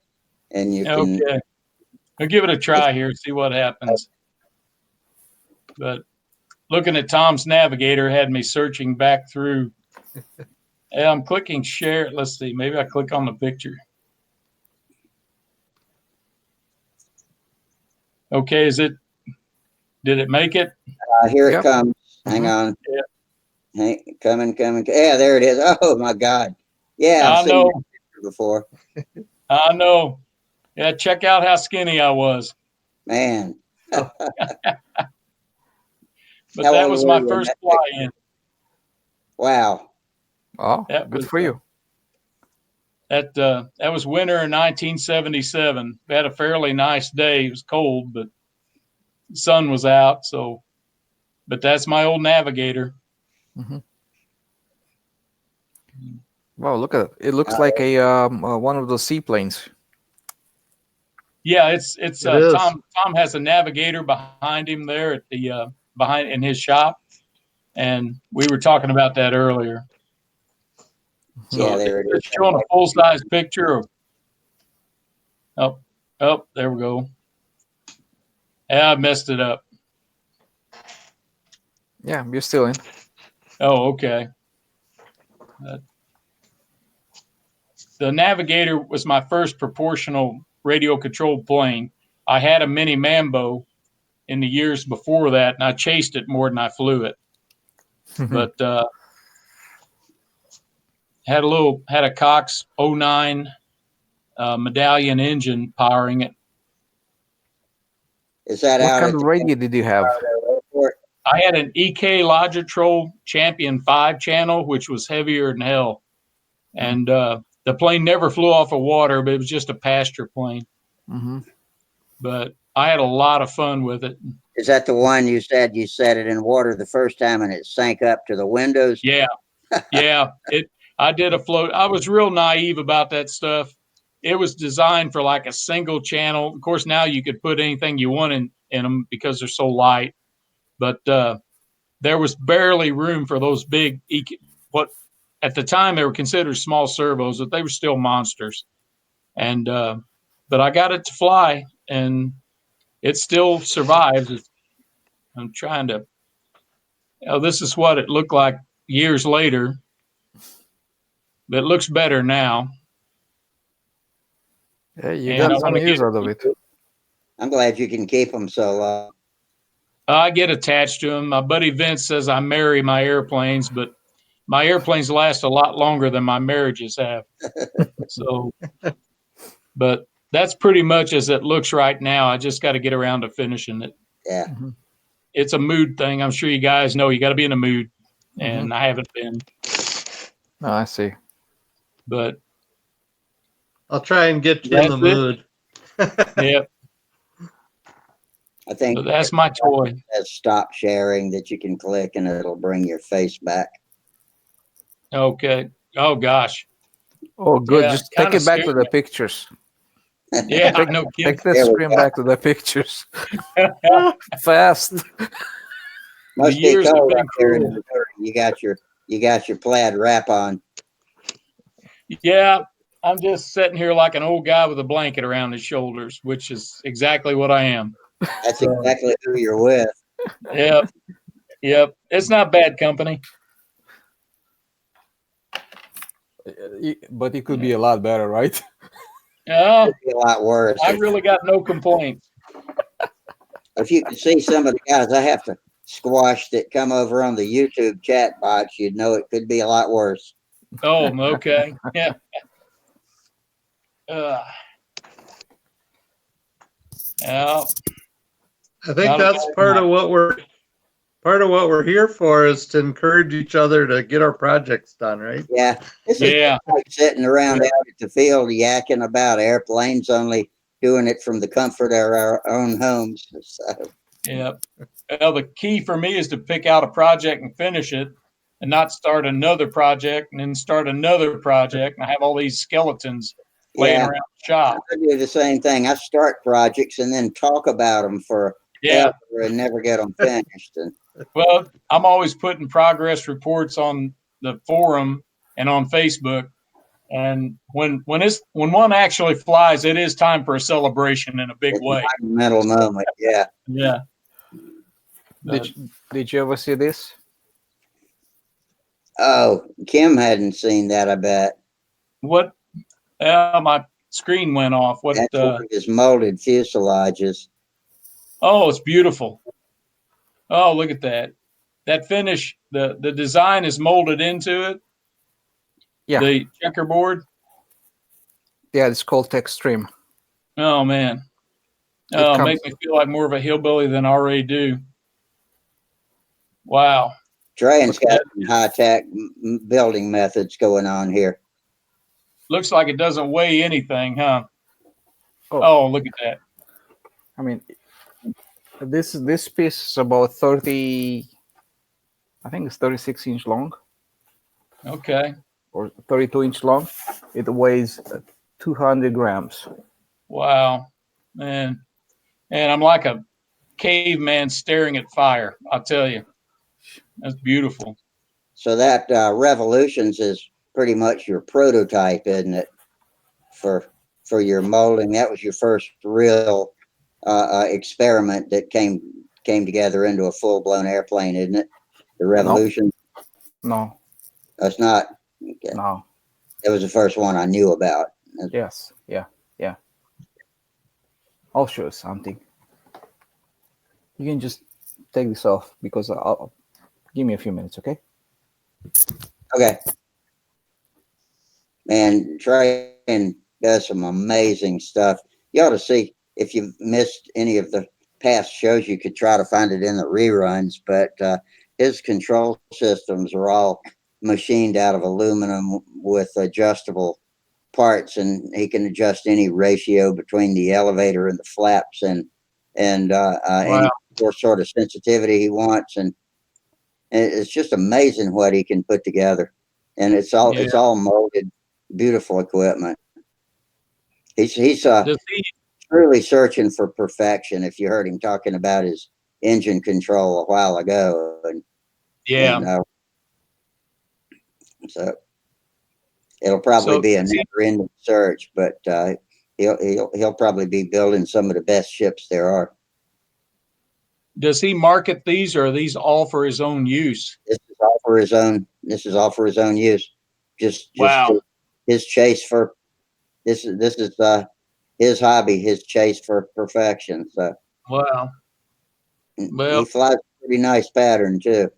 And you can. Okay. I'll give it a try here, see what happens. But looking at Tom's navigator had me searching back through. Yeah, I'm clicking share. Let's see. Maybe I click on the picture. Okay, did it make it? Here it comes. Hang on. Yeah. Hey, coming. Yeah, there it is. Oh my God. Yeah, I've seen that picture before. I know. Yeah, check out how skinny I was. Man. But that was my first fly-in. Wow. Oh, good for you. That was winter in 1977. We had a fairly nice day. It was cold, but the sun was out. So, but that's my old navigator. Mm-hmm. Wow, look at it. It looks like a one of those seaplanes. Yeah, it's Tom has a navigator behind him there at the behind in his shop, and we were talking about that earlier. So yeah, there it is. It's showing a full size picture of. Oh, there we go. Yeah, I messed it up. Yeah, you're still in. Oh, okay. The Navigator was my first proportional radio controlled plane. I had a mini Mambo in the years before that, and I chased it more than I flew it. But had a Cox 09 medallion engine powering it. Is that what out kind at of radio did you have? airport? I had an EK Logitrol Champion 5 channel, which was heavier than hell. And the plane never flew off of water, but it was just a pasture plane. Mm-hmm. But I had a lot of fun with it. Is that the one you said you set it in water the first time and it sank up to the windows? Yeah. Yeah. I did a float. I was real naive about that stuff. It was designed for like a single channel. Of course, now you could put anything you want in them because they're so light. But there was barely room for those big, what at the time they were considered small servos, but they were still monsters. And but I got it to fly, and it still survives. I'm trying to. This is what it looked like years later. But it looks better now. Yeah, you And got I some wanna use get- out of it. I'm glad you can keep them so long. I get attached to them. My buddy Vince says I marry my airplanes, but my airplanes last a lot longer than my marriages have. So, but that's pretty much as it looks right now. I just got to get around to finishing it. Yeah. Mm-hmm. It's a mood thing. I'm sure you guys know you got to be in a mood, and I haven't been. Oh, I see. But I'll try and get you in the That's it. mood. yeah, I think but that's my toy. there's stop sharing that you can click and it'll bring your face back. Okay. Oh gosh. Oh, good. Yeah, Just take kinda it back to scared the me. pictures. Yeah, no kidding. Take the There we screen go. back to the pictures. Fast. Must be years have cold been up there in cruel. Missouri. You got your plaid wrap on. Yeah, I'm just sitting here like an old guy with a blanket around his shoulders, which is exactly what I am. That's exactly who you're with. Yep. Yep. It's not bad company. But it could be a lot better, right? Yeah, It'd be a lot worse. I really got no complaints. If you could see some of the guys I have to squash that come over on the YouTube chat box, you'd know it could be a lot worse. Oh, okay. Yeah. Yeah. I think that's part of what we're here for, is to encourage each other to get our projects done, right? Yeah. This is Yeah. like sitting around out at the field yakking about airplanes, only doing it from the comfort of our own homes. So, Yep. Well, the key for me is to pick out a project and finish it, and not start another project and then start another project and I have all these skeletons laying yeah, around the shop. I do the same thing. I start projects and then talk about them for Yeah. ever and never get them finished. And Well, I'm always putting progress reports on the forum and on Facebook. And when one actually flies, it is time for a celebration in a big it's a way. monumental moment. Yeah. Yeah. But, Did you ever see this? Oh, Kim hadn't seen that, I bet. what? My screen went off. What? That's one of his molded fuselages. Oh, it's beautiful. Oh, look at that. That finish, the design is molded into it. Yeah. The checkerboard. Yeah, it's called Extreme. Oh man. It Oh, comes- make me feel like more of a hillbilly than I already do. Wow. Trey's got some high-tech building methods going on here. Looks like it doesn't weigh anything, huh? Oh. Oh, look at that. I mean, this piece is about 30. I think it's 36-inch long Okay. or 32-inch long. It weighs 200 grams. Wow. Man. And I'm like a caveman staring at fire. I'll tell you. That's beautiful. So that Revolutions is pretty much your prototype, isn't it? For your molding, that was your first real experiment that came together into a full-blown airplane, isn't it? The Revolution. No, That's not. Okay. no. It was the first one I knew about. Yes, yeah. I'll show you something. You can just take this off because I'll give me a few minutes, okay? Okay. And Trey does some amazing stuff. You ought to see, if you've missed any of the past shows, you could try to find it in the reruns, but his control systems are all machined out of aluminum with adjustable parts, and he can adjust any ratio between the elevator and the flaps, and any sort of sensitivity he wants, and it's just amazing what he can put together. And it's all molded, beautiful equipment. He's truly searching for perfection. If you heard him talking about his engine control a while ago, and so it'll probably be a never-ending search, but he'll probably be building some of the best ships there are. Does he market these, or are these all for his own use? This is all for his own. This is all for his own use. Just his chase for this is his hobby, his chase for perfection. So well, he flies a pretty nice pattern too.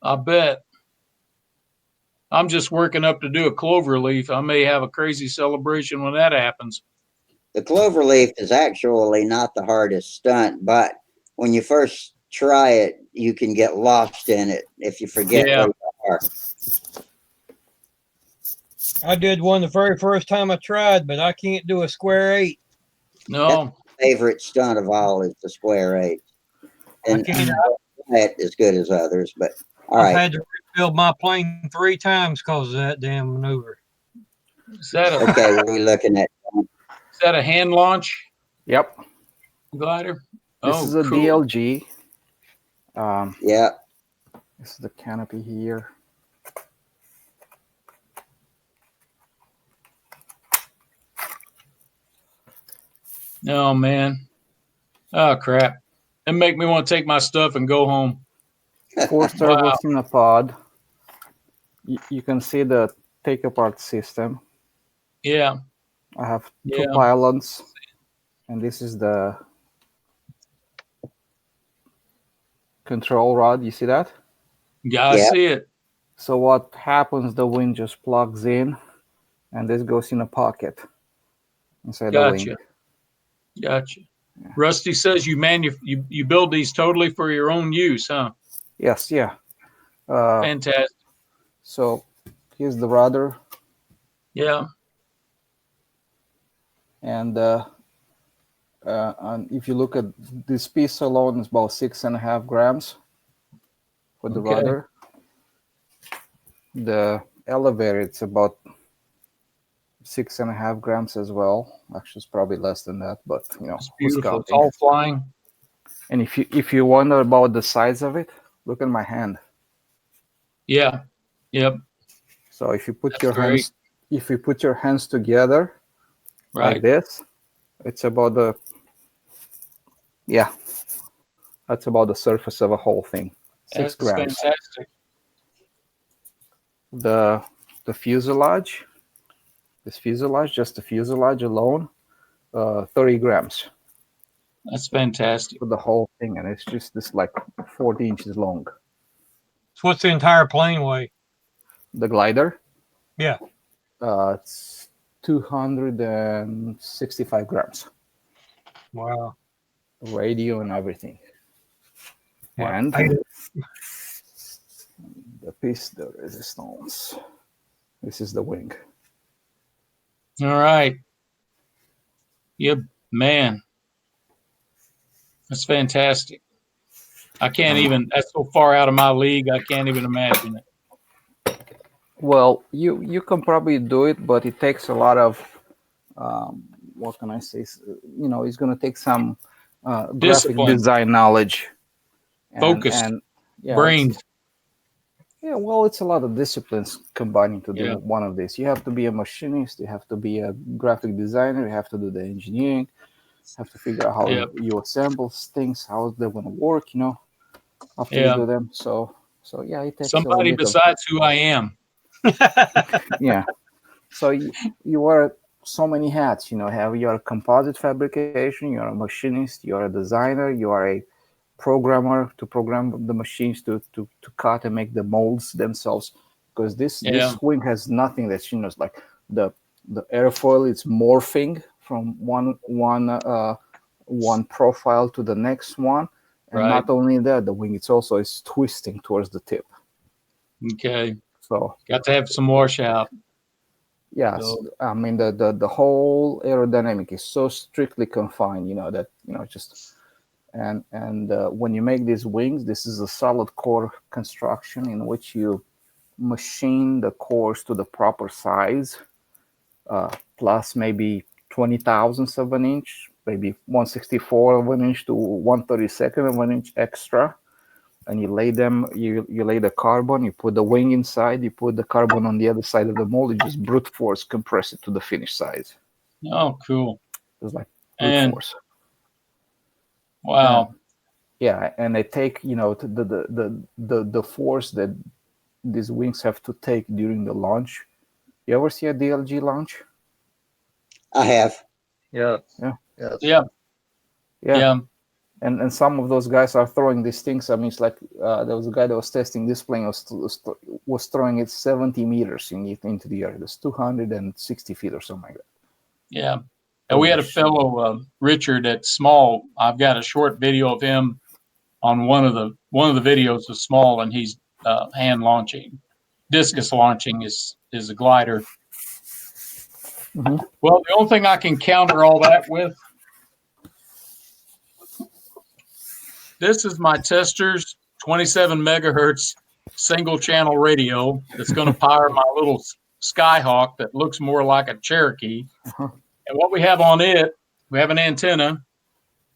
I bet. I'm just working up to do a clover leaf. I may have a crazy celebration when that happens. The clover leaf is actually not the hardest stunt, but when you first try it, you can get lost in it if you forget where you are. I did one the very first time I tried, but I can't do a square 8. No. That's my favorite stunt of all is the square 8. And I can't that as good as others, but I've had to rebuild my plane 3 times because of that damn maneuver. Is that okay, what are we looking at? Is that a hand launch? Yep. Glider? This is a cool. DLG. Yeah. This is the canopy here. Oh, man. Oh, crap. It make me want to take my stuff and go home. 4 servos in a pod. You can see the take-apart system. Yeah. I have 2 pylons, and this is the control rod. You see that? Yeah, I see it. So what happens, the wing just plugs in, and this goes in a pocket inside the wing. Gotcha. Yeah. Rusty says you build these totally for your own use, huh? Yes, yeah. Fantastic. So here's the rudder. Yeah. And if you look at this piece alone, it's about 6.5 grams for the rudder. The elevator, it's about 6.5 grams as well. Actually, it's probably less than that, but you know, it's beautiful. It's all flying. And if you wonder about the size of it, look at my hand. Yeah. Yep. So if you put your hands together like this, it's about that's about the surface of a whole thing. 6 grams. Fantastic. The fuselage, just the fuselage alone, 30 grams. That's fantastic. For the whole thing, and it's just this like 40 inches long. So what's the entire plane weigh? The glider? Yeah. It's 265 grams. Wow. Radio and everything. Wow. And the piece de resistance. This is the wing. All right. Yep, man. That's fantastic. I can't even, that's so far out of my league, I can't even imagine it. Well, you can probably do it, but it takes a lot of, what can I say? You know, it's going to take some graphic design knowledge. Focus. Brains. Yeah, well, it's a lot of disciplines combining to do one of these. You have to be a machinist, you have to be a graphic designer, you have to do the engineering, have to figure out how you assemble things, how they're going to work, you know, after you do them. So yeah, it takes somebody besides who I am. Yeah. So you wear so many hats, you know, you're a composite fabrication, you're a machinist, you're a designer, you are a programmer to program the machines to cut and make the molds themselves, because this wing has nothing that's, you know, it's like the airfoil is morphing from one one profile to the next one, and Right. not only that, the wing is twisting towards the tip. Okay. So Got to have some washout. yes, So- I mean the whole aerodynamic is so strictly confined, that just and when you make these wings, this is a solid core construction in which you machine the cores to the proper size, plus maybe 20 thousandths of an inch, maybe 1/64 of an inch to 1/32 of an inch extra. And you lay them, you lay the carbon, you put the wing inside, you put the carbon on the other side of the mold, you just brute force compress it to the finished size. Oh, cool. It's like brute And force. wow. Yeah, and they take, the force that these wings have to take during the launch. You ever see a DLG launch? I have. Yeah. Yeah. Yes. Yeah. Yeah. And some of those guys are throwing these things. I mean, it's like there was a guy that was testing this plane, was throwing it 70 meters into the air. That's 260 feet or something like that. Yeah. And we had a fellow, Richard at Small. I've got a short video of him on one of the videos of Small, and he's hand launching. Discus launching is a glider. Mhm. Well, the only thing I can counter all that with, this is my Tester's 27 megahertz single channel radio that's going to power my little Skyhawk that looks more like a Cherokee. Uh-huh. And what we have on it, we have an antenna,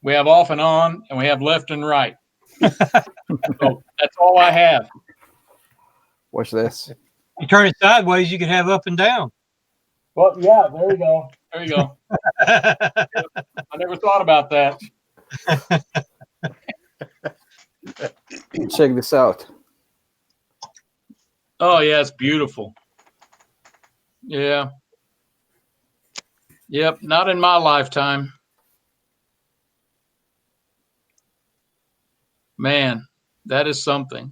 we have off and on, and we have left and right. So that's all I have. Watch this. You turn it sideways, you can have up and down. Well, yeah, there you go. There you go. I never thought about that. Check this out. Oh, yeah, it's beautiful. Yeah. Yep, not in my lifetime. Man, that is something.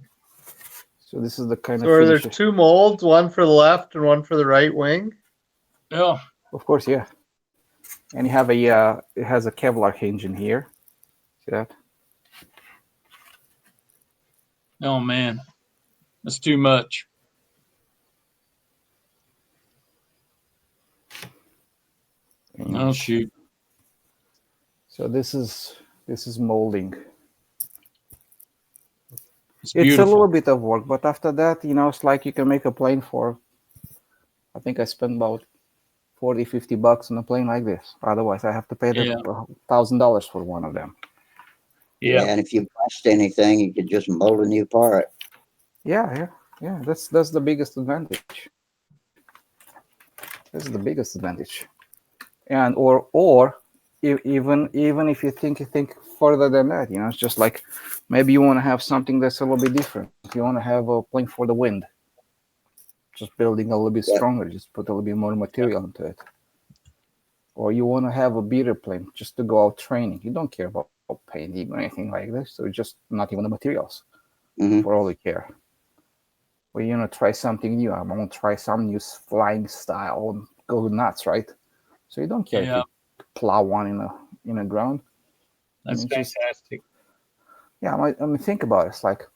So this is the kind So of are there finish. two molds, one for the left and one for the right wing? Yeah. Of course, yeah. And you have it has a Kevlar hinge in here. See that? Oh, man. That's too much. Oh, shoot. So this is molding. It's It's a beautiful. little bit of work, but after that, it's like you can make a plane for, I think I spent about $40-50 on a plane like this. Otherwise, I have to pay them $1,000 for one of them. Yeah. And if you bust anything, you could just mold a new part. Yeah. That's the biggest advantage. This is the biggest advantage. And even if you think further than that, it's just like maybe you want to have something that's a little bit different. If you want to have a plane for the wind, just building a little bit stronger, just put a little bit more material into it. Or you want to have a beater plane just to go out training. You don't care about painting or anything like this. So just not even the materials for all you care. Or you want to try something new. I'm going to try some new flying style and go nuts, right? So you don't care if you plow one in a ground. That's fantastic. I mean, think about it. It's like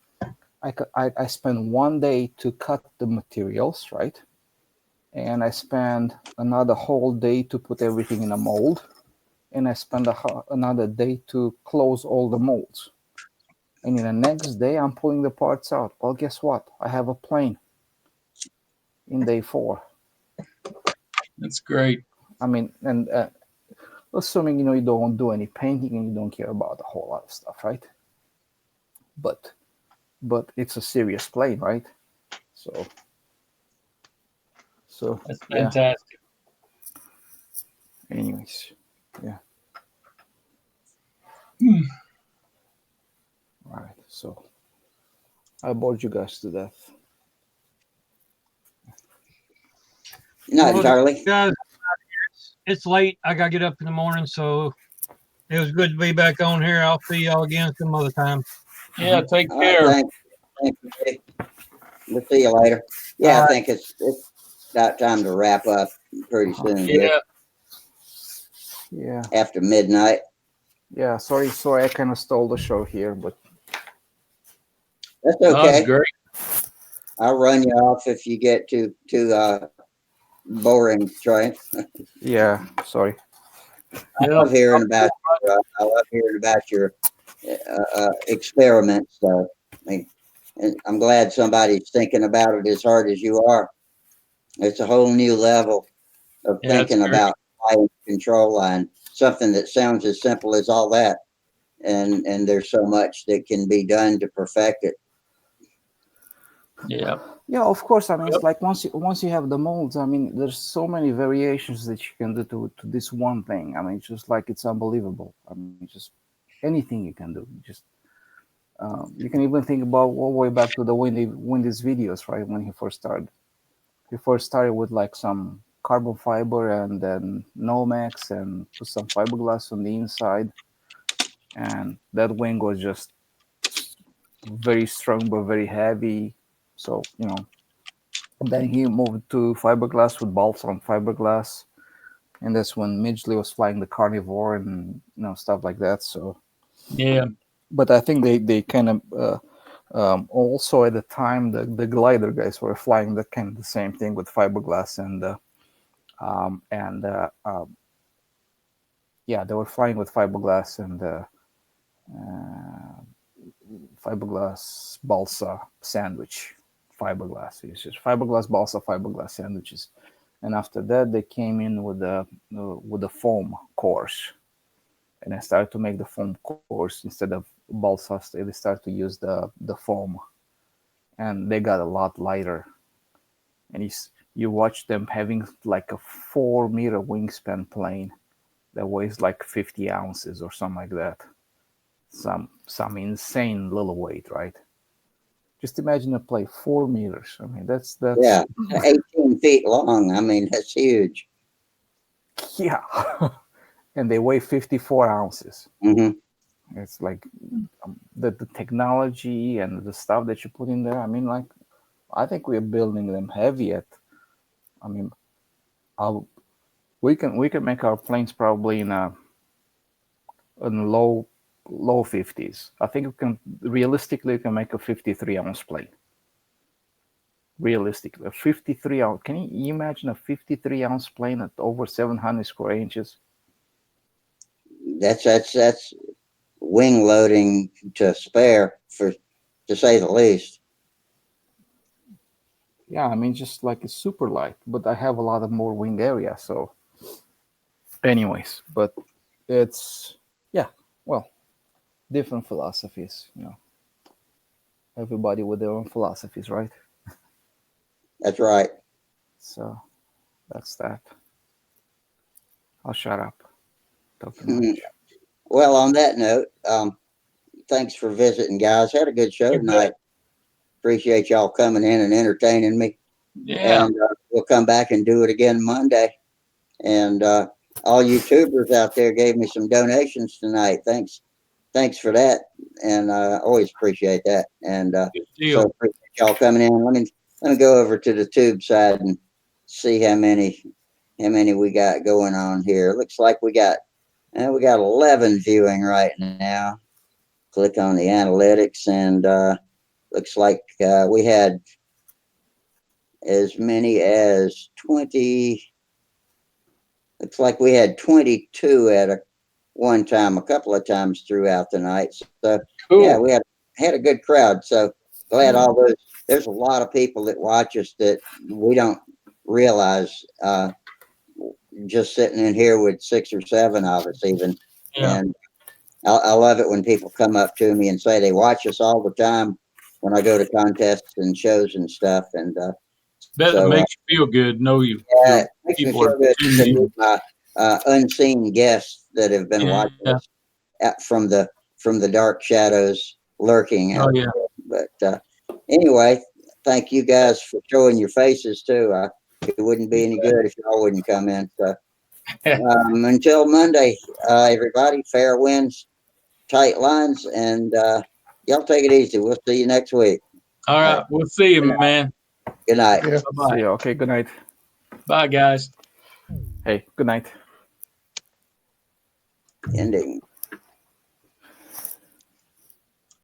I spend one day to cut the materials, right? And I spend another whole day to put everything in a mold. And I spend another day to close all the molds. And in the next day, I'm pulling the parts out. Well, guess what? I have a plane in day 4. That's great. I mean, and assuming, you don't do any painting and you don't care about a whole lot of stuff, right? But it's a serious plane, right? So that's fantastic. Anyways, yeah. All right, so I bored you guys to death. No, Charlie. Guys, it's late. I gotta get up in the morning, so it was good to be back on here. I'll see y'all again some other time. Yeah, take All right, care. thank you. We'll see you later. Yeah, I think it's about time to wrap up pretty soon. Yeah. Yeah. After midnight. Yeah, sorry, I kind of stole the show here, but That's That was okay. great. I'll run you off if you get too boring, Troy. yeah, sorry. I love hearing about I love hearing about your experiments. I mean, and I'm glad somebody's thinking about it as hard as you are. It's a whole new level of Yeah, it's thinking great. about flying control line. Something that sounds as simple as all that, and there's so much that can be done to perfect it. Yeah. Yeah, of course. I mean, Yep. it's like once you have the molds, I mean, there's so many variations that you can do to this one thing. I mean, it's just like it's unbelievable. I mean, just anything you can do. Just you can even think about all the way back to the Wendy's videos, right? When he first started, with like some carbon fiber and then Nomex and put some fiberglass on the inside, and that wing was just very strong but very heavy. So then he moved to fiberglass with balsa on fiberglass, and that's when Midgley was flying the Carnivore and stuff like that. So, Yeah. but I think they kind of also at the time the glider guys were flying the kind of the same thing with fiberglass and yeah, they were flying with fiberglass and fiberglass balsa sandwich. Fiberglass. It's just fiberglass balsa fiberglass sandwiches. And after that, they came in with the foam course, and I started to make the foam course instead of balsa. They started to use the foam, and they got a lot lighter. And you watch them having like a 4-meter wingspan plane that weighs like 50 ounces or something like that. Some insane little weight, right? Just imagine a plane 4 meters. I mean, that's Yeah, 18 feet long. I mean, that's huge. yeah. And they weigh 54 ounces. Hmm. It's like the technology and the stuff that you put in there. I mean, like, I think we're building them heavy at. I mean, I'll, we can make our planes probably in low 50s. I think we can make a 53-ounce plane. Realistically, a 53-ounce. Can you imagine a 53-ounce plane at over 700 square inches? That's wing loading to spare, to say the least. Yeah, I mean, just like it's super light, but I have a lot of more wing area. So, anyways, but it's well, different philosophies. Everybody with their own philosophies, right? That's right. So that's that. I'll shut up. Talk too Mhm. much. Well, on that note, thanks for visiting, guys. Had a good show You bet. tonight. Appreciate y'all coming in and entertaining me. Yeah. And we'll come back and do it again Monday. And all YouTubers out there gave me some donations tonight. Thanks for that. And always appreciate that. And Good so deal. appreciate y'all coming in. Let me go over to the tube side and see how many we got going on here. Looks like we got 11 viewing right now. Click on the analytics, and looks like we had as many as 20. Looks like we had 22 at one time, a couple of times throughout the night. So Cool. yeah, we had a good crowd. So glad all those. There's a lot of people that watch us that we don't realize. Just sitting in here with 6 or 7 of us, even. Yeah. And I love it when people come up to me and say they watch us all the time when I go to contests and shows and stuff. And That so makes you feel good. Know you. yeah, it makes me people feel are good to tuning in. meet my unseen guests that have been watching Yeah. us from the dark shadows lurking Oh out yeah. there. But anyway, thank you guys for showing your faces too. It wouldn't be any good if y'all wouldn't come in. So until Monday, everybody, fair winds, tight lines, and y'all take it easy. We'll see you next week. All right. We'll see you, man. Good night. Yeah. Bye-bye. See you. Okay. Good night. Bye, guys. Hey. Good night. Ending.